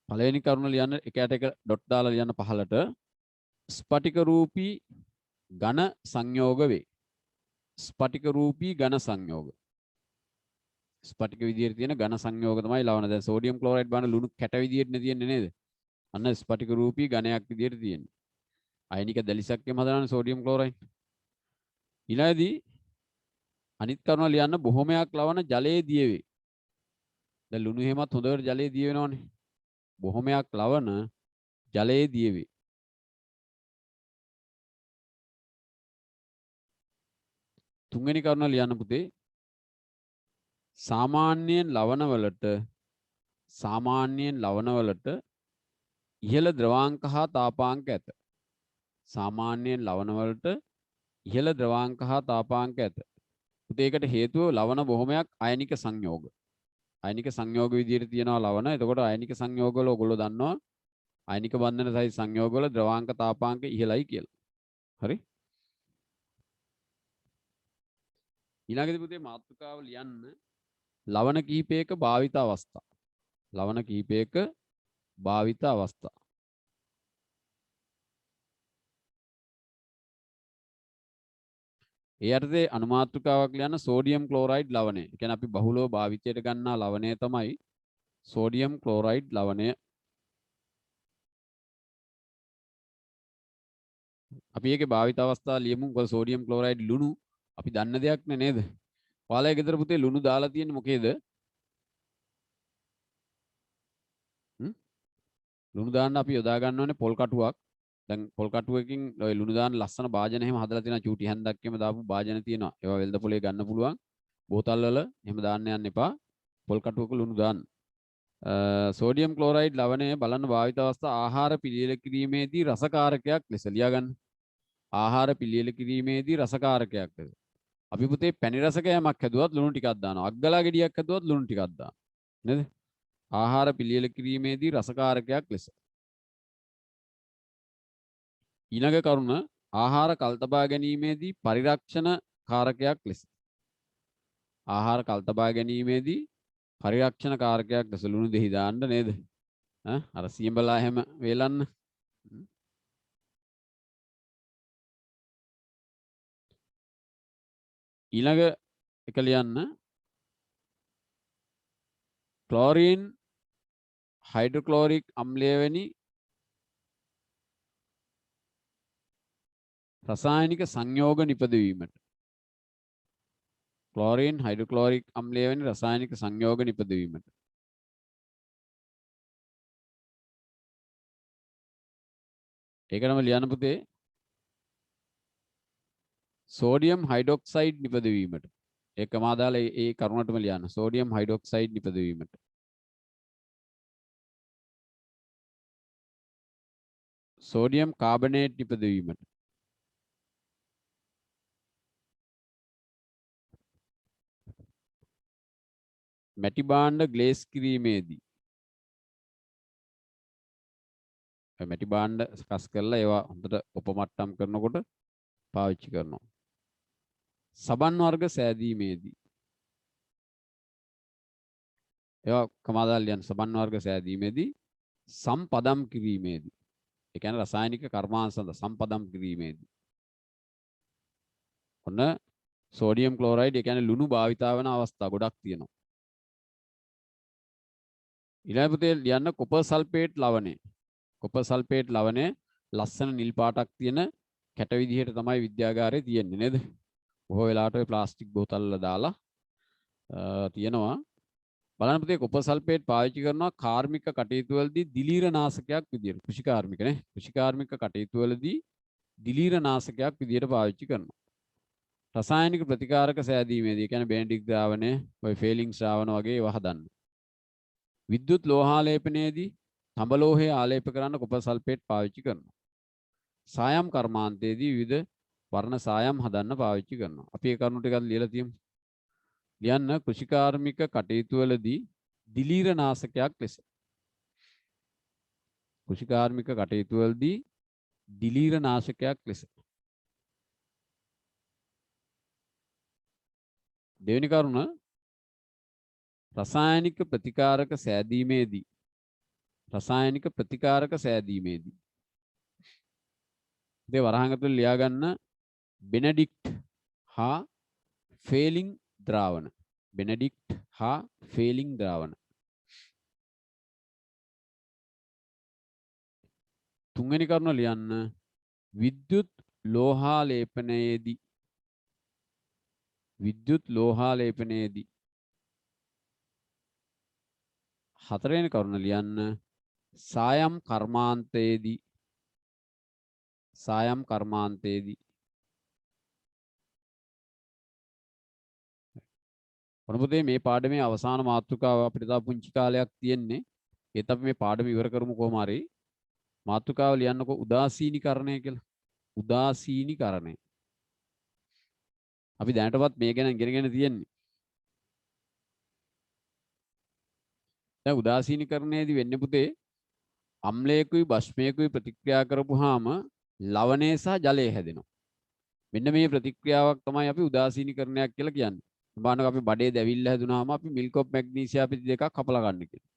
පළවෙනි කරුණ ලියන්න එකට එක ඩොට් දාලා ලියන්න පහළට ස්පටික රූපී ඝන සංයෝග වේ. ස්පටික විදියට තියෙන ඝන සංයෝග තමයි ලවණ. දැන් සෝඩියම් ක්ලෝරයිඩ් බලන්න ලුණු කැට විදියට නේ තියෙන්නේ නේද? අන්න ස්පටික රූපී ඝනයක් විදියට තියෙන්නේ. අයනික දැලිසක්කෙම හදනනේ සෝඩියම් ක්ලෝරයිඩ්. ඊළඟදී අනිත් කරුණ ලියන්න බොහොමයක් ලවණ ජලයේ දිය වේ. දැන් ලුණු හැමත් හොඳට ජලයේ දිය වෙනවනේ. බොහොමයක් ලවණ ජලයේ දිය වේ. තුන්වෙනි කරුණ ලියන්න පුතේ සාමාන්‍යයෙන් ලවණ වලට ඉහළ ද්‍රවාංක හා තාපාංක ඇත. පුතේ ඒකට හේතුව ලවණ බොහොමයක් අයනික සංයෝග. විදිහට තියෙනවා ලවණ. එතකොට අයනික සංයෝග වල ඔයගොල්ලෝ දන්නවා අයනික බන්ධන සහිත සංයෝග වල ද්‍රවාංක තාපාංක ඉහළයි කියලා. හරි? ඊළඟදී පුතේ මාතෘකාව ලියන්න ලවණ කීපයක භාවිත අවස්ථා. ඒ අර්ථයේ අනුමාතෘකාවක් ලියන්න සෝඩියම් ක්ලෝරයිඩ් ලවණය. ඒ කියන්නේ අපි බහුලව භාවිතයට ගන්නා ලවණය තමයි සෝඩියම් ක්ලෝරයිඩ් ලවණය. අපි ඒකේ භාවිත අවස්ථා ලියමු. මොකද සෝඩියම් ක්ලෝරයිඩ් ලුණු අපි දන්න දෙයක් නේද? ඔයාලගේ ගෙදර පුතේ ලුණු දාලා තියෙන්නේ මොකේද? ලුණු දාන්න අපි යොදා ගන්න ඕනේ පොල් කටුවක්. දැන් පොල් කටුවකින් ඔය ලුණු දාන්න ලස්සන භාජන එහෙම හදලා තියෙනවා. චූටි හැන්දක් එහෙම දාපු භාජන තියෙනවා. ඒවා වෙල්ද පොලේ ගන්න පුළුවන්. බෝතල් වල එහෙම දාන්න යන්න එපා. පොල් කටුවක ලුණු දාන්න. සෝඩියම් ක්ලෝරයිඩ් ලවණය බලන්න භාවිත අවස්ථා ආහාර පිළියෙල කිරීමේදී රසකාරකයක් ලෙස ලියාගන්න. අපි පුතේ පැණි රස කෑමක් හැදුවත් ලුණු ටිකක් දානවා. අග්ගලා ගෙඩියක් හැදුවත් ලුණු ටිකක් දානවා. නේද? ආහාර පිළියෙල කිරීමේදී රසකාරකයක් ලෙස. ඊළඟ කරුණ ආහාර කල්තබා ගැනීමේදී පරිරක්ෂණ කාරකයක් ලෙස. පරිරක්ෂණ කාරකයක් ලෙස ලුණු දෙහි දාන්න නේද? අර සියඹලා හැම වේලන්න. ඊළඟ එක ලියන්න ක්ලෝරින් හයිඩ්‍රොක්ලෝරික් අම්ලය වැනි රසායනික සංයෝග නිපදවීමට. ක්ලෝරින් හයිඩ්‍රොක්ලෝරික් අම්ලය වැනි රසායනික සංයෝග නිපදවීමට. ඒකටම ලියන්න පුතේ සෝඩියම් හයිඩ්‍රොක්සයිඩ් නිපදවීමට. ඒකම අදාළ ඒ කරුණටම ලියන්න සෝඩියම් හයිඩ්‍රොක්සයිඩ් නිපදවීමට. සෝඩියම් කාබනේට් නිපදවීමට. මැටි භාණ්ඩ ග්ලේස් කිරීමේදී මැටි භාණ්ඩ සකස් කරලා ඒවා හොඳට උපමට්ටම් කරනකොට පාවිච්චි කරනවා. සබන් වර්ග සෑදීමේදී ඒවා කමාදාල් ලියන්න සබන් වර්ග සෑදීමේදී සම්පදම් කිරීමේදී ඒ කියන්නේ රසායනික කර්මාන්ත සම්පදම් කිරීමේදී ඔන්න සෝඩියම් ක්ලෝරයිඩ් ඒ කියන්නේ ලුණු භාවිතා වෙන අවස්ථා ගොඩක් තියෙනවා. ඊළඟ පුතේ ලියන්න කොපර් සල්ෆේට් ලවණය. කොපර් සල්ෆේට් ලවණය ලස්සන නිල් පාටක් තියෙන කැට විදිහට තමයි විද්‍යාගාරයේ තියෙන්නේ නේද? බොහෝ වෙලාවට ඔය ප්ලාස්ටික් බෝතල් වල දාලා තියෙනවා. බලන්න පුතේ කොපර් සල්ෆේට් පාවිච්චි කරනවා කාර්මික කටයුතු වලදී දිලීර නාශකයක් විදියට. කෘෂි කාර්මික නේ. කෘෂි කාර්මික කටයුතු වලදී දිලීර නාශකයක් විදියට පාවිච්චි කරනවා. රසායනික ප්‍රතිකාරක සෑදීමේදී කියන්නේ බෙනඩික් ද්‍රාවණය, ඔය ෆේලිං ශ්‍රාවණ වගේ ඒවා හදන්න. විද්‍යුත් ලෝහාලේපනයේදී තඹ ලෝහය ආලේප කරන්න කොපර් සල්ෆේට් පාවිච්චි කරනවා. සායම් කර්මාන්තයේදී විවිධ වර්ණ සායම් හදන්න පාවිච්චි කරනවා. අපි ඒ කරුණු ටිකක් ලියලා තියමු. ලියන්න කෘෂිකාර්මික කටයුතු වලදී දිලීර නාශකයක් ලෙස. කෘෂිකාර්මික කටයුතු වලදී දිලීර නාශකයක් ලෙස. දෙවෙනි කරුණ රසායනික ප්‍රතිකාරක සෑදීමේදී රසායනික ප්‍රතිකාරක සෑදීමේදී දේ වරහන් ඇතුළේ ලියා ගන්න බෙනඩික්ට් හා ෆේලිං ද්‍රාවණ. බෙනඩික්ට් හා ෆේලිං ද්‍රාවණ. තුන්වෙනි කරුණ ලියන්න විද්‍යුත් ලෝහාලේපනයේදී විද්‍යුත් ලෝහාලේපනයේදී. හතරවෙනි කරුණ ලියන්න සායම් කර්මාන්තයේදී සායම් කර්මාන්තයේදී. ඔනපොතේ මේ පාඩමේ අවසාන මාතෘකාව අපිට තව පුංචි කාලයක් තියෙන්නේ. ඒත් අපි මේ පාඩම ඉවර කරමු කොහොම හරි. මාතෘකාව ලියන්නකෝ උදාසීනීකරණය කියලා. උදාසීනීකරණය. අපි දැනටවත් මේ ගැන ඉගෙනගෙන තියෙන්නේ. දැන් උදාසීනීකරණයේදී වෙන්නේ පුතේ අම්ලයකුයි බෂ්මයකුයි ප්‍රතික්‍රියා කරපුවාම ලවණය සහ ජලය හැදෙනවා. මෙන්න මේ ප්‍රතික්‍රියාවක් තමයි අපි උදාසීනීකරණයක් කියලා කියන්නේ. බලන්නකෝ අපි බඩේ දැවිල්ල හැදුනාම අපි මිල්ක් ඔෆ් මැග්නීසියා පිටි දෙකක් කපලා ගන්න කියලා.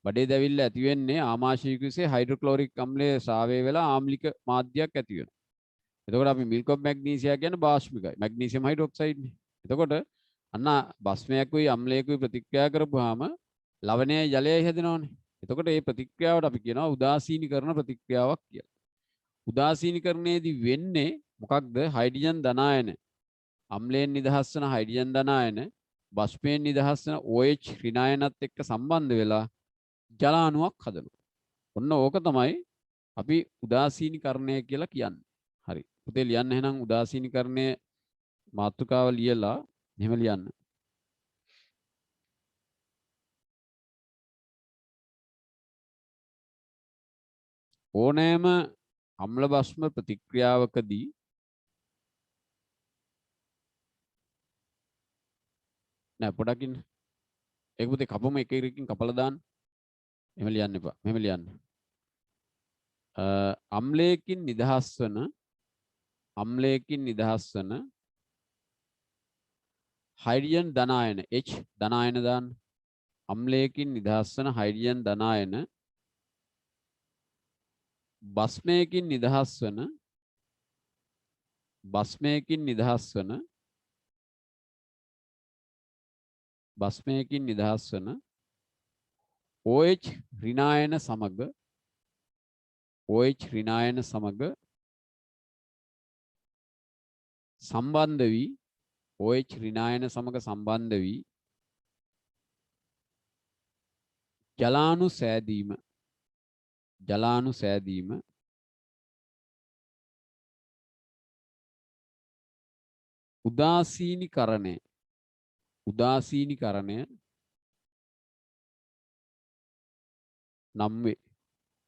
බඩේ දැවිල්ල ඇති වෙන්නේ ආමාශය කුසේ හයිඩ්‍රොක්ලෝරික් අම්ලයේ ශ්‍රාවය වෙලා ආම්ලික මාධ්‍යයක් ඇති වෙනවා. එතකොට අපි මිල්ක් ඔෆ් මැග්නීසියා කියන්නේ බාෂ්මිකයි. මැග්නීසියම් හයිඩ්‍රොක්සයිඩ් නේ. එතකොට අන්න බස්මයකුයි අම්ලයකුයි ප්‍රතික්‍රියා කරපුවාම ලවණයයි ජලයයි හැදෙනවනේ. එතකොට මේ ප්‍රතික්‍රියාවට අපි කියනවා උදාසීනීකරණ ප්‍රතික්‍රියාවක් කියලා. උදාසීනීකරණයේදී වෙන්නේ මොකක්ද? හයිඩ්‍රජන් ධනායන අම්ලයෙන් නිදහස් වන හයිඩ්‍රජන් ධනායන බෂ්පයෙන් නිදහස් වන OH ඍණායනත් එක්ක සම්බන්ධ වෙලා ජල අණුවක් හදනවා. ඔන්න ඕක තමයි අපි උදාසීනීකරණය කියලා කියන්නේ. හරි. පුතේ ලියන්න එහෙනම් උදාසීනීකරණය මාතෘකාව ලියලා එහෙම ලියන්න. ඕනෑම අම්ල භස්ම ප්‍රතික්‍රියාවකදී නෑ පොඩක් ඉන්න. ඒක පුතේ කපමු එක එකකින් කපලා දාන්න. එහෙම ලියන්න එපා. මෙහෙම ලියන්න. අම්ලයකින් නිදහස් වන හයිඩ්‍රජන් ධනායන H ධනායන දාන්න. අම්ලයකින් නිදහස් වන හයිඩ්‍රජන් ධනායන බස්මයකින් නිදහස් වන OH ඍණායන සමග සම්බන්ධ වී OH ඍණායන සමග සම්බන්ධ වී ජලාණු සෑදීම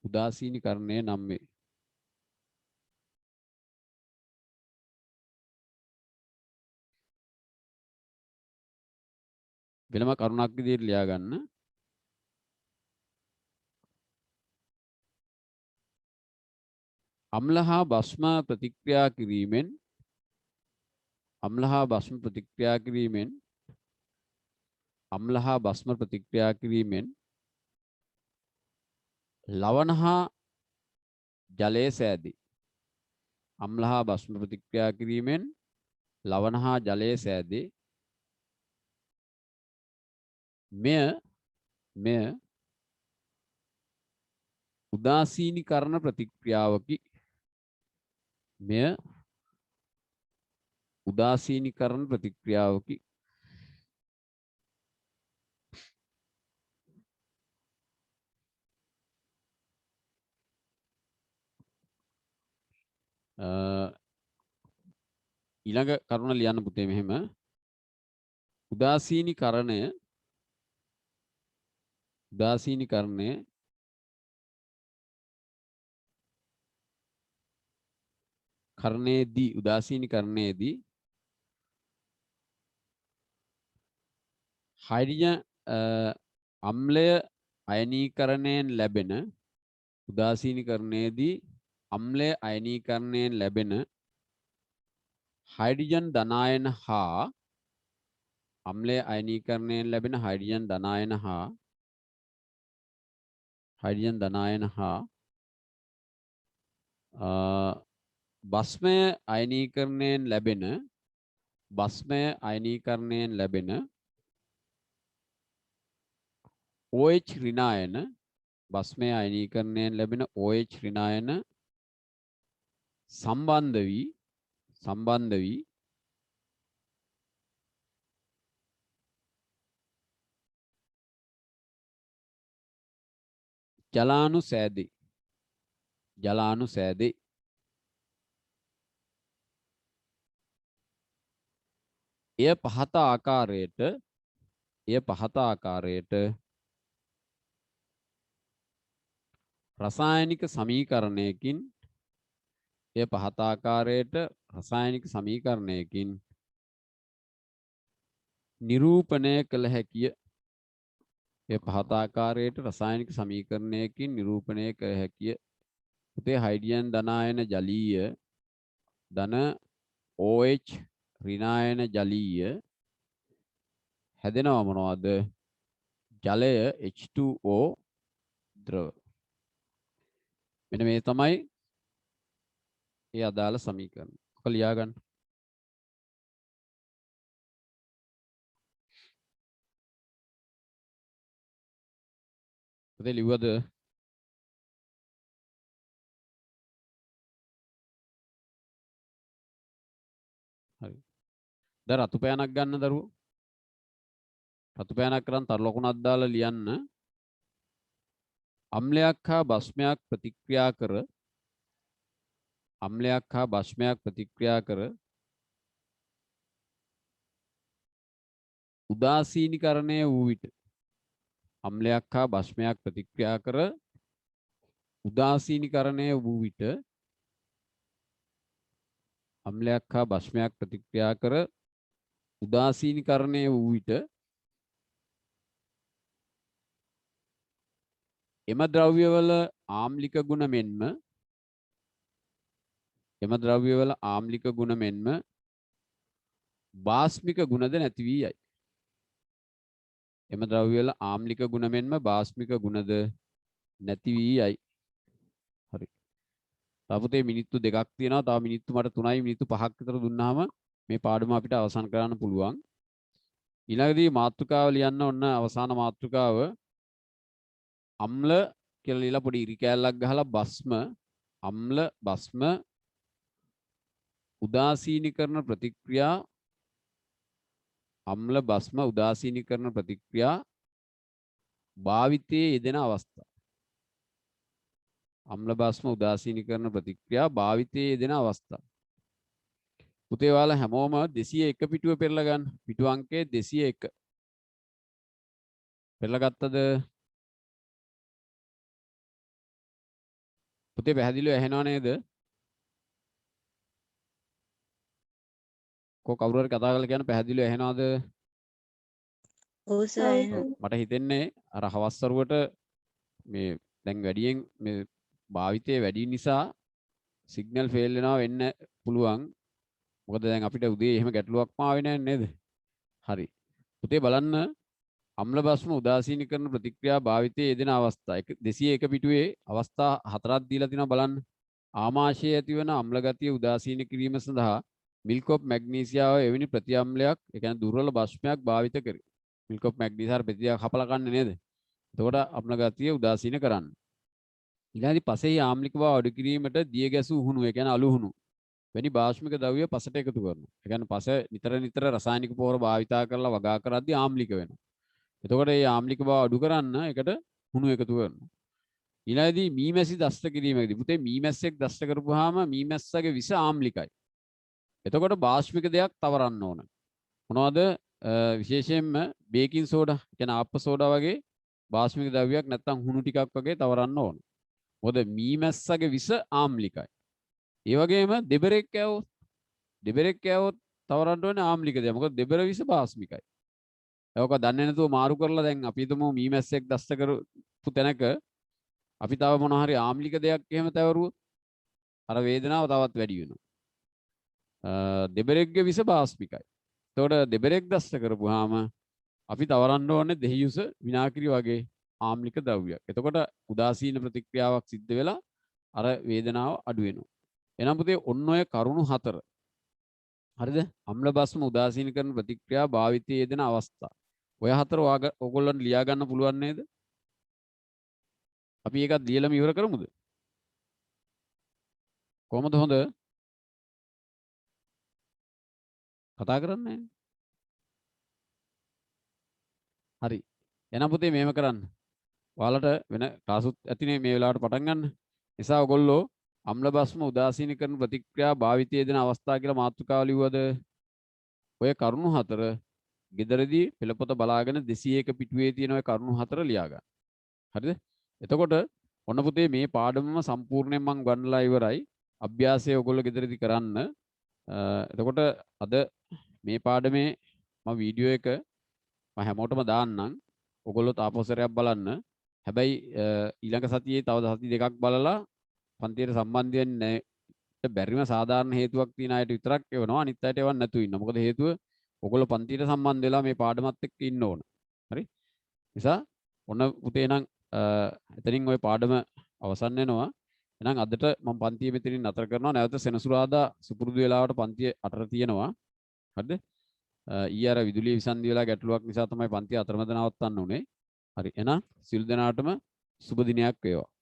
උදාසීනීකරණය නම් වේ. වෙනම කරුණක් විදිහට ලියා ගන්න. අම්ල හා භස්ම ප්‍රතික්‍රියා කිරීමෙන් ලවණ හා ජලය සෑදේ. මෙය උදාසීනීකරණ ප්‍රතික්‍රියාවකි. ඊළඟ කරුණ ලියන්න පුතේ මෙහෙම. උදාසීනීකරණය කරණයේදී හයිඩ්‍රජන් අම්ලය අයනීකරණයෙන් ලැබෙන හයිඩ්‍රජන් ධනායන හා බස්මය අයනීකරණයෙන් ලැබෙන OH ඍණායන සම්බන්ධ වී ජලාණු සෑදේ. එය පහත ආකාරයට රසායනික සමීකරණයකින් නිරූපණය කළ හැකිය. පුතේ හයිඩ්‍රජන් ධනායන ජලීය ධන OH ඍණායන ජලීය හැදෙනව මොනවද? ජලය H2O ද්‍රව. මෙන්න මේ තමයි ඒ අදාළ සමීකරණ. ඔක ලියා ගන්න. පුතේ ලිව්වද? හරි. දැන් රතු පෑනක් ගන්න දරුවෝ. රතු පෑනක් කරන් තර ලකුණක් දාලා ලියන්න. අම්ලයක් හා භස්මයක් ප්‍රතික්‍රියා කර උදාසීනීකරණය වූ විට එම ද්‍රව්‍යවල ආම්ලික ගුණ මෙන්ම බාස්මික ගුණද නැති වී යයි. එම ද්‍රව්‍ය වල ආම්ලික ගුණ මෙන්ම බාස්මික ගුණද නැති වී යයි. හරි. තාපුතේ මිනිත්තු 2ක් තියෙනවා. තව මිනිත්තු මට 3යි මිනිත්තු 5ක් විතර දුන්නාම මේ පාඩම අපිට අවසන් කරන්න පුළුවන්. ඊළඟදී මාතෘකාව ලියන්න ඔන්න අවසාන මාතෘකාව අම්ල කියලා ලියලා පොඩි ඉරි කෑල්ලක් ගහලා බස්ම අම්ල බස්ම උදාසීනීකරණ ප්‍රතික්‍රියා අම්ල බස්ම උදාසීනීකරණ ප්‍රතික්‍රියා භාවිතයේ යෙදෙන අවස්ථා. අම්ල බස්ම උදාසීනීකරණ ප්‍රතික්‍රියා භාවිතයේ යෙදෙන අවස්ථා. පුතේ ඔයාලා හැමෝම 201 පිටුව පෙරලා ගන්න. පිටු අංකය 201. පෙරලා ගත්තද? පුතේ පැහැදිලිව ඇහෙනව නේද? කවුරු හරි කතා කරලා කියන පැහැදිලිව ඇහෙනවද? ඔව් සර් මට හිතෙන්නේ අර හවස්වරුවට මේ දැන් වැඩියෙන් මේ භාවිතයේ වැඩි නිසා සිග්නල් ෆේල් වෙනවා වෙන්න පුළුවන්. මොකද දැන් අපිට උදේ එහෙම ගැටලුවක්ම ආවේ නැහැ නේද? හරි. පුතේ බලන්න අම්ල බස්ම උදාසීනීකරණ ප්‍රතික්‍රියා භාවිතයේ යෙදෙන අවස්ථා 201 පිටුවේ අවස්ථා 4ක් දීලා තිනවා බලන්න. ආමාශයේ ඇතිවන අම්ල ගතිය උදාසීන කිරීම සඳහා මිල්ක් ඔෆ් මැග්නීසියාව එවැනි ප්‍රතිඅම්ලයක් ඒ කියන්නේ දුර්වල භස්මයක් භාවිත කරේ. මිල්ක් ඔෆ් මැග්නීසියා ප්‍රතික්‍රියා කපලා කන්නේ නේද? එතකොට අම්ල ගතිය උදාසීන කරන්න. ඊළඟදී පසේ ආම්ලික බව අඩු කිරීමට දිය ගැසූ උහුණු ඒ කියන්නේ අලු උහුණු වැනි භාෂ්මික ද්‍රව්‍ය පසට එකතු කරනවා. ඒ කියන්නේ පස නිතර රසායනික පොහොර භාවිතා කරලා වගා කරද්දී ආම්ලික වෙනවා. එතකොට මේ ආම්ලික බව අඩු කරන්න එකට හුණු එකතු කරනවා. ඊළඟදී මීමැසි දෂ්ට කිරීමේදී පුතේ මීමැස්සෙක් දෂ්ට කරපුවාම මීමැස්සගේ විස ආම්ලිකයි. එතකොට භාෂ්මික දෙයක් තවරන්න ඕන. මොනවද? විශේෂයෙන්ම බේකින් සෝඩා, කියන්නේ ආප්ප සෝඩා වගේ භාෂ්මික ද්‍රව්‍යයක් නැත්තම් හුණු ටිකක් වගේ තවරන්න ඕන. මොකද මීමැස්සගේ විස ආම්ලිකයි. ඒ වගේම දෙබරෙක් කෑවොත් තවරන්න ඕනේ ආම්ලික දෙයක්. මොකද දෙබර විස භාෂ්මිකයි. ඒක දන්නේ නැතුව මාරු කරලා දැන් අපි හිතමු මීමැස්සෙක් දෂ්ට කරපු තැනක අපි තව මොන හරි ආම්ලික දෙයක් එහෙම තවරුවොත් අර වේදනාව තවත් වැඩි වෙනවා. දෙබරෙක්ගේ විස භාෂ්මිකයි. එතකොට දෙබරෙක් දෂ්ට කරපුවාම අපි තවරන්න ඕනේ දෙහියුස විනාකිරි වගේ ආම්ලික ද්‍රව්‍යයක්. එතකොට උදාසීන ප්‍රතික්‍රියාවක් සිද්ධ වෙලා අර වේදනාව අඩු වෙනවා. එහෙනම් පුතේ ඔන්න ඔය කරුණු 4. හරිද? අම්ල බස්ම උදාසීනීකරණ ප්‍රතික්‍රියා භාවිතයේ යෙදෙන අවස්ථා. ඔය 4 ඔයගොල්ලන්ට ලියා ගන්න පුළුවන් නේද? අපි ඒකත් ලියලම ඉවර කරමුද? කොහොමද හොඳ? කතා කරන්නේ නැහැ. හරි. එහෙනම් පුතේ මේව කරන්න. ඔයාලට වෙන ක්ලාසුත් ඇතිනේ මේ වෙලාවට පටන් ගන්න. නිසා ඔයගොල්ලෝ අම්ල බස්ම උදාසීනීකරණ ප්‍රතික්‍රියා භාවිතයේ යෙදෙන අවස්ථා කියලා මාතෘකාව ලිව්වද? ඔය කරුණු 4 ගෙදරදී පෙළපොත බලාගෙන 201 පිටුවේ තියෙන ඔය කරුණු 4 ලියා ගන්න. හරිද? එතකොට ඔන්න පුතේ මේ පාඩමම සම්පූර්ණයෙන් මම ගන්නලා ඉවරයි. අභ්‍යාසය ඔයගොල්ලෝ ගෙදරදී කරන්න. එතකොට අද මේ පාඩමේ මම වීඩියෝ එක මම හැමෝටම දාන්නම්. ඔයගොල්ලෝ තාපසරයක් බලන්න. හැබැයි ඊළඟ සතියේ තව සති දෙකක් බලලා පන්තියට සම්බන්ධ වෙන්නේ බැරිම සාධාරණ හේතුවක් තියෙන අයට විතරක් එවනවා. අනිත් අයට එවන්න නැතුව ඉන්න. මොකද හේතුව ඔයගොල්ලෝ පන්තියට සම්බන්ධ වෙලා මේ පාඩමත් එක්ක ඉන්න ඕන. හරි? නිසා ඔන්න පුතේ නම් එතනින් ওই පාඩම අවසන් වෙනවා. එහෙනම් අදට මම පන්තිය මෙතනින් නතර කරනවා. නැවත සෙනසුරාදා සුපුරුදු වෙලාවට පන්තිය 8ට තියෙනවා. හරිද? ඊයේ අර විදුලිය විසන්දි වෙලා ගැටලුවක් නිසා තමයි පන්තිය අතරමැද නවත්තන්න උනේ. හරි. එහෙනම් සියලු දෙනාටම සුබ දිනයක් වේවා.